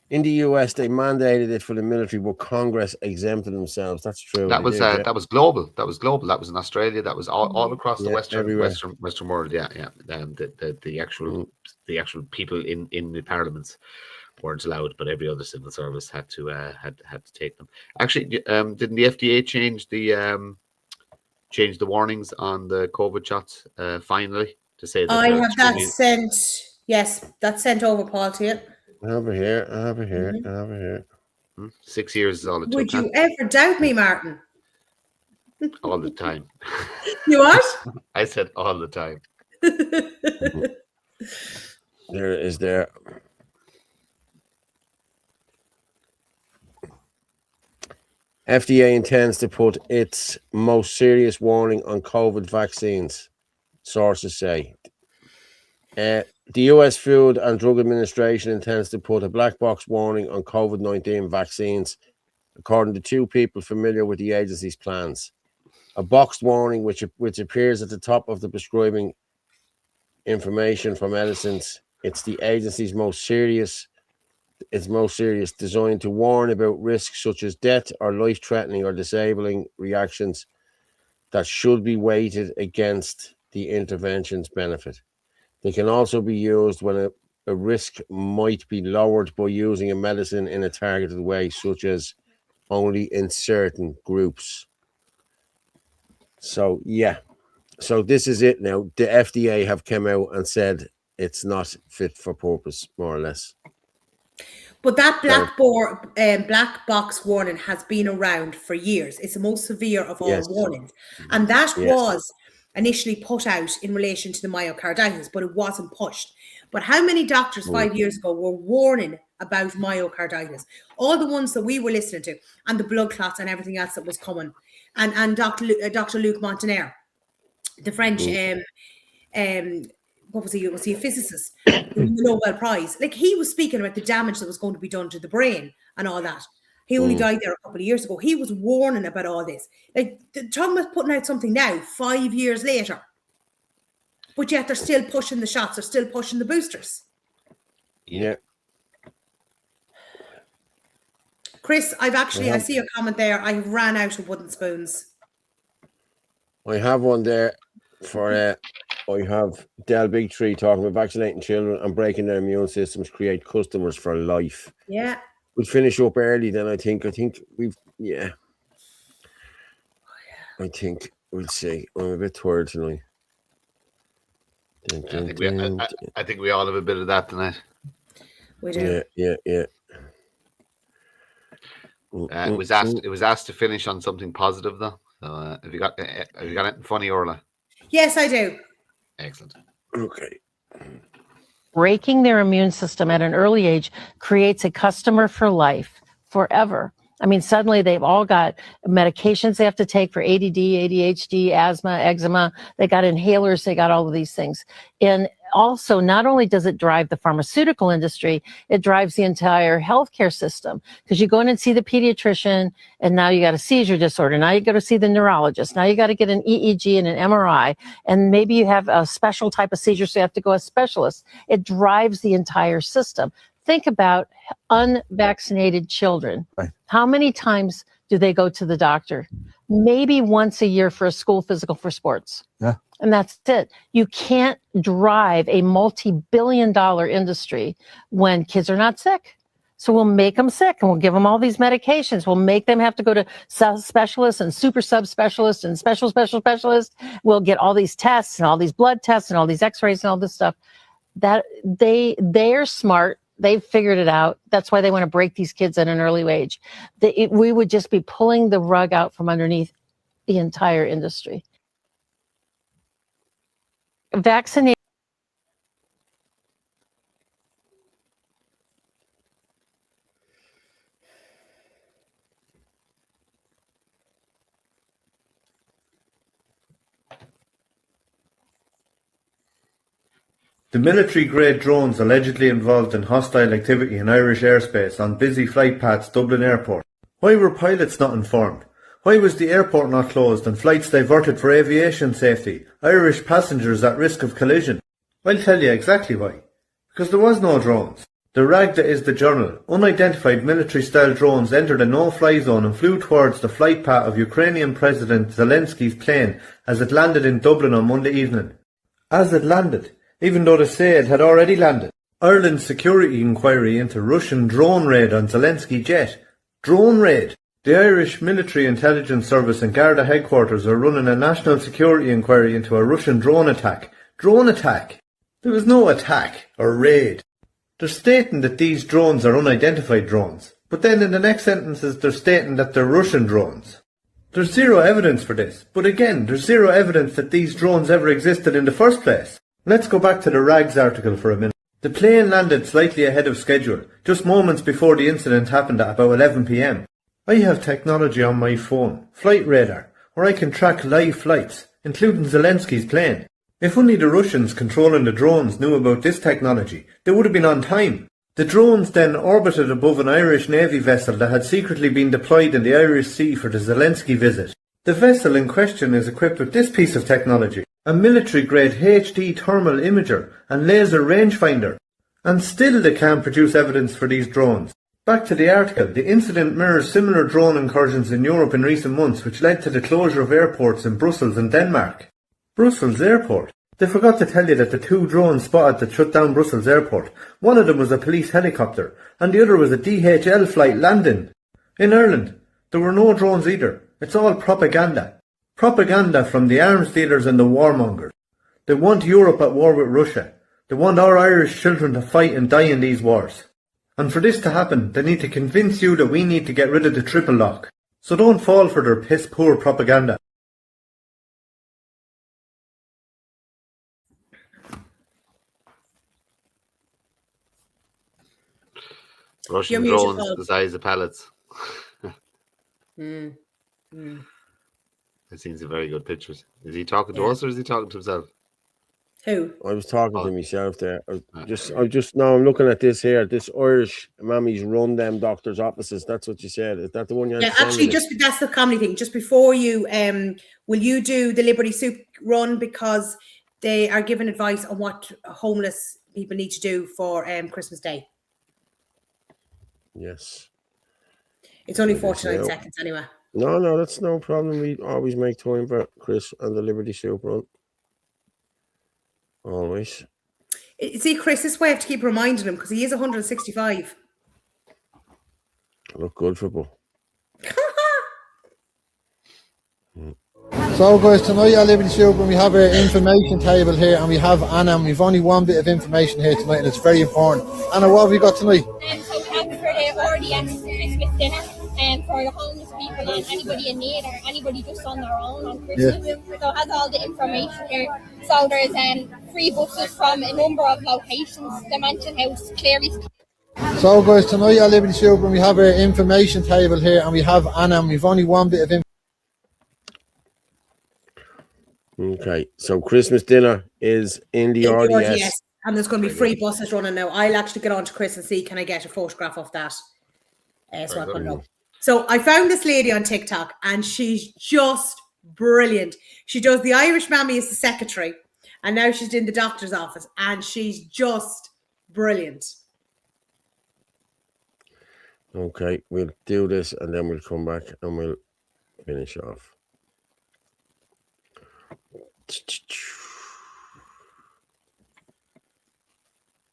in the US, they mandated it for the military, but Congress exempted themselves. That's true. That was global. That was global. That was in Australia. That was all across the Western world. Yeah. The actual people in the parliaments weren't allowed, but every other civil service had to take them. Actually, didn't the FDA change the warnings on the COVID shots finally to say that I have that sent? Yes, that's sent over, Paul, to you. I have it here. 6 years is all it took. Would you ever doubt me, Martin? All the time. You what? I said all the time. There it is there. FDA intends to put its most serious warning on COVID vaccines, sources say. The US Food and Drug Administration intends to put a black box warning on COVID-19 vaccines, according to 2 people familiar with the agency's plans. A boxed warning which appears at the top of the prescribing information for medicines. It's the agency's most serious, designed to warn about risks such as death or life-threatening or disabling reactions that should be weighted against the intervention's benefit. They can also be used when a risk might be lowered by using a medicine in a targeted way, such as only in certain groups. So, yeah. So this is it now. The FDA have come out and said it's not fit for purpose, more or less. But that black box warning has been around for years. It's the most severe of all warnings. And that was initially put out in relation to the myocarditis, but it wasn't pushed. But how many doctors 5 years ago were warning about myocarditis? All the ones that we were listening to, and the blood clots and everything else that was coming. And Dr. Luc Montagnier, the French, what was he? Was he a physicist? The Nobel Prize. Like, he was speaking about the damage that was going to be done to the brain and all that. He only died there a couple of years ago. He was warning about all this. Like, talking about putting out something now, 5 years later. But yet they're still pushing the shots. They're still pushing the boosters. Yeah. Chris, I see your comment there. I ran out of wooden spoons. I have one there for... I have Del Bigtree talking about vaccinating children and breaking their immune systems create customers for life. Yeah. We'll finish up early then, I think we've, I think We'll see. I'm a bit tired tonight. I think we all have a bit of that tonight. We do. Yeah. It was asked to finish on something positive though. So have you got anything funny, Orla? Yes, I do. Excellent. Okay. Breaking their immune system at an early age creates a customer for life, forever. I mean, suddenly they've all got medications they have to take for ADD, ADHD, asthma, eczema. They got inhalers. They got all of these things. And also, not only does it drive the pharmaceutical industry, it drives the entire healthcare system, because you go in and see the pediatrician and now you got a seizure disorder. Now you got to see the neurologist. Now you got to get an EEG and an MRI. And maybe you have a special type of seizure, so you have to go a specialist. It drives the entire system. Think about unvaccinated children. Right. How many times do they go to the doctor? Maybe once a year for a school physical for sports. Yeah. And that's it. You can't drive a multi-billion-dollar industry when kids are not sick. So we'll make them sick and we'll give them all these medications. We'll make them have to go to specialists and super subspecialists and special specialists. We'll get all these tests and all these blood tests and all these x-rays and all this stuff. That they're smart. They've figured it out. That's why they want to break these kids at an early age. We would just be pulling the rug out from underneath the entire industry. Vaccinate. The military-grade drones allegedly involved in hostile activity in Irish airspace on busy flight paths Dublin Airport. Why were pilots not informed? Why was the airport not closed and flights diverted for aviation safety? Irish passengers at risk of collision? I'll tell you exactly why. Because there was no drones. The rag that is the journal, unidentified military-style drones entered a no-fly zone and flew towards the flight path of Ukrainian President Zelensky's plane as it landed in Dublin on Monday evening. As it landed, even though they say it had already landed. Ireland's security inquiry into Russian drone raid on Zelensky jet. Drone raid. The Irish Military Intelligence Service and Garda headquarters are running a national security inquiry into a Russian drone attack. Drone attack? There was no attack or raid. They're stating that these drones are unidentified drones, but then in the next sentences they're stating that they're Russian drones. There's zero evidence for this, but again, there's zero evidence that these drones ever existed in the first place. Let's go back to the Rags article for a minute. The plane landed slightly ahead of schedule, just moments before the incident happened at about 11 p.m. I have technology on my phone, Flight Radar, where I can track live flights, including Zelensky's plane. If only the Russians controlling the drones knew about this technology, they would have been on time. The drones then orbited above an Irish Navy vessel that had secretly been deployed in the Irish Sea for the Zelensky visit. The vessel in question is equipped with this piece of technology, a military-grade HD thermal imager and laser rangefinder. And still they can't produce evidence for these drones. Back to the article, the incident mirrors similar drone incursions in Europe in recent months, which led to the closure of airports in Brussels and Denmark. Brussels Airport? They forgot to tell you that the two drones spotted that shut down Brussels Airport. One of them was a police helicopter, and the other was a DHL flight landing. In Ireland, there were no drones either. It's all propaganda. Propaganda from the arms dealers and the warmongers. They want Europe at war with Russia. They want our Irish children to fight and die in these wars. And for this to happen, they need to convince you that we need to get rid of the triple lock. So don't fall for their piss-poor propaganda. Russian drones the size of pallets. I've seen some very good pictures. Is he talking to us or is he talking to himself? Who? I was talking to myself there. I'm looking at this here. This Irish mammies run them doctors' offices. That's what you said. Is that the one you had? Yeah, actually, that's the comedy thing. Just before you, will you do the Liberty Soup run, because they are giving advice on what homeless people need to do for Christmas Day. Yes. It's only 49 seconds anyway. No, that's no problem. We always make time for Chris and the Liberty Soup run. Always. See, Chris, this way I have to keep reminding him, because he is 165. Look good for Bo. So guys, tonight at Liberty Super we have our information table here, and we have Anna, and we've only one bit of information here tonight, and it's very important. Anna, what have we got tonight? So we have for the RDS Christmas dinner for the homeless people and anybody in need or anybody just on their own on Christmas. So it has all the information here. So there's free buses from a number of locations, the Mansion House, Clary's. So guys, tonight at Liberty Super we have our information table here, and we have Anna, and we've only one bit of information. Okay, so Christmas dinner is in the RDS. And there's going to be free buses running now. I'll actually get on to Chris and see, can I get a photograph of that? So I put it up. So I found this lady on TikTok, and she's just brilliant. She does the Irish Mammy as the secretary, and now she's in the doctor's office, and she's just brilliant. Okay, we'll do this, and then we'll come back and we'll finish off.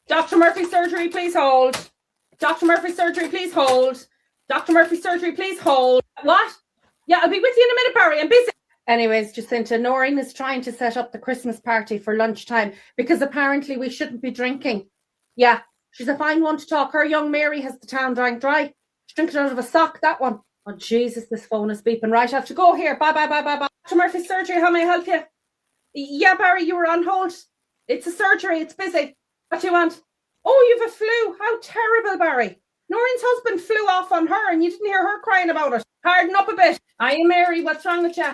Dr. Murphy surgery, please hold. Dr. Murphy surgery, please hold. Dr. Murphy surgery, please hold. What? Yeah, I'll be with you in a minute, Barry. I'm busy. Anyways, Jacinta, Noreen is trying to set up the Christmas party for lunchtime because apparently we shouldn't be drinking. Yeah, she's a fine one to talk. Her young Mary has the town dry. She's drinking out of a sock, that one. Oh, Jesus, this phone is beeping. Right, I have to go here. Bye. Dr. Murphy surgery, how may I help you? Yeah, Barry, you were on hold. It's a surgery. It's busy. What do you want? Oh, you've a flu. How terrible, Barry. Noreen's husband flew off on her and you didn't hear her crying about it. Harden up a bit. Aye, Mary, what's wrong with you?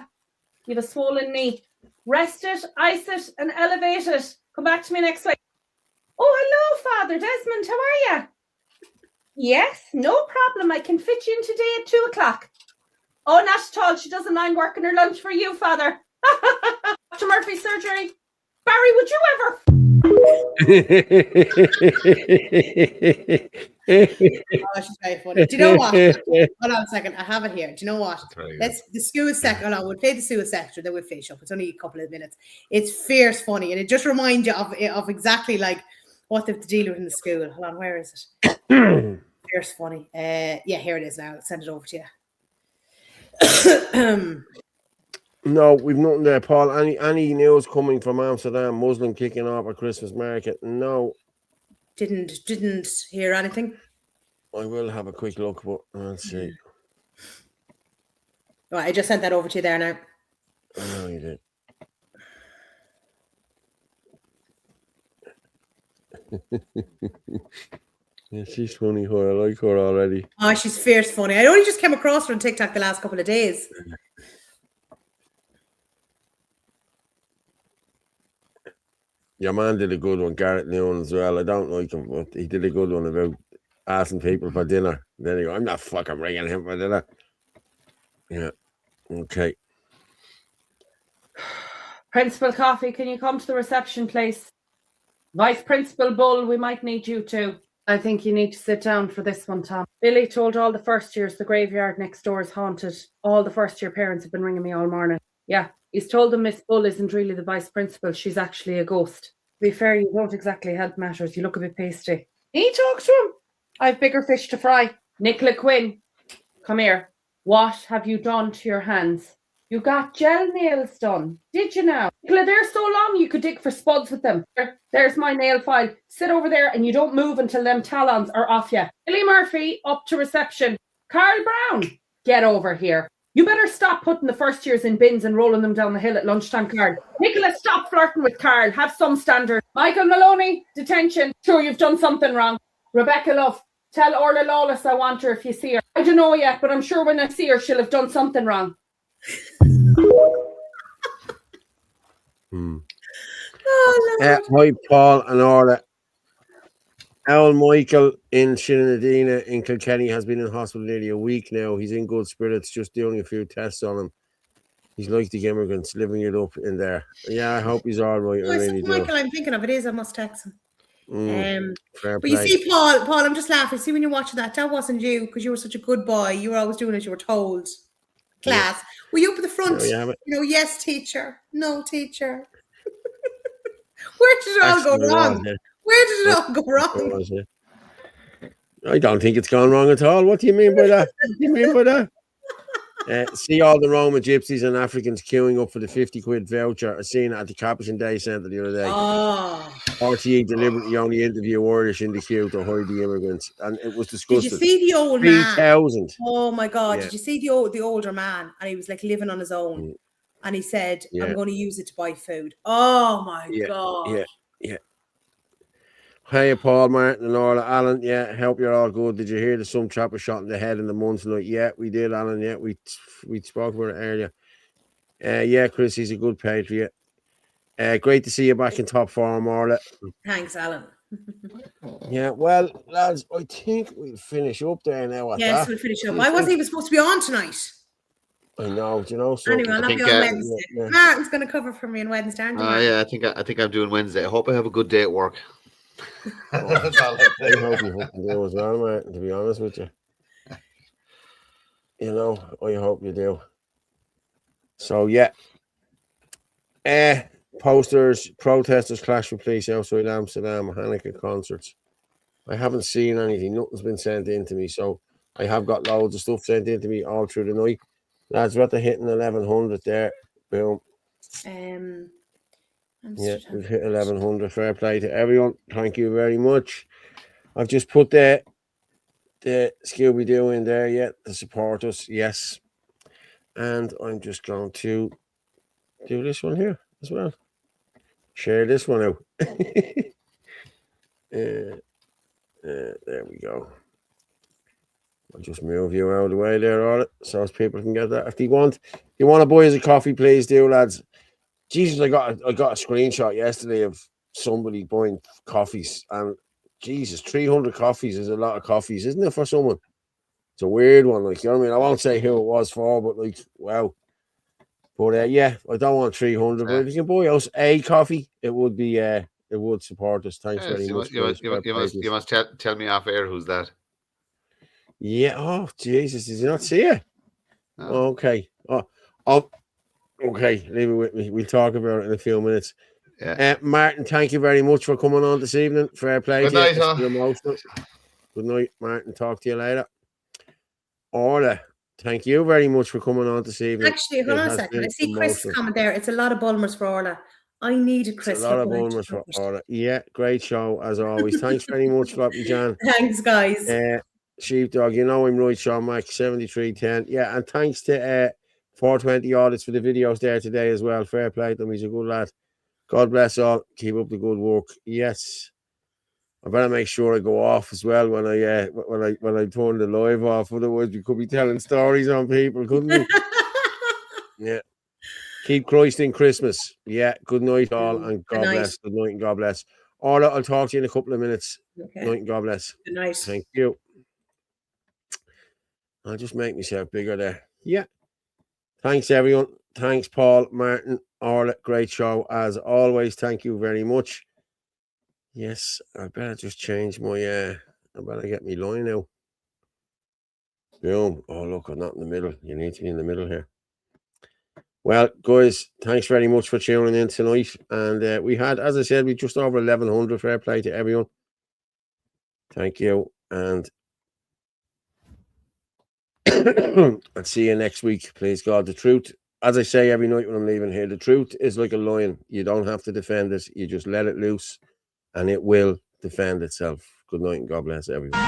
You have a swollen knee. Rest it, ice it, and elevate it. Come back to me next week. Oh, hello, Father Desmond. How are you? Yes, no problem. I can fit you in today at 2 o'clock. Oh, not at all. She doesn't mind working her lunch for you, Father. Dr. Murphy surgery. Barry, would you ever? Oh, she's very funny. Do you know what? Hold on a second. I have it here. Do you know what? Let's the school sector. Hold on, we'll play the school sector, then we'll finish up. It's only a couple of minutes. It's fierce funny, and it just reminds you of exactly like what they have to deal with in the school. Hold on, where is it? Fierce funny. Yeah, here it is now. I'll send it over to you. No, we've nothing there, Paul. Any news coming from Amsterdam? Muslim kicking off a Christmas market? No. Didn't hear anything. I will have a quick look, but let's see. Right, I just sent that over to you there now. Oh, you did. Yeah, she's funny. Her, I like her already. Oh, she's fierce funny. I only just came across her on TikTok the last couple of days. Your man did a good one, Garrett Newman as well. I don't like him, but he did a good one about asking people for dinner. Then he go, I'm not fucking bringing him for dinner. Yeah. Okay. Principal Coffee, can you come to the reception, please? Vice Principal Bull, we might need you too. I think you need to sit down for this one, Tom. Billy told all the first years the graveyard next door is haunted. All the first year parents have been ringing me all morning. Yeah, he's told them Miss Bull isn't really the vice principal. She's actually a ghost. To be fair, you don't exactly help matters. You look a bit pasty. He talks to him. I've bigger fish to fry. Nicola Quinn, come here. What have you done to your hands? You got gel nails done, did you now? Nicola, they're so long you could dig for spuds with them. There's my nail file. Sit over there and you don't move until them talons are off you. Billy Murphy, up to reception. Carl Brown, get over here. You better stop putting the first years in bins and rolling them down the hill at lunchtime, Carl. Nicola, stop flirting with Carl. Have some standard. Michael Maloney, detention. Sure, you've done something wrong. Rebecca Love, tell Orla Lawless I want her if you see her. I don't know yet, but I'm sure when I see her, she'll have done something wrong. Hi, Paul and Orla. Al Michael in Shinadina in Kilkenny has been in hospital nearly a week now. He's in good spirits, just doing a few tests on him. He's like the immigrants, living it up in there. Yeah, I hope he's all right. I really do. Michael, I'm thinking of it is. I must text him. But you see, Paul, I'm just laughing. See, when you're watching that wasn't you because you were such a good boy. You were always doing as you were told. Class. Yeah. Were you up at the front? Yes, teacher. No, teacher. Where did it all go wrong? Where did it all go wrong? I don't think it's gone wrong at all. What do you mean by that? What do you mean by that? See all the Roma gypsies and Africans queuing up for the 50 quid voucher. I seen it at the Capuchin Day Centre the other day. Oh. RTE deliberately only interview Irish in the queue to hide the immigrants, and it was disgusting. Did you see the old man? 3,000. Oh my God! Yeah. Did you see the older man? And he was like living on his own, and he said, "I'm going to use it to buy food." Oh my God! Yeah. Hey, Paul, Martin, and Orla, Alan. Yeah, hope you're all good. Did you hear that some chap was shot in the head in the month tonight? Yeah, we did, Alan. Yeah, we spoke about it earlier. Yeah, Chris, he's a good patriot. Great to see you back in top form, Orla. Thanks, Alan. Yeah, well, lads, I think we'll finish up there now. Yes, we'll finish up. I wasn't even supposed to be on tonight. I know, do you know? So anyway, I'll not be on Wednesday. Yeah. Martin's going to cover for me on Wednesday, aren't you? Yeah, I think I'm doing Wednesday. I hope I have a good day at work. I hope you do as well, Martin, to be honest with you. You know, I hope you do. So, yeah. Posters, protesters clash with police outside Amsterdam, Hanukkah concerts. I haven't seen anything. Nothing's been sent in to me. So, I have got loads of stuff sent in to me all through the night. Lads, we're at the hitting 1100 there. Boom. Yeah, we've hit 1100. Fair play to everyone. Thank you very much. I've just put the Scooby-Doo in there yet to support us. Yes. And I'm just going to do this one here as well. Share this one out. There we go. I'll just move you out of the way there, all so as people can get that. If you want to buy us a coffee, please do, lads. Jesus, I got a screenshot yesterday of somebody buying coffees, and Jesus, 300 coffees is a lot of coffees, isn't it, for someone? It's a weird one, like, you know what I mean? I won't say who it was for, but like, wow. But yeah, I don't want 300, but if you can buy us a coffee, it would be it would support us. Thanks very much. You must tell me off air who's that. Yeah. Oh, Jesus, did you not see it? Oh. Okay. Okay, leave it with me. We'll talk about it in a few minutes. Yeah. Martin, thank you very much for coming on this evening. Fair play. Good night, Good night, Martin. Talk to you later. Orla, thank you very much for coming on this evening. Actually, hold on a second. I see Chris comment there. It's a lot of Bulmers for Orla. I needed Chris. It's a lot of Bulmers for Orla. Yeah, great show as always. Thanks very much, Floppy Jan. Thanks, guys. Sheepdog, you know I'm right, Sean Mac, 7310. Yeah, and thanks to 420 audits for the videos there today as well. Fair play to him. He's a good lad. God bless all. Keep up the good work. Yes. I better make sure I go off as well when I turn the live off. Otherwise, we could be telling stories on people, couldn't we? Yeah. Keep Christ in Christmas. Yeah. Good night, all, and God bless. Good night and God bless. Orla, I'll talk to you in a couple of minutes. Okay. Night and God bless. Good night. Thank you. I'll just make myself bigger there. Yeah. Thanks, everyone. Thanks, Paul, Martin, Orla. Great show as always. Thank you very much. Yes, I better just change my I better get me line now. Boom. Oh, look, I'm not in the middle. You need to be in the middle here. Well, guys, thanks very much for tuning in tonight. And we had, as I said, we just over 1100. Fair play to everyone. Thank you. And I'll see you next week, please God. The truth, as I say every night when I'm leaving here, the truth is like a lion. You don't have to defend it. You just let it loose and it will defend itself. Good night and God bless everyone.